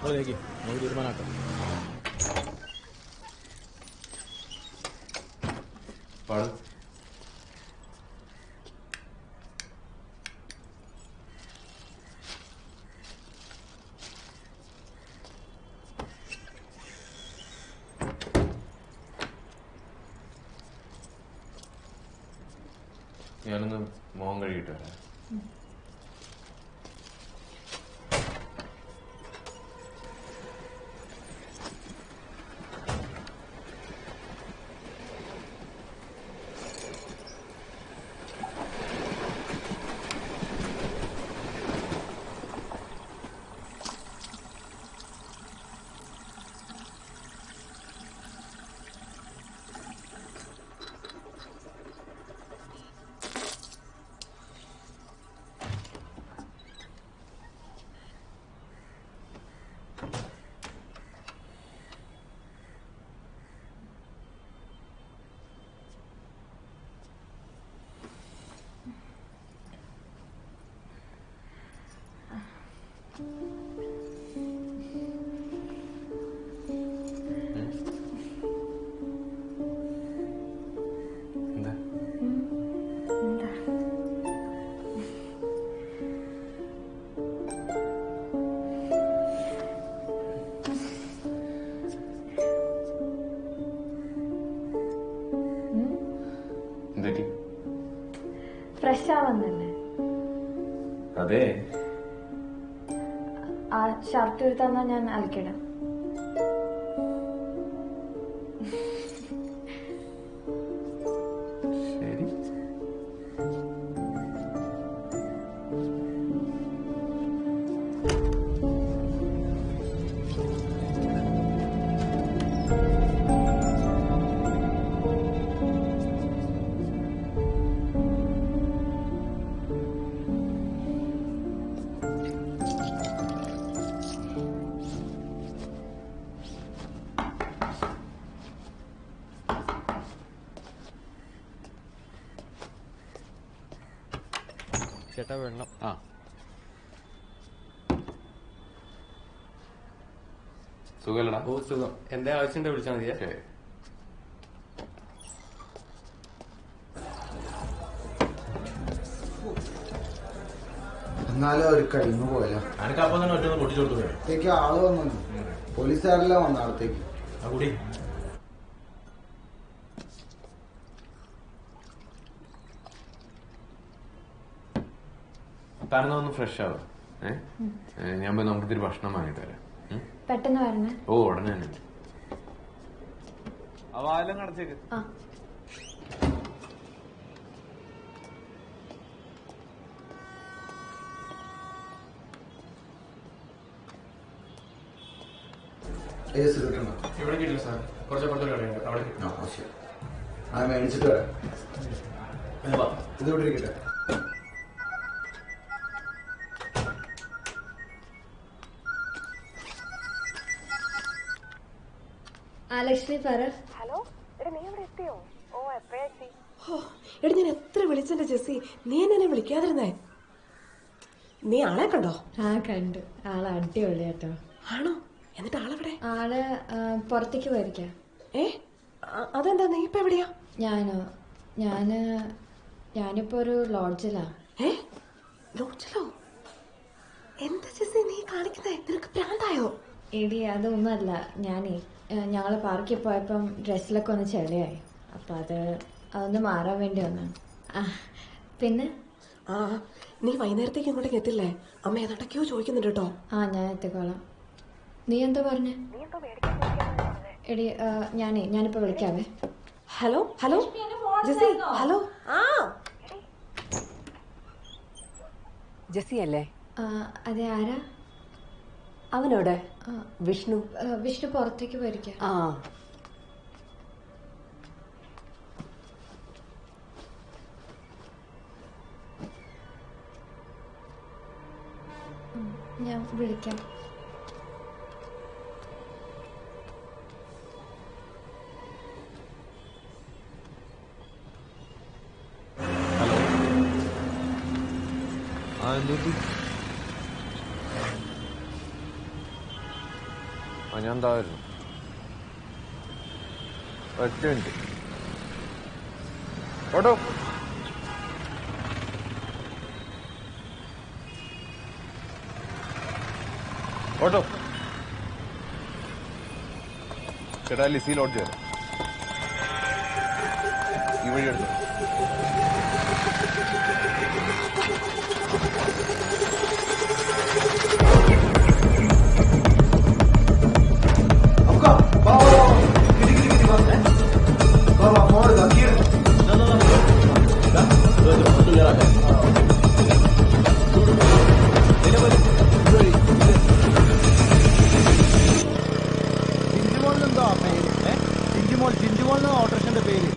നമുക്ക് തീരുമാനാക്കാം. ഞാനൊന്ന് മോൻ കഴുകിട്ട് വരാം. ഫ്രഷ് ആവുന്നല്ലേ? അതെ. ആ ഷർട്ട് എടുത്താ ഞാൻ അലക്കിടാം. ശരി. ചേട്ടാ വെള്ളം. ആ സുഖല്ലടാ? ഓ സുഖം. എന്താ ആവശ്യമുണ്ടോ വിളിച്ചാൽ മതിയാ. എന്നാലും അവർ കഴിഞ്ഞു പോയല്ലോ. എനിക്ക് അപ്പം തന്നെ ഒറ്റ പൊട്ടിച്ചു കൊടുത്തു. അടുത്തേക്ക് ആള് വന്നു. പോലീസുകാരെല്ലാം വന്നു അടുത്തേക്ക്. ആ കൂടി താനൊന്ന് ഫ്രഷ് ആവും. ഞാൻ പോയി നമുക്ക് ഇത്തിരി ഭക്ഷണം വാങ്ങിട്ട് വരാം. പെട്ടെന്ന് വരണേ. ഓ ഉടനെ തന്നെ. അടച്ചേക്ക്. ഇവിടെ കിട്ടില്ല സാർ. കുറച്ചപ്പുറത്തൊരു കടയുണ്ട് അവിടെ. ആ മേടിച്ചിട്ട് വരാം. ഇതിവിടെ ഇരിക്കട്ടെ. ലക്ഷ്മി പറ. ഹലോ, എടാ നീ ഇവിടെ എത്തിയോ? ഓ എപ്പോഴാ എത്തി? എടാ ഞാൻ എത്ര വിളിച്ചെന്റെ ജെസ്സി, നീ എന്നെ വിളിക്കാതിരുന്നേ. നീ ആളെ കണ്ടോ? ആ കണ്ടു. ആള് അടിപൊളിയാട്ടോ. ആണോ? എന്നിട്ട് ആളെവിടെ? ആള് പുറത്തേക്ക് പോയിരിക്കാം. അതെന്താ? നീ ഇപ്പൊ എവിടെയാ? ഞാനിപ്പോ ഒരു ലോഡ്ജിലാ. ലോഡ്ജിലോ? എന്താ ജെസ്സി നീ കാണിക്കുന്നേ? നിനക്ക് പ്രാന്തായോ? എടി അതൊന്നുമല്ല, ഞങ്ങള് പാർക്കിൽ പോയപ്പം ഡ്രസ്സിലൊക്കെ ഒന്ന് ചെളിയായി. അപ്പൊ അതൊന്ന് മാറാൻ വേണ്ടി വന്നാണ്. പിന്നെ നീ വൈകുന്നേരത്തേക്ക് ഇങ്ങോട്ടേക്ക് എത്തില്ലേ? അമ്മ ഏതാണ്ടൊക്കെയോ ചോദിക്കുന്നുണ്ട് കേട്ടോ. ഞാൻ എത്തിക്കോളാം. നീ എന്താ പറഞ്ഞേ? എടി ഞാനിപ്പോ വിളിക്കാവേ. Hello hello Jessie, hello. Jessie അല്ലേ? അതെ, ആരാ? അവനോടെ? വിഷ്ണു. വിഷ്ണു പുറത്തേക്ക് പോയിരിക്കാം. വിളിക്കാം. ഞാൻ എന്തായിരുന്നു ഒറ്റ മിനിറ്റ് ഓട്ടോ ഓട്ടോ ചേട്ടാ ലിസി ലോഡ് ചെയ്യാം ഈ വഴി എടുത്തു ജിഞ്ചുമോൾ ഓട്ടോറിക്ഷന്റെ പേര്.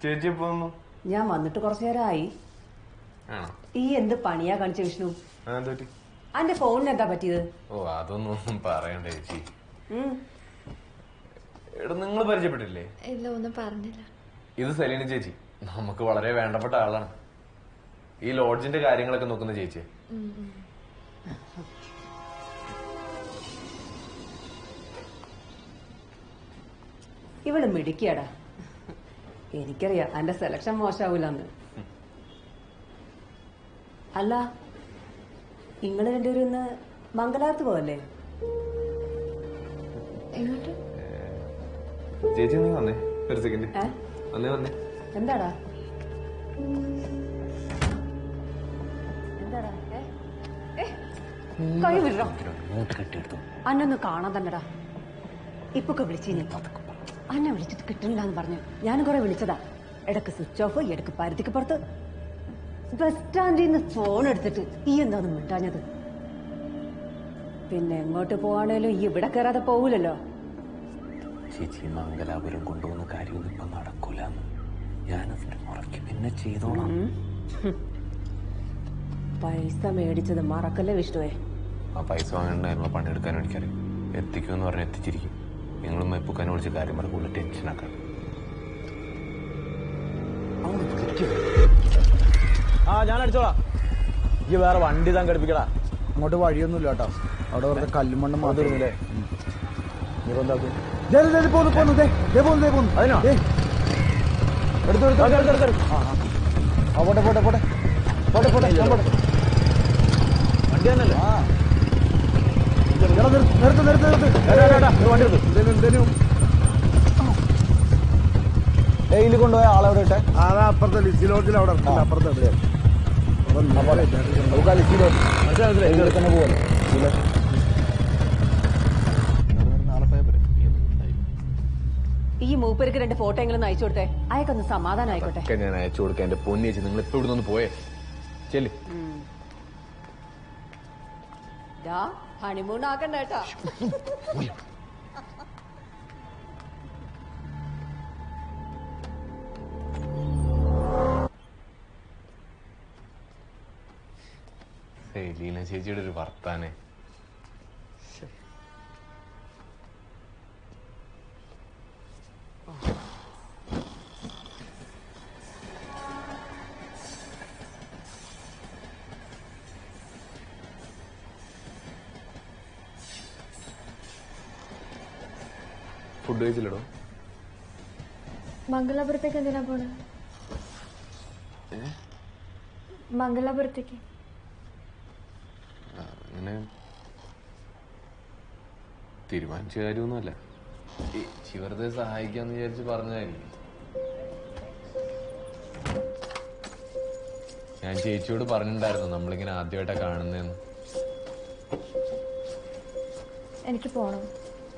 ചേച്ചി പോന്നു. ഞാൻ വന്നിട്ട് കുറച്ചു നേരമായി. ഈ എന്ത് പണിയാ കാണിച്ച വിഷ്ണു? അന്റെ ഫോണിന് എന്താ പറ്റിയത്? ഓ അതൊന്നും പറയണ്ട ചേച്ചി. നിങ്ങൾ പരിചയപ്പെട്ടില്ലേ? ഇല്ല, ഒന്നും പറഞ്ഞില്ല. ഇത് സെലീന ചേച്ചി, നമുക്ക് വളരെ വേണ്ടപ്പെട്ട ആളാണ്. ഈ ലോഡ്ജിന്റെ കാര്യങ്ങളൊക്കെ നോക്കുന്ന ചേച്ചി. ഇവള് മിടിക്കാടാ. എനിക്കറിയാം എന്റെ സെലക്ഷൻ മോശാവൂലെന്ന്. അല്ല, നിങ്ങള് രണ്ടുപേരും ഇന്ന് മംഗലാപുരത്ത് പോവല്ലേ? എങ്ങോട്ട്? ചേച്ചി നീ വന്നേ ഒരു സെക്കൻഡ്. വന്നേ എന്താടാ എന്താടാ കൈ വിടോ. അന്നൊന്ന് കാണാൻ തന്നെടാ. ഇപ്പൊക്കെ വിളിച്ചിനി. അന്നെ വിളിച്ചിട്ട് കിട്ടണില്ല എന്ന് പറഞ്ഞു. ഞാനും കുറെ വിളിച്ചതാ. ഇടക്ക് സ്വിച്ച് ഓഫ്, ഇടക്ക് പരുത്തിക്ക് പുറത്ത്. ബസ് സ്റ്റാൻഡിൽ നിന്ന് ഫോൺ എടുത്തിട്ട് ഈ എന്താന്ന് മിണ്ടാഞ്ഞത്? പിന്നെ എങ്ങോട്ട് പോവാണേലും ഈ ഇവിടെ കയറാതെ പോകൂലല്ലോ. ചേച്ചി മംഗലാപുരം കൊണ്ടുപോകുന്ന കാര്യമൊന്നും ഇപ്പൊ നടക്കൂല. ഞാനതിന്റെ മുറയ്ക്ക് പിന്നെ ചെയ്തോളാം. പൈസ മേടിച്ചത് മറക്കല്ലേ വിഷ്ണുവേ? ആ പൈസ വാങ്ങേണ്ട നമ്മൾ പണിയെടുക്കാനും എനിക്കറിയാം. എത്തിക്കുമെന്ന് പറഞ്ഞ് എത്തിച്ചിരിക്കും. നിങ്ങളും മെപ്പുക്കാനെ വിളിച്ച് കാര്യം പറഞ്ഞ കൂടുതൽ ടെൻഷനാക്കാം. ഞാൻ അടിച്ചോളാം. ഈ വേറെ വണ്ടി സംഘടിപ്പിക്കടാ. അങ്ങോട്ട് വഴിയൊന്നുമില്ല കേട്ടോ. അവിടെ വെറുതെ കല്ലും മണ്ണും മാത്രമല്ലേ. വണ്ടി തന്നല്ലേ? ഡെയിലി കൊണ്ടുപോയ ആളെവിടെ ഇട്ടെ? അതാ അപ്പുറത്തെ ലിസി ലോഡ്ജിൽ അവിടെ അപ്പുറത്തെ ഈ മൂപ്പർക്ക് 2 ഫോട്ടോ എങ്കിലും അയച്ചു കൊടുത്തേ. അയക്കൊന്ന് സമാധാനം ആയിക്കോട്ടെ. ഞാൻ അയച്ചു കൊടുക്കാൻ എന്റെ പൊന്നേച്ചി. നിങ്ങൾ ഇപ്പൊ ഇവിടെ നിന്ന് പോയേ ചെല്ലി. ഹണിമൂൺ ആക്കണ്ട കേട്ടാ. ലീന ചേച്ചിയുടെ ഒരു വർത്താനെ. ഫുഡ് കഴിച്ചില്ലടോ? മംഗലാപുരത്തേക്ക് എന്തിനാ പോണേ? മംഗലാപുരത്തേക്ക് അങ്ങനെ തീരുമാനിച്ച കാര്യമൊന്നുമല്ല. വെറുതെ സഹായിക്കാന്ന് വിചാരിച്ച് പറഞ്ഞതായിരിക്കും. ഞാൻ ചേച്ചിയോട് പറഞ്ഞിട്ടുണ്ടായിരുന്നു നമ്മളിങ്ങനെ ആദ്യമായിട്ടാ കാണുന്നതെന്ന്. എനിക്ക് പോണം.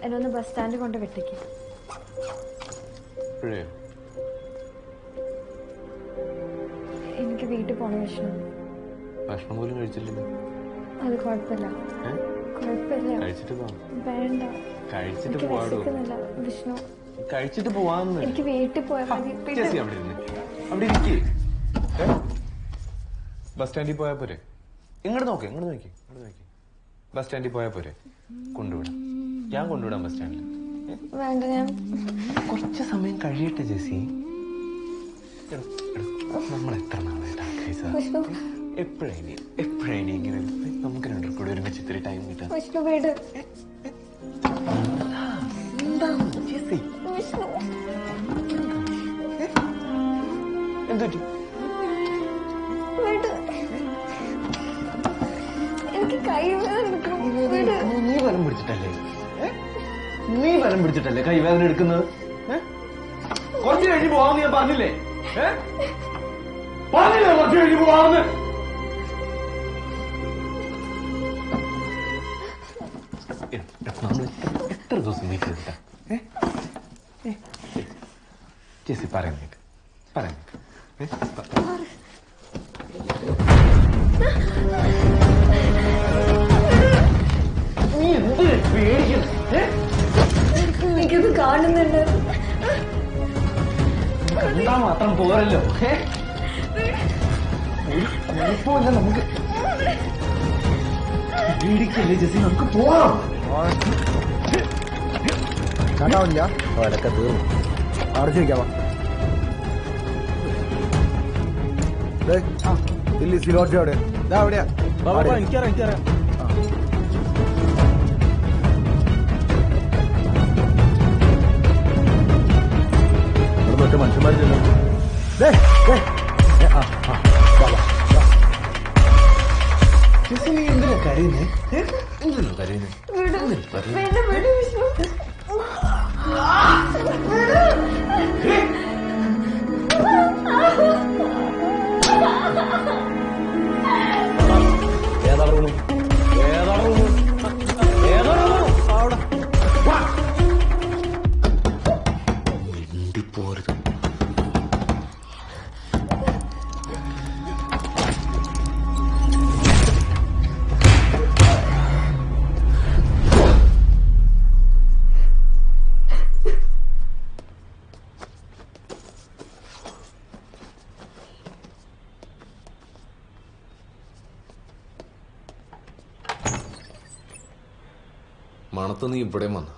എന്നെ ഒന്ന് ബസ് സ്റ്റാൻഡിൽ കൊണ്ട് വിട്ടേക്ക്. ഇപ്പോഴേ എനിക്ക് വീട്ടിൽ പോണം വിഷ്ണു. ഭക്ഷണം പോലും കഴിച്ചില്ലല്ലോ. അത് കുഴപ്പമില്ല. കുഴപ്പമില്ല കഴിച്ചിട്ട് പോവാം. വേണ്ട കഴിച്ചിട്ട് എനിക്ക് പോവാടോ. വിശക്കുന്നില്ല വിഷ്ണു കഴിച്ചിട്ട് പോവാന്ന്. എനിക്ക് വീട്ടിൽ പോയാൽ മതി ചേച്ചി അവിടെ ഇരുന്ന്. അവിടെ ഇരിക്കേ. ബസ് സ്റ്റാൻഡിൽ പോയാ പോരെ? ഇങ്ങോട്ട് നോക്കി ഇങ്ങോട്ട് നോക്കി ഇങ്ങോട്ട് നോക്കി. ബസ് സ്റ്റാൻഡിൽ പോയാ പോരെ? കൊണ്ടുവിടാം. ഞാൻ കൊണ്ടുവിടാം ബസ് സ്റ്റാൻഡിൽ. വേണ്ട ഞാൻ കുറച്ച് സമയം കഴിയട്ടെ ജെസി. നമ്മൾ എത്ര നാളായിട്ട് എപ്പോഴാണ് ഇങ്ങനെ നമുക്ക് രണ്ടു കൂടെ ഒരുമിച്ച് ഇത്തിരി ടൈം കിട്ടാൻ. വിഷ്ണു വീട് എന്തുപറ്റി? വീട് എനിക്ക് കൈവേദന നീ ബലം പിടിച്ചിട്ടല്ലേ കൈവേദന എടുക്കുന്നത്? കുറച്ച് കഴിഞ്ഞ് പോവാന്ന് ഞാൻ പറഞ്ഞില്ലേ? പറഞ്ഞില്ലേ കുറച്ച് കഴിഞ്ഞ് പോവാന്ന്? നമ്മൾ എത്ര ദിവസം വെയിറ്റ് ചെയ്തിട്ടാ? ചേച്ചി പറയുന്നേക്ക് നീ എന്ത് പേടിക്കുന്നു? എനിക്കത് കാണുന്നുണ്ട്. കണ്ടാ മാത്രം പോരല്ലോ. കുഴപ്പമില്ല, നമുക്ക് പേടിക്കല്ലേ ജെസി, നമുക്ക് പോവാം. കണ്ടാവില്ല അതൊക്കെ തീർന്നു. അടച്ചു വയ്ക്കാവാ. ഇല്ല സിലോട്ട് അവിടെ എവിടെയാ? എനിക്കറിയാം. മറ്റു മനുഷ്യന്മാരില്ല. നീ എന്തിനാ കരയുന്നേ? വേണ്ട വിട് വിഷ്ണു. പോരുത്. മണത്ത് നീ ഇവിടെ വന്ന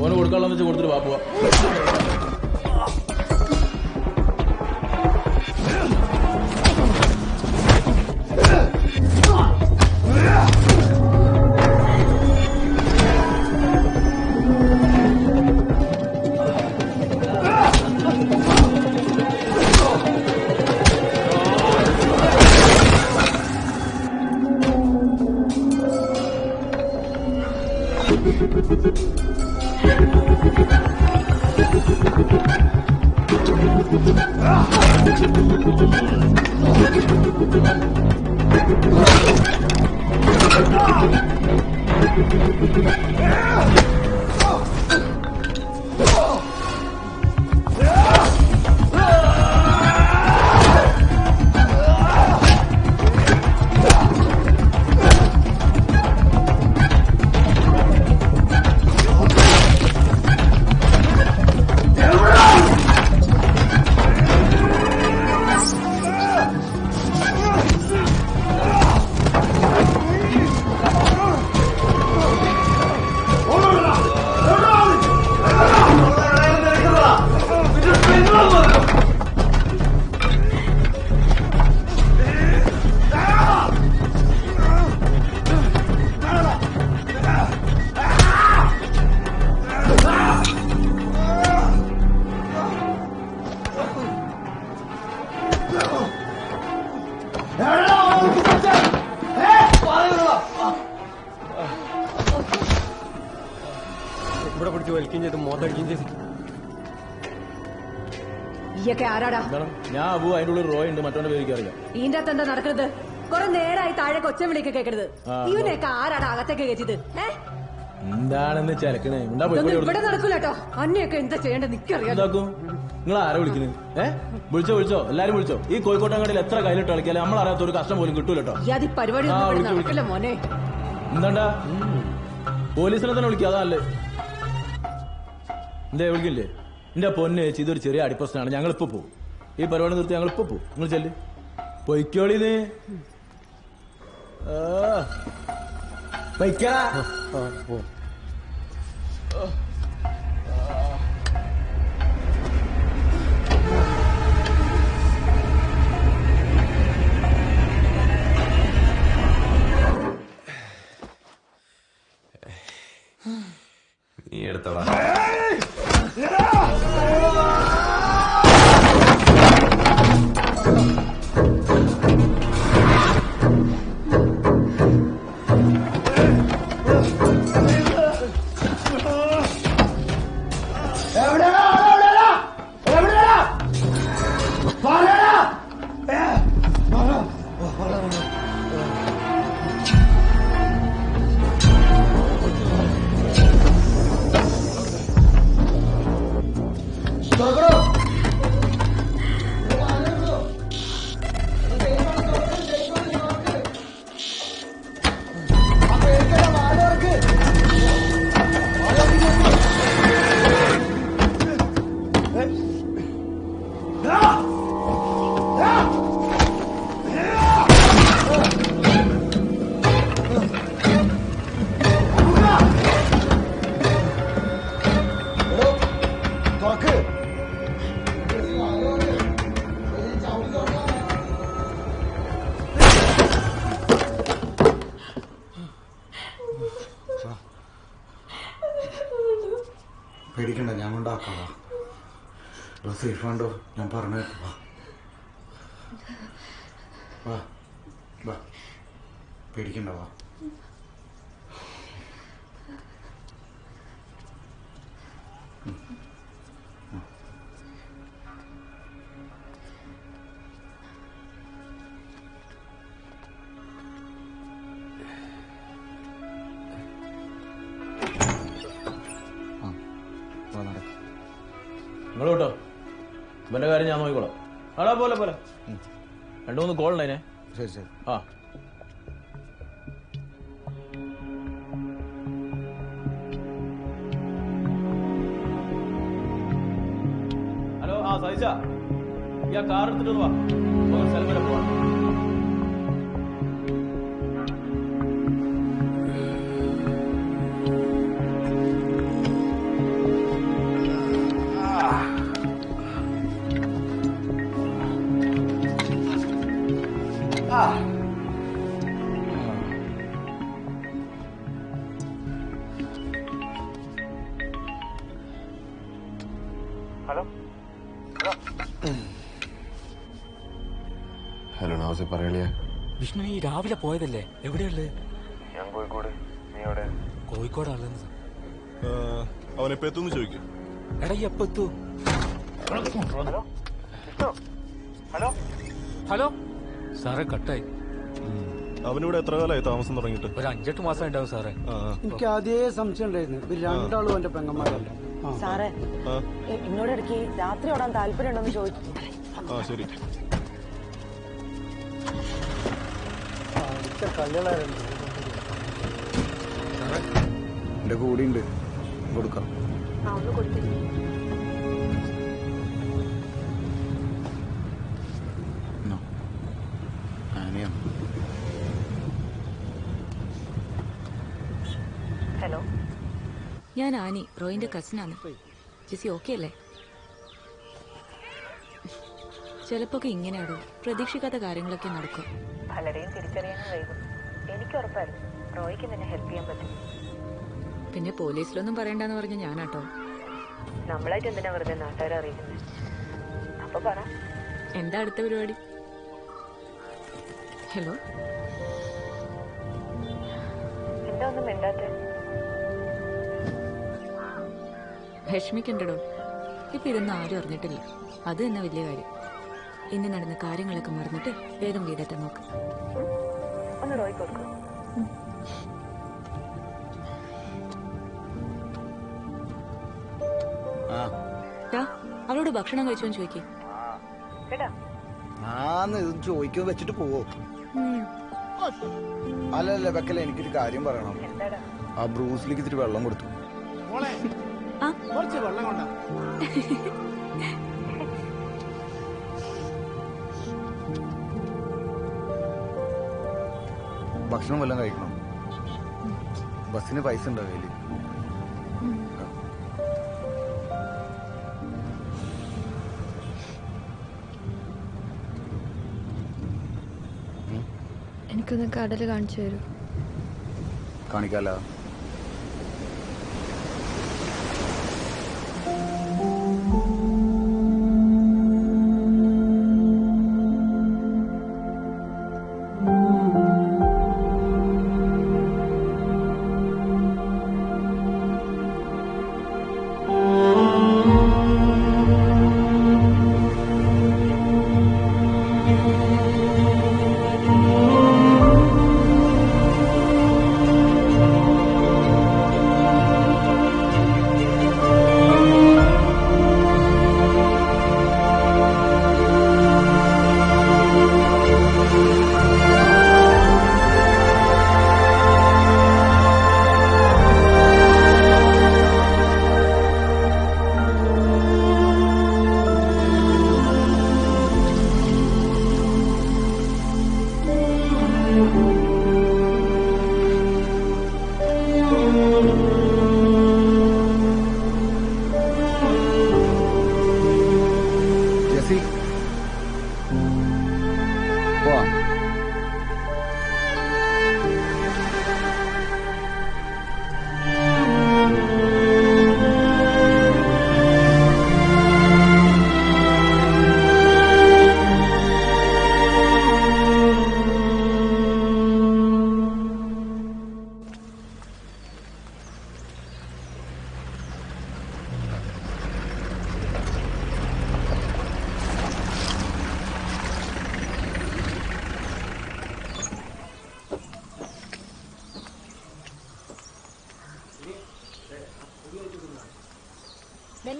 ഓന് കൊടുക്കാനുള്ള വെച്ച് കൊടുത്തിട്ട് വാ പോവാ. ഇവിടെ പിടിച്ച് വലിക്കുകയും ചെയ്ത് മോത്തടിക്കുകയും ചെയ്തു. ഈയൊക്കെ ആരാടാ? ഞാൻ അബു, അതിന്റെ ഉള്ളിൽ റോയ് ഉണ്ട്, മറ്റോന്റെ പേരിക്കറിയില്ല. ഈന്റെ അകത്ത് എന്താ നടക്കുന്നത്? കുറെ നേരമായി താഴെ കൊച്ചം വിളിയൊക്കെ കേൾക്കരുത്. ഇവനെയൊക്കെ ആരാടാ അകത്തേക്ക് കയറ്റിയത്? എന്താണെന്ന് ചിലക്കണേ ഇവിടെ നടക്കൂല കേട്ടോ. അന്നെയൊക്കെ എന്താ ചെയ്യേണ്ടത് നിക്കറിയാം. നിങ്ങൾ ആരാ വിളിക്കുന്നത്? വിളിച്ചോ എല്ലാരും വിളിച്ചോ. ഈ കോഴിക്കോട്ടങ്ങാടിയിൽ എത്ര കയ്യിലിട്ട് കളിക്കാലും നമ്മൾ അറിയാത്ത ഒരു കഷ്ടം പോലും കിട്ടൂല കേട്ടോ. എന്താണ്ടാ പോലീസിനെ തന്നെ വിളിക്കുക, അതല്ലേ? എന്തേ വിളിക്കില്ലേ? എന്റെ പൊന്ന് ചേച്ചി, ഇതൊരു ചെറിയ അടിപ്രശ്നമാണ്. ഞങ്ങളിപ്പോ പോകും. ഈ പരിപാടി നിർത്തി ഞങ്ങളിപ്പോ പോകും. നിങ്ങൾ ചെല്ല്, പൊയ്ക്കോളിന്ന്. പൊയ്ക്കടാ. നീ എടുത്തോളാ. പേടിക്കണ്ട, ഞാൻ കൊണ്ടാക്കാം. സേഫ് ആണ്ടോ? ഞാൻ പറഞ്ഞു. വാ, പേടിക്കണ്ട, വാ. നിങ്ങൾ കേട്ടോ, ഇവന്റെ കാര്യം ഞാൻ നോക്കിക്കോളാം. ആടാ പോലെ 2-3 കോൾ ഉണ്ടായിനെ. ശരി. ആ ഹലോ. ആ സഹിച്ച ഈ കാർ എടുത്തിട്ട് വാ, സ്ഥലം വരെ പോവാ. ഹലോ നവാസെ, പറയണിയാ. വിഷ്ണു, ഈ രാവിലെ പോയതല്ലേ? എവിടെയുള്ളത്? ഞാൻ കോഴിക്കോട്. നീ എവിടെ? കോഴിക്കോടാണുള്ളത്. അവൻ എപ്പോ എത്തുമെന്ന് ചോദിക്കും. എടാ, ഈ എപ്പോ എത്തൂ? ഹലോ സാറേ, കട്ടായി. അവനിവിടെ എത്ര കാലമായി താമസം തുടങ്ങിയിട്ട്? ഒരു 5-8 മാസം ഉണ്ടാവും സാറേ. എനിക്ക് ആദ്യേ സംശയം ഉണ്ടായിരുന്നു, ഇവർ രണ്ടാളും എന്റെ പെങ്ങന്മാരല്ലേ. സാറേ, എന്നോട് ഇടയ്ക്ക് രാത്രി ഓടാൻ താല്പര്യം ഉണ്ടെന്ന് ചോദിച്ചു. ശരി. എന്റെ കൂടെ ഉണ്ട്, കൊടുക്കാം. ഹലോ, ഞാൻ ആനി, റോയിന്റെ കസിനാണ്. ജിസി ഓക്കെ അല്ലേ? ചിലപ്പോ ഇങ്ങനെയാടോ, പ്രതീക്ഷിക്കാത്ത കാര്യങ്ങളൊക്കെ നടക്കും. പലരെയും തിരിച്ചറിയാനും വൈകും. എനിക്ക് ഉറപ്പായിരുന്നു റോയ്ക്ക് നിന്നെ ഹെൽപ്പ് ചെയ്യാൻ പറ്റും. പിന്നെ പോലീസിലൊന്നും പറയണ്ടെന്ന് പറഞ്ഞ ഞാനാട്ടോ. നമ്മളായിട്ട് എന്തിനാ വെറുതെ നാട്ടുകാരെ അറിയിക്കുന്നത്? അപ്പൊ പറ, എന്താ അടുത്ത പരിപാടി? ഹലോ, എന്താ ഒന്നും മിണ്ടാത്തെ? വിഷമിക്കണ്ടടോ, ഇപ്പൊ ഇതൊന്നും ആരും അറിഞ്ഞിട്ടില്ല. അത് തന്നെ വലിയ കാര്യം. ഇന്ന് നടന്ന കാര്യങ്ങളൊക്കെ മറന്നിട്ട് വേഗം വീടത്തെ നോക്ക്. ഒന്ന് റോയ് കൊടുക്കും. അവൾ മോളോട് ഭക്ഷണം കഴിച്ചോന്ന് ചോദിക്കേ. ഞാന്ന് ഇത് ചോദിക്കാൻ വെച്ചിട്ട് പോവോ? അല്ലല്ല വെക്കല, എനിക്കൊരു കാര്യം പറയണം. ആ ബ്രൂസിലേക്ക് ഇത്തിരി വെള്ളം കൊടുത്തു. കുറച്ച് വെള്ളം കൊണ്ടാ. ഭക്ഷണം വല്ലതും കഴിക്കണം. ബസ്സിന് പൈസ ഉണ്ടോ കയ്യില്? എനിക്കൊന്ന് കടല് കാണിച്ചു തരൂ. കാണിക്കാലോ.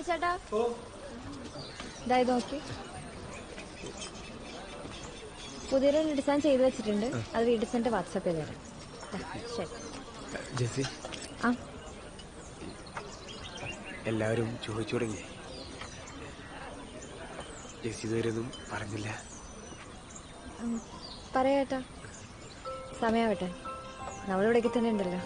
ചേട്ടാ ഇതായത് നോക്കി, പുതിയൊരു ഡിസൈൻ ചെയ്ത് വെച്ചിട്ടുണ്ട്. അത് വീട്ടിൽ ചെന്നിട്ട് വാട്സാപ്പ് ചെയ്ത് തരാം. ശരി ജെസ്സി, ആ എല്ലാവരും ചോദിച്ചു തുടങ്ങി. ജെസ്സി ഇതുവരെയൊന്നും പറഞ്ഞില്ല. പറയാട്ടാ, സമയാവട്ടെ. നമ്മളിവിടേക്ക് തന്നെ ഉണ്ടല്ലോ.